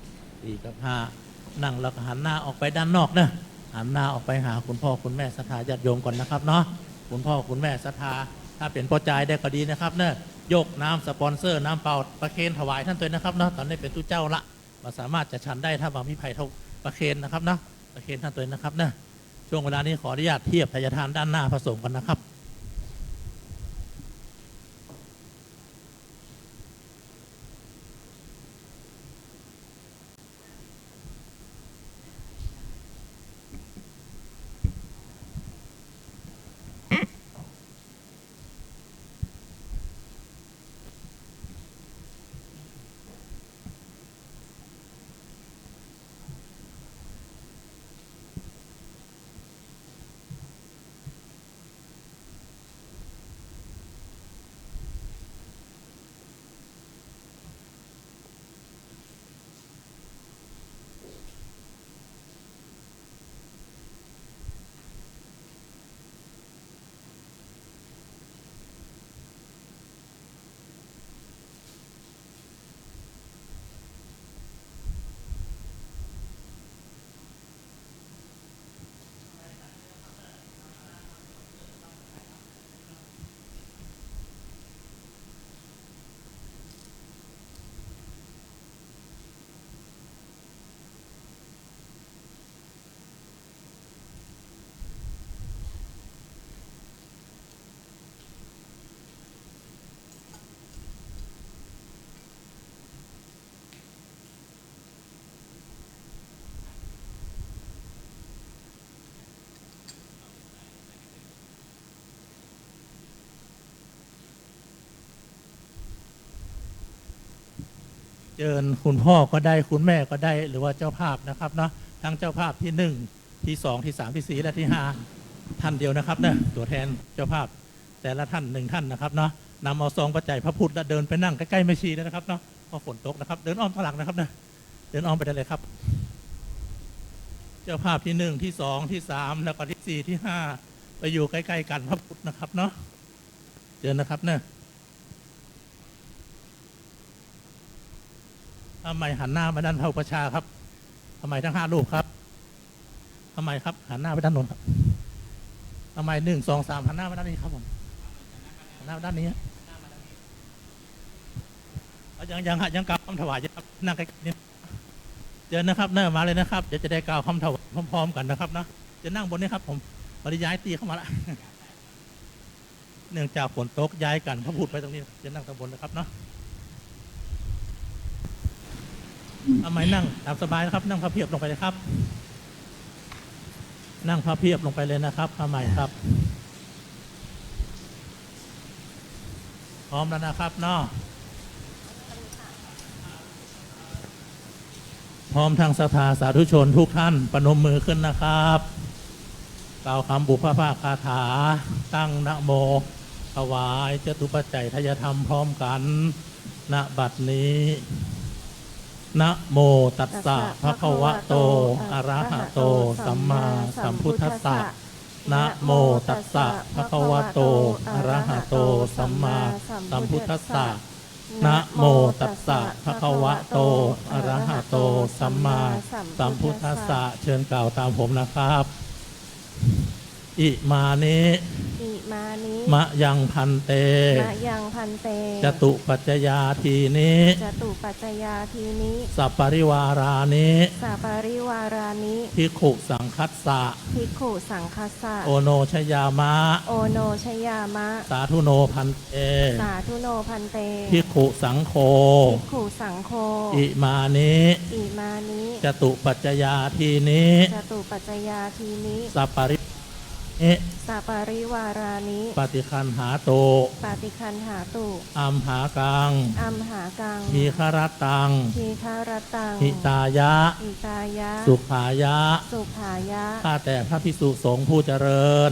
4กับ5นั่งแล้วก็หันหน้าออกไปด้านนอกนะหันหน้าออกไปหาคุณพ่อคุณแม่ศรัทธาญาติโยมก่อนนะครับเนาะคุณพ่อคุณแม่ศรัทธาถ้าเป็นพ่อจ่ายได้ก็ดีนะครับเนะยกน้ำสปอนเซอร์น้ำเปล่าประเคนถวายท่านตัวนะครับเนาะตอนนี้เป็นตู้เจ้าละมาสามารถจะฉันได้ถ้าบางพิไผ่เท่าประเคนนะครับเนาะประเคนท่านตัวนะครับนะช่วงเวลานี้ขออนุญาตเทียบทายทานด้านหน้าผสมกันนะครับเชิญคุณพ่อก็ได้คุณแม่ก็ได้หรือว่าเจ้าภาพนะครับเนาะทั้งเจ้าภาพที่1ที่2ที่3ที่4และที่5 ท่านเดียวนะครับเนี่ยตัวแทนเจ้าภาพแต่ละท่าน1ท่านนะครับเนาะนำเอาซองปัจจัยพระพุทธและเดินไปนั่งใกล้ๆแม่ชีเลยนะครับเนาะเพราะฝนตกนะครับเดินอ้อมข้างหลังนะครับเนี่ยเดินอ้อมไปได้เลยครับเจ้าภาพที่1ที่2ที่3แล้วก็ที่4ที่5ไปอยู่ใกล้ๆกันพระพุทธนะครับเนาะเดินนะครับเนี่ยทำไมหันหน้ามาด้านพระอุปชฌาย์ครับทำไมทั้ง5รูปครับทำไมครับหันหน้าไปด้านโน้นครับทำไม1 2 3หันหน้ามาด้านนี้ครับผมหันหน้ามาด้านนี้ยังกล่าวคำถวายอยู่ครับนั่งใกล้ๆนี่เดินนะครับเนิ่มาเลยนะครับเดี๋ยวจะได้กล่าวคำถวายพร้อมๆกันนะครับนะจะนั่งบนนี้ครับผมปริย้ายตีเข้ามาละเนื่องจากฝนตกย้ายกันพระพุทธไปตรงนี้จะนั่งตรงบนนะครับเนาะทำไมนั่งตามสบายนะครับนั่งพับเพียบลงไปเลยครับนั่งพับเพียบลงไปเลยนะครับทำไมครับพร้อมแล้วนะครับเนาะพร้อมทางศรัทธาสาธุชนทุกท่านประนมมือขึ้นนะครับกล่าวคำบุพภาคาถาตั้งนะโมถวายจตุปัจจัยทายธรรมพร้อมกันณบัดนี้นะโมตัสสะภะคะวะโตอะระหะโตสัมมาสัมพุทธัสสะนะโมตัสสะภะคะวะโตอะระหะโตสัมมาสัมพุทธัสสะนะโมตัสสะภะคะวะโตอะระหะโตสัมมาสัมพุทธัสสะเชิญกล่าวตามผมนะครับอิมานิมะยังพันเตจตุปัจจยาทีนิสัปปริวารานิภิกขุสังคัสสะโอโนชยามะสาธุโนพันเตภิกขุสังโฆอิมานิจตุปัจจยาทีนิสัปปริวารานิปฏิคันหาโตอัมหากังทีฆรตังหิตายะสุขายะข้าแต่พระภิกษุสงฆ์ผู้เจริญ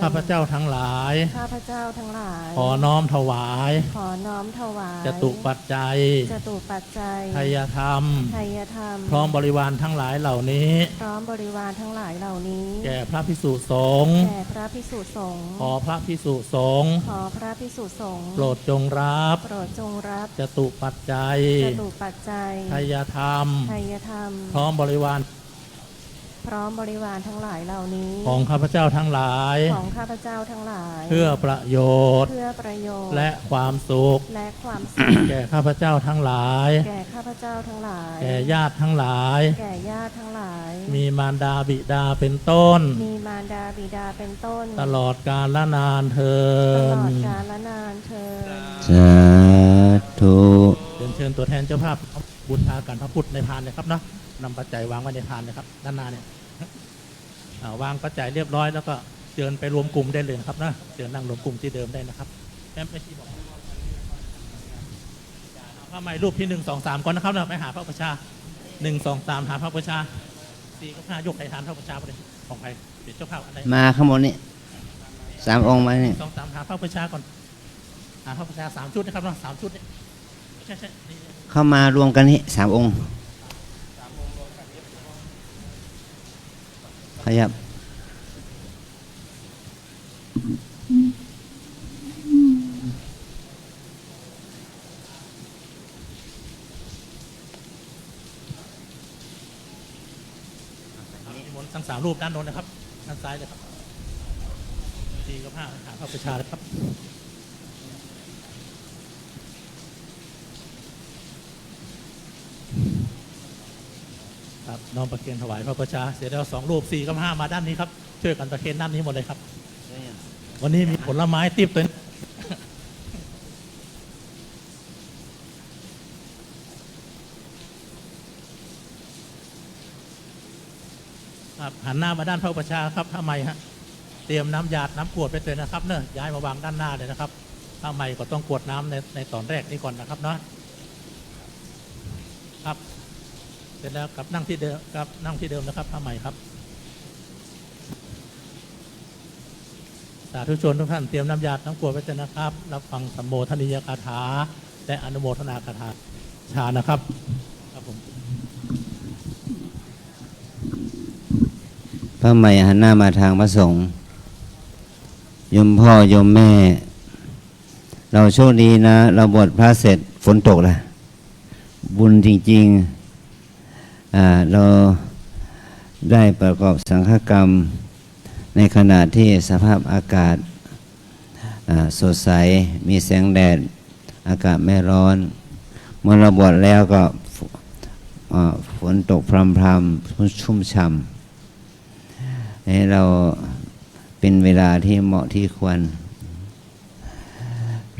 ข้าพเจ้าทั้งหลายขอน้อมถวายจตุปัจจัยทายธรรมพร้อมบริวารทั้งหลายเหล่านี้แก่พระภิกษุสงฆ์ขอพระภิกษุสงฆ์โปรดจงรับจตุปัจจัยทายธรรมพร้อมบริวารทั้งหลายเหล่านี้ของข้าพเจ้าทั้งหลายเพื่อประโยชน์และความสุขแก่ข้าพเจ้าทั้งหลายแก่ญาติทั้งหลายมีมารดาบิดาเป็นต้นตลอดกาลนานเทินสาธุ เชิญตัวแทนเจ้าภาพบุญทากันพระพุทธในพานเลยครับเนาะนำปัจจัยวางไว้ในพานเลยครับด้านหน้าเนี่ยวางปัจจัยเรียบร้อยแล้วก็เชิญไปรวมกลุ่มได้เลยนะครับนะเชิญนั่งรวมกลุ่มที่เดิมได้นะครับแอมไปที่บอกพระใหม่รูปที่1 2 3ก่อนนะครับนะไปหาพระประชา1 2 3หาพระประชา4 กับ 5ยกไถ่ทานพระประชาไปเลยของใครเป็นเจ้าภาพอะไรมาข้างบนนี่3 องค์มาเนี่ย2 3หาพระประชาก่อนหาพระประชา3 ชุดนะครับเนาะ3 ชุดนี่ใช่เข้ามารวมกันนี่3 องค์ขยับทั้ง3 รูปด้านโน้นนะครับด้านซ้ายเลยครับ4 กับ 5หาพระประชาเลยครับครับน้อมประเคนถวายพระประชาเสร็จแล้ว2 รูป4 กับ 5มาด้านนี้ครับช่วยกันประเคนด้านนี้หมดเลยครับวันนี้มีผลไม้ติ๊บตัวนี้ครับหันหน้ามาด้านพระประชาครับทำไมฮะเตรียมน้ำหยาดน้ำกรวดไปเลยนะครับเนอะย้ายมาวางด้านหน้าเลยนะครับทำไมก็ต้องกรวดน้ำในตอนแรกนี้ก่อนนะครับเนาะครับเสร็จแล้วกับนั่งที่เดิมนะครับทำไมครับ สาธุชนทุกท่านเตรียมน้ำยาทั้งปวงไว้นะครับรับฟังสัมโมทนิยคาถาและอนุโมทนาคาถาชานะครับครับผม พระใหม่หันหน้ามาทางพระสงฆ์โยมพ่อโยมแม่ เราโชคดีนะ เราบวชพระเสร็จฝนตกแล้วบุญจริงๆเราได้ประกอบสังฆกรรมในขณะที่สภาพอากาศสดใสมีแสงแดดอากาศไม่ร้อนเมื่อเราบวชแล้วก็ฝนตกพรำๆชุ่มฉ่ำให้เราเป็นเวลาที่เหมาะที่ควร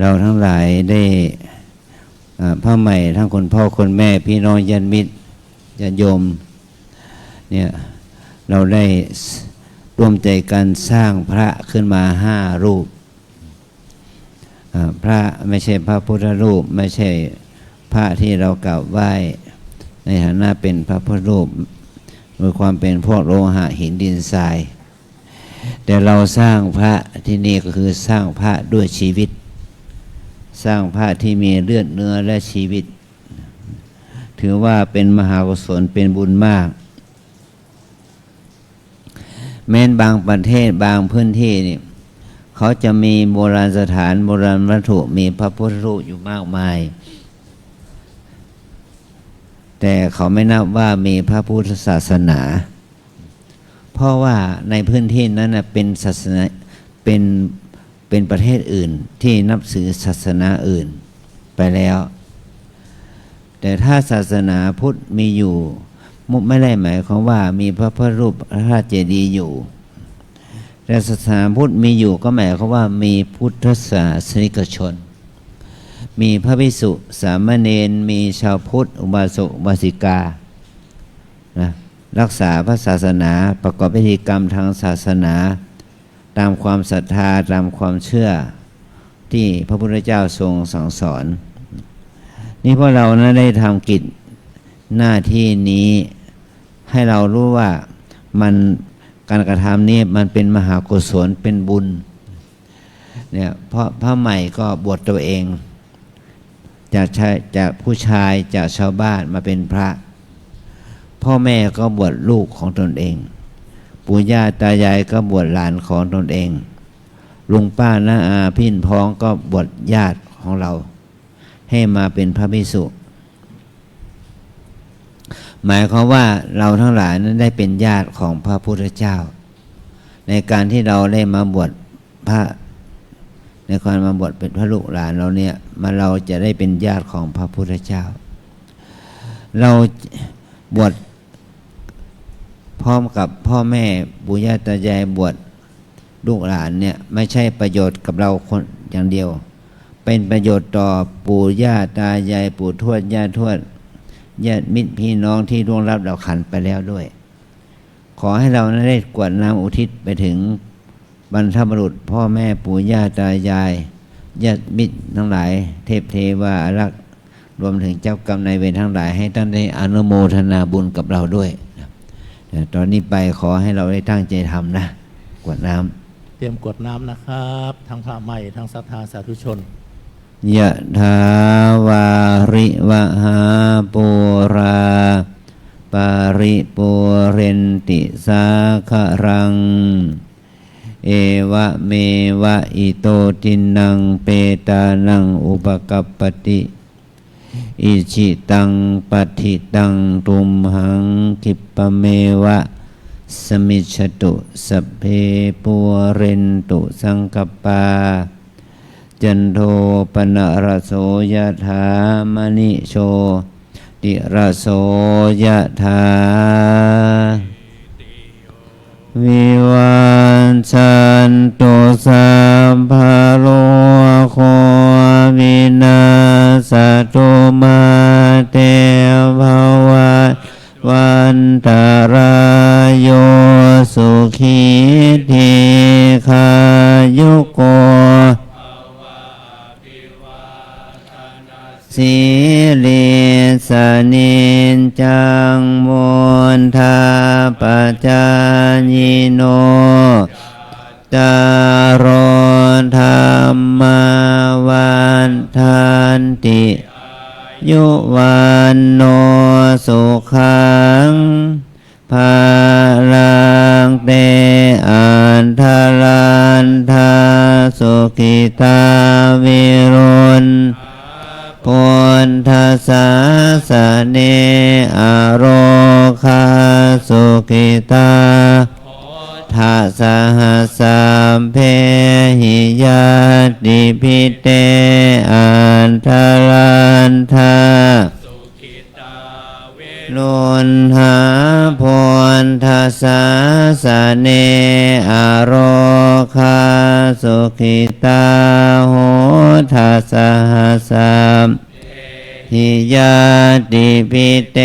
เราทั้งหลายได้พระใหม่ทั้งคนพ่อคนแม่พี่น้องญาติมิตรญาติโยมเนี่ยเราได้ร่วมใจกันสร้างพระขึ้นมา5 รูปพระไม่ใช่พระพุทธรูปไม่ใช่พระที่เรากราบไหว้ในฐานะเป็นพระพุทธรูปโดยความเป็นพวกโลหะหินดินทรายแต่เราสร้างพระที่นี่ก็คือสร้างพระด้วยชีวิตสร้างพระที่มีเลือดเนื้อและชีวิตถือว่าเป็นมหากุศลเป็นบุญมากแม้นบางประเทศบางพื้นที่นี่เขาจะมีโบราณสถานโบราณวัตถุมีพระพุทธรูปอยู่มากมายแต่เขาไม่นับว่ามีพระพุทธศาสนาเพราะว่าในพื้นที่นั้นเป็นศาสนาเป็นประเทศอื่นที่นับถือศาสนาอื่นไปแล้วแต่ถ้าศาสนาพุทธมีอยู่ไม่ได้หมายความว่ามีพระพุทธรูปพระธาตุเจดีย์อยู่แต่ศาสนาพุทธมีอยู่ก็หมายความว่ามีพุทธศาสนิกชนมีพระภิกษุสามเณรมีชาวพุทธอุบาสกอุบาสิกานะรักษาพระศาสนาประกอบพิธีกรรมทางศาสนาตามความศรัทธาตามความเชื่อที่พระพุทธเจ้าทรงสั่งสอนนี่พวกเรานะได้ทำกิจหน้าที่นี้ให้เรารู้ว่ามันการกระทำนี้มันเป็นมหากุศลเป็นบุญเนี่ยเพราะพระใหม่ก็บวชตัวเองจากผู้ชายจากชาวบ้านมาเป็นพระพ่อแม่ก็บวชลูกของตนเองปู่ย่าตายายก็บวชหลานของตนเองลุงป้าน้าอาพี่พ้องก็บวชญาติของเราให้มาเป็นพระภิกษุหมายความว่าเราทั้งหลายนั้นได้เป็นญาติของพระพุทธเจ้าในการที่เราได้มาบวชพระในการมาบวชเป็นพระลูกหลานเราเนี่ยเราจะได้เป็นญาติของพระพุทธเจ้าเราบวชพร้อมกับพ่อแม่ปู่ย่าตายายบวชลูกหลานเนี่ยไม่ใช่ประโยชน์กับเราคนอย่างเดียวเป็นประโยชน์ต่อปู่ย่าตายายปู่ทวดย่าทวดญาติมิตรพี่น้องที่ร่วงรับเราขันไปแล้วด้วยขอให้เราได้กรวดน้ำอุทิศไปถึงบรรพบุรุษพ่อแม่ปู่ย่าตายายญาติมิตรทั้งหลายเทพเทวาอารักษ์รวมถึงเจ้ากรรมนายเวรทั้งหลายให้ท่านได้อนุโมทนาบุญกับเราด้วยตอนนี้ไปขอให้เราได้ตั้งใจทำนะกรวดน้ำเตรียมกรวดน้ำนะครับทั้งพระใหม่ทั้งศรัทธาสาธุชนยะถาวาริวหาปุราปาริปุเรนติสาครังเอวะเมวะอิโตตินังเปตานังอุปกัปปติอิจิตังปัฏฐิตังตุมหังคิปะเมวะสมิจฉตุสัพเพปุเรนตุสังกัปปาจันโทปนะระโสยถามณิโชติระโสยถาวิวันชันตุสัพพะโลกโควินาศตุมาเตภวันตรายโยสุขีทีขายุโกสีลิสนินจังมุนทาปัจจายิโน ตารโอธรรมาวันทันติยุวันโนสุขังภาลังเตอันทลันทาสุขิตาวิรุณพุทธัสสะสะเนอโรคาสุขิตาทัสสะหัสสัมเพหิยาติพิเตอันทลันทาลุนหาพลทัสสะสะเนอโรคาสุขิตาโหทัสสะหัสสัมหิยาติพิเต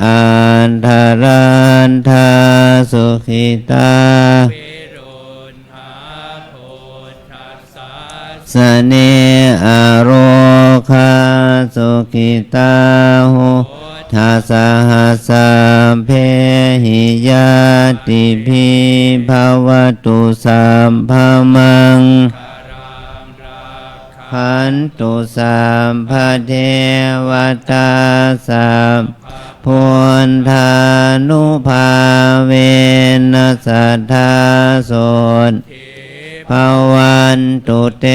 อันทลันทาสุขิตาสะเนอโรคาสุขิตาโหทัสสะหัสสัมเพหิยาติภิภวตุสัมภมังขันตุสัมภเทวตาสัมพุทธานุภาเวนัสสัทธาโสนภวันตุเต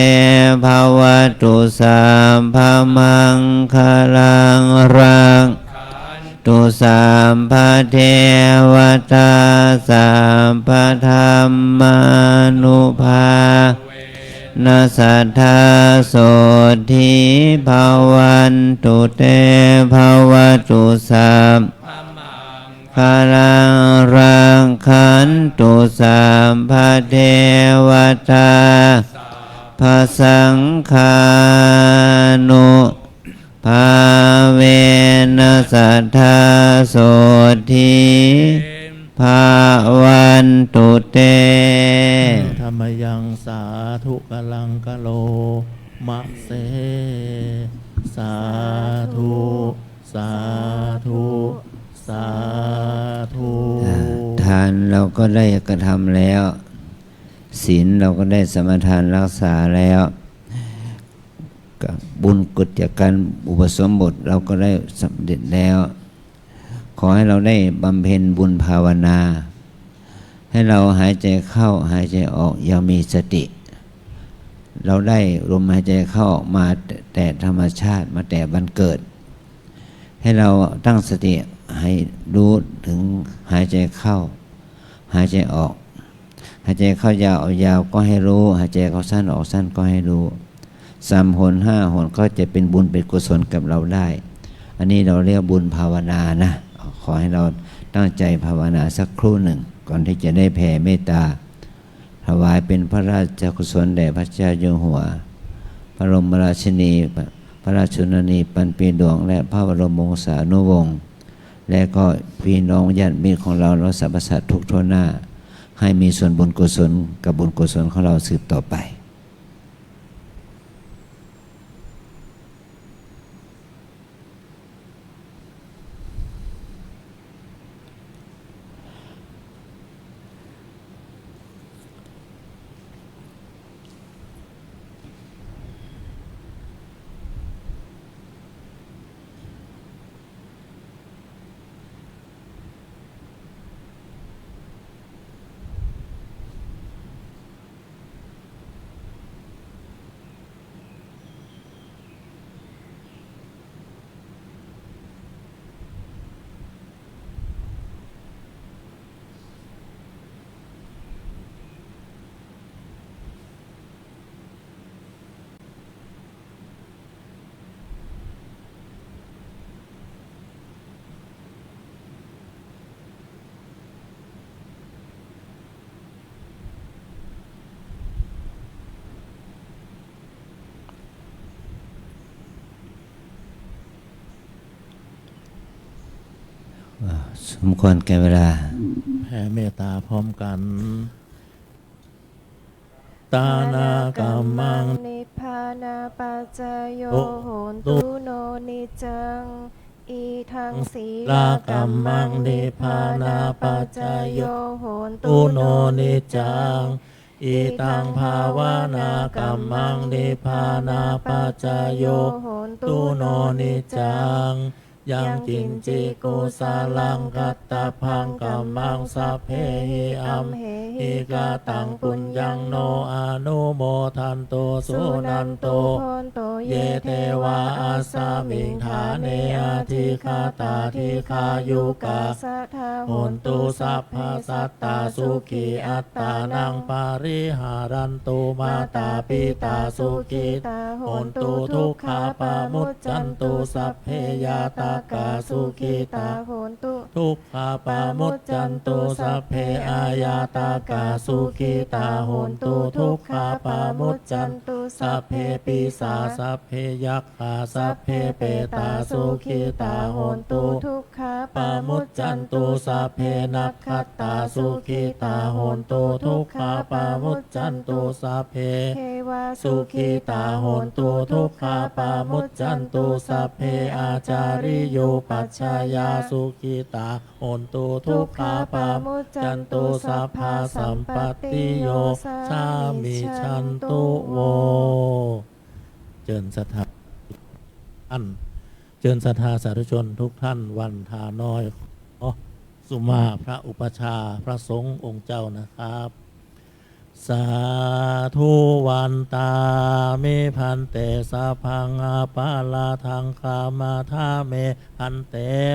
ภวตุสัมภมังคลังรังตุสัมภเทวตาสัมภธรรมานุภานัสสัทธาโสทิภวันตุเตภวตุสัมภลังรังขันตุสัมภเทวตาภสังฆานุภาเวนัสสัทธาโสทิภาวันตุเตธรรมยังสาธุกลังกะโลมะเสสาธุสาธุสาธุ ทานเราก็ได้กระทำแล้วศีลเราก็ได้สมาทานรักษาแล้วบุญกุศลจากการอุปสมบทเราก็ได้สำเร็จแล้วขอให้เราได้บำเพ็ญบุญภาวนาให้เราหายใจเข้าหายใจออกอย่างมีสติเราได้ลมหายใจเข้าออกมาแต่ธรรมชาติมาแต่บันเกิดให้เราตั้งสติให้รู้ถึงหายใจเข้าหายใจออกหายใจเข้ายาวออกยาวก็ให้รู้หายใจเข้าสั้นออกสั้นก็ให้รู้3 หน 5 หนก็จะเป็นบุญเป็นกุศลกับเราได้อันนี้เราเรียกบุญภาวนานะขอให้เราตั้งใจภาวนาสักครู่หนึ่งก่อนที่จะได้แผ่เมตตาถวายเป็นพระราชกุศลแด่พระเจ้าอยู่หัวพระบรมราชินีพระราชชนนีปันปีดวงและพระบรมวงศานุวงศ์และก็พี่น้องญาติมิตรของเราและสรรพสัตว์ทุกทั่วหน้าให้มีส่วนบุญกุศลกับบุญกุศลของเราสืบต่อไปสมควรแก่เวลาแผ่เมตตาพร้อมกันตานากัมมังนิพพานาปัจจโยโหนตุโนนิจังอีทังสีลากัมมังนิพพานาปัจจโยโหนตุโนนิจัง อิตังภาวนากัมมังนิพพานาปัจจโย โหน ตุ ตุ โน โน นิ นิ จั จั ง ง ยังกินจิกุสาลังกัตตพังกัมมังสัพเพหิอัมหิกาตังปุญญังโนอนุโมทันโตสุนันโต โพนโต เยเทวาอาสามิงฐาเนอาทิคาตาทิคายุกา สัทธา โหนตุสัพพสัตตาสุขีอัตตานังปาริหารันตุมาตาปิตาสุขิตาโหนตุทุกขาปามุจจันตุสัพเพยาตากาสุขิตา โหนตุ ทุกขาปามุจจันตุสัพเพอายาตากาสุขิตาโหนตุทุกขาปามุจจันตุสัพเพปิสาสัพเพยักขาสัพเพเปตาสุขิตาโหนตุ ทุกขา ปามุจจันตุสัพเพนักขัตตาสุขิตาโหนตุทุกขาปามุจจันตุสัพเพ เทวา สุขิตาโหนตุทุกขาปามุจจันตุสัพเพอาจาริโยปัชฌายาสุขิตาโหนตุทุกขาปามุจจันตุสัพพาสัมปติโยสามิชันตุโวเจริญศรัทธาท่านเจริญศรัทธาสาธุชนทุกท่านวันทาน้อยขอสุมาพระอุปชฌาย์พระสงฆ์องค์เจ้านะครับ สาธุวันตาเมพันเตสะพังอาปาลาทังคามาธาเมพันเต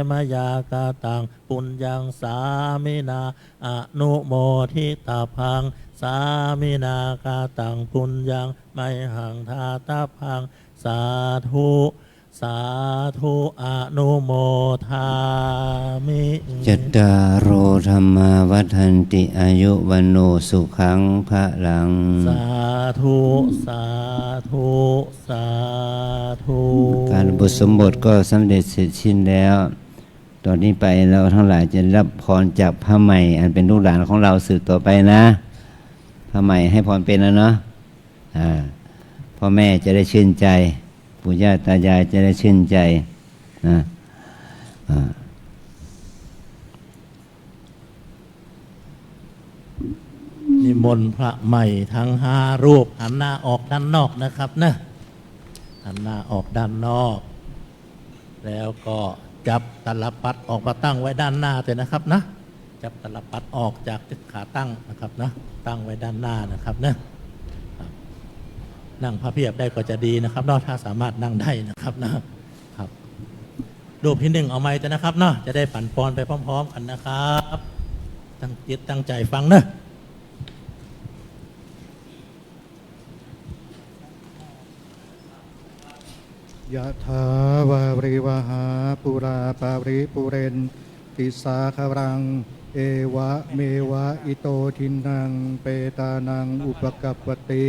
มยากาตังปุญญังสามินาอนุโมทิตาพังสามินากาตังปุญญังไมหังทาตาพังสาธุสาธุอนุโมทามิ จัตตารโอธรรมาวัฏันติอายุวันโนสุขังพระลัง สาธุสาธุสาธุ การบุตรสมบทก็สำเร็จเสร็จสิ้นแล้ว ตอนนี้ไปเราทั้งหลายจะรับพรจากพระใหม่อันเป็นลูกหลานของเราสืบต่อไปนะพระใหม่ให้พรเป็นแล้วเนาะพ่อแม่จะได้ชื่นใจปู่ย่าตายายจะได้ชื่นใจนะนิมนต์พระใหม่ทั้ง5 รูปหันหน้าออกด้านนอกนะครับนะหันหน้าออกด้านนอก แล้วก็จับตลับปัดออกมาตั้งไว้ด้านหน้าเลยนะครับนะจับตลับปัดออกจากขาตั้งนะครับนะตั้งไว้ด้านหน้านะครับนะนั่งพระเพียบได้ก็จะดีนะครับเนาะถ้าสามารถนั่งได้นะครับนะครับรูปที่ 1เอาไม้จะนะครับเนาะจะได้ปั่นปอนไปพร้อมๆกันนะครับตั้งจิตตั้งใจฟังนะยะถาวาริวหาปุราปาริปุเรนติสาคารังเอวะเมวะอิโตทินังเปตานังอุปกัปปติ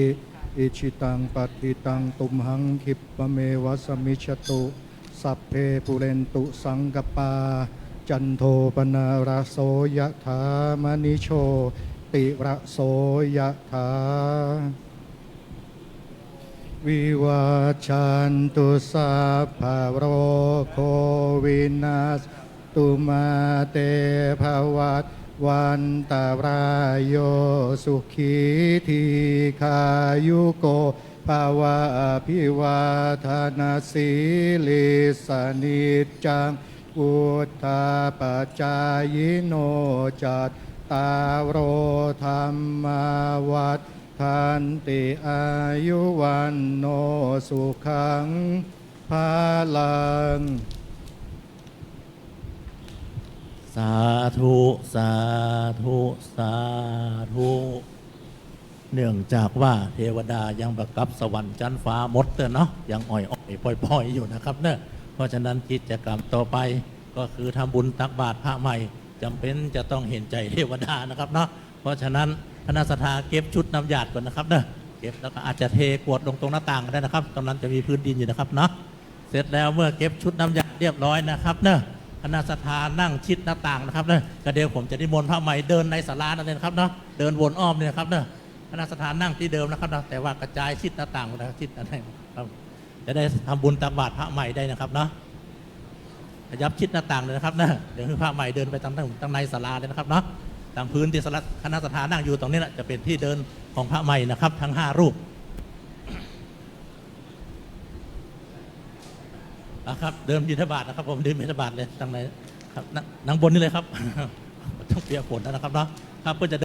อิชิตังปัติตังตุมหังคิปะเมวะสมิชตุสัพเพปุเรนตุสังกปาจันโทปนาราโสยะถามณิโชติระโสยะถาวิวาชันตุสัพพะโรโควินาศตุมาเตภวัตวันตารายโยสุขีทีขายุโกภาวะอภิวาทนาสีลิสนิจจังอุทธาปจายโนจัตตารโอธรรมาวัฏทันติอายุวันโนสุขังภาลัง สาธุสาธุสาธุเนื่องจากว่าเทวดายังประกับสวรรค์ชั้นฟ้าหมดเนาะยังอ่อยๆปล่อยๆอยู่นะครับเนอะเพราะฉะนั้นกิจกรรมต่อไปก็คือทำบุญตักบาตรพระใหม่จำเป็นจะต้องเห็นใจเทวดานะครับเนาะเพราะฉะนั้นคณะศรัทธาเก็บชุดน้ำหยาดก่อนนะครับเนอะเก็บแล้วก็อาจจะเทกรวดลงตรงหน้าต่างก็ได้นะครับตรงนั้นจะมีพื้นดินอยู่นะครับเนาะเสร็จแล้วเมื่อเก็บชุดน้ำหยาดเรียบร้อยนะครับเนอะคณะศรัทธานั่งชิดหน้าต่างนะครับเนอะก็เดี๋ยวผมจะนิมนต์พระใหม่เดินในศาลานั่นเองครับเนาะเดินวนอ้อมเนี่ยครับเนอะคณะศรัทธานั่งที่เดิมนะครับนะแต่ว่ากระจายชิดหน้าต่างนะครับชิดอะไรครับจะได้ทำบุญตักบาตรพระใหม่ได้นะครับเนาะขยับชิดหน้าต่างเลยนะครับนะเดี๋ยวพระใหม่เดินไปทางในศาลาเลยนะครับเนาะ ทางพื้นที่คณะสถานั่งอยู่ตรงนี้แหละจะเป็นที่เดินของพระใหม่นะครับ ทั้ง5รูปนะครับเดินบิณฑบาตนะครับผมเดินบิณฑบาตเลยทางไหนครับนั่งบนนี่เลยครับ ต้องเปียกฝนนะครับเนาะครับเพื่อจะ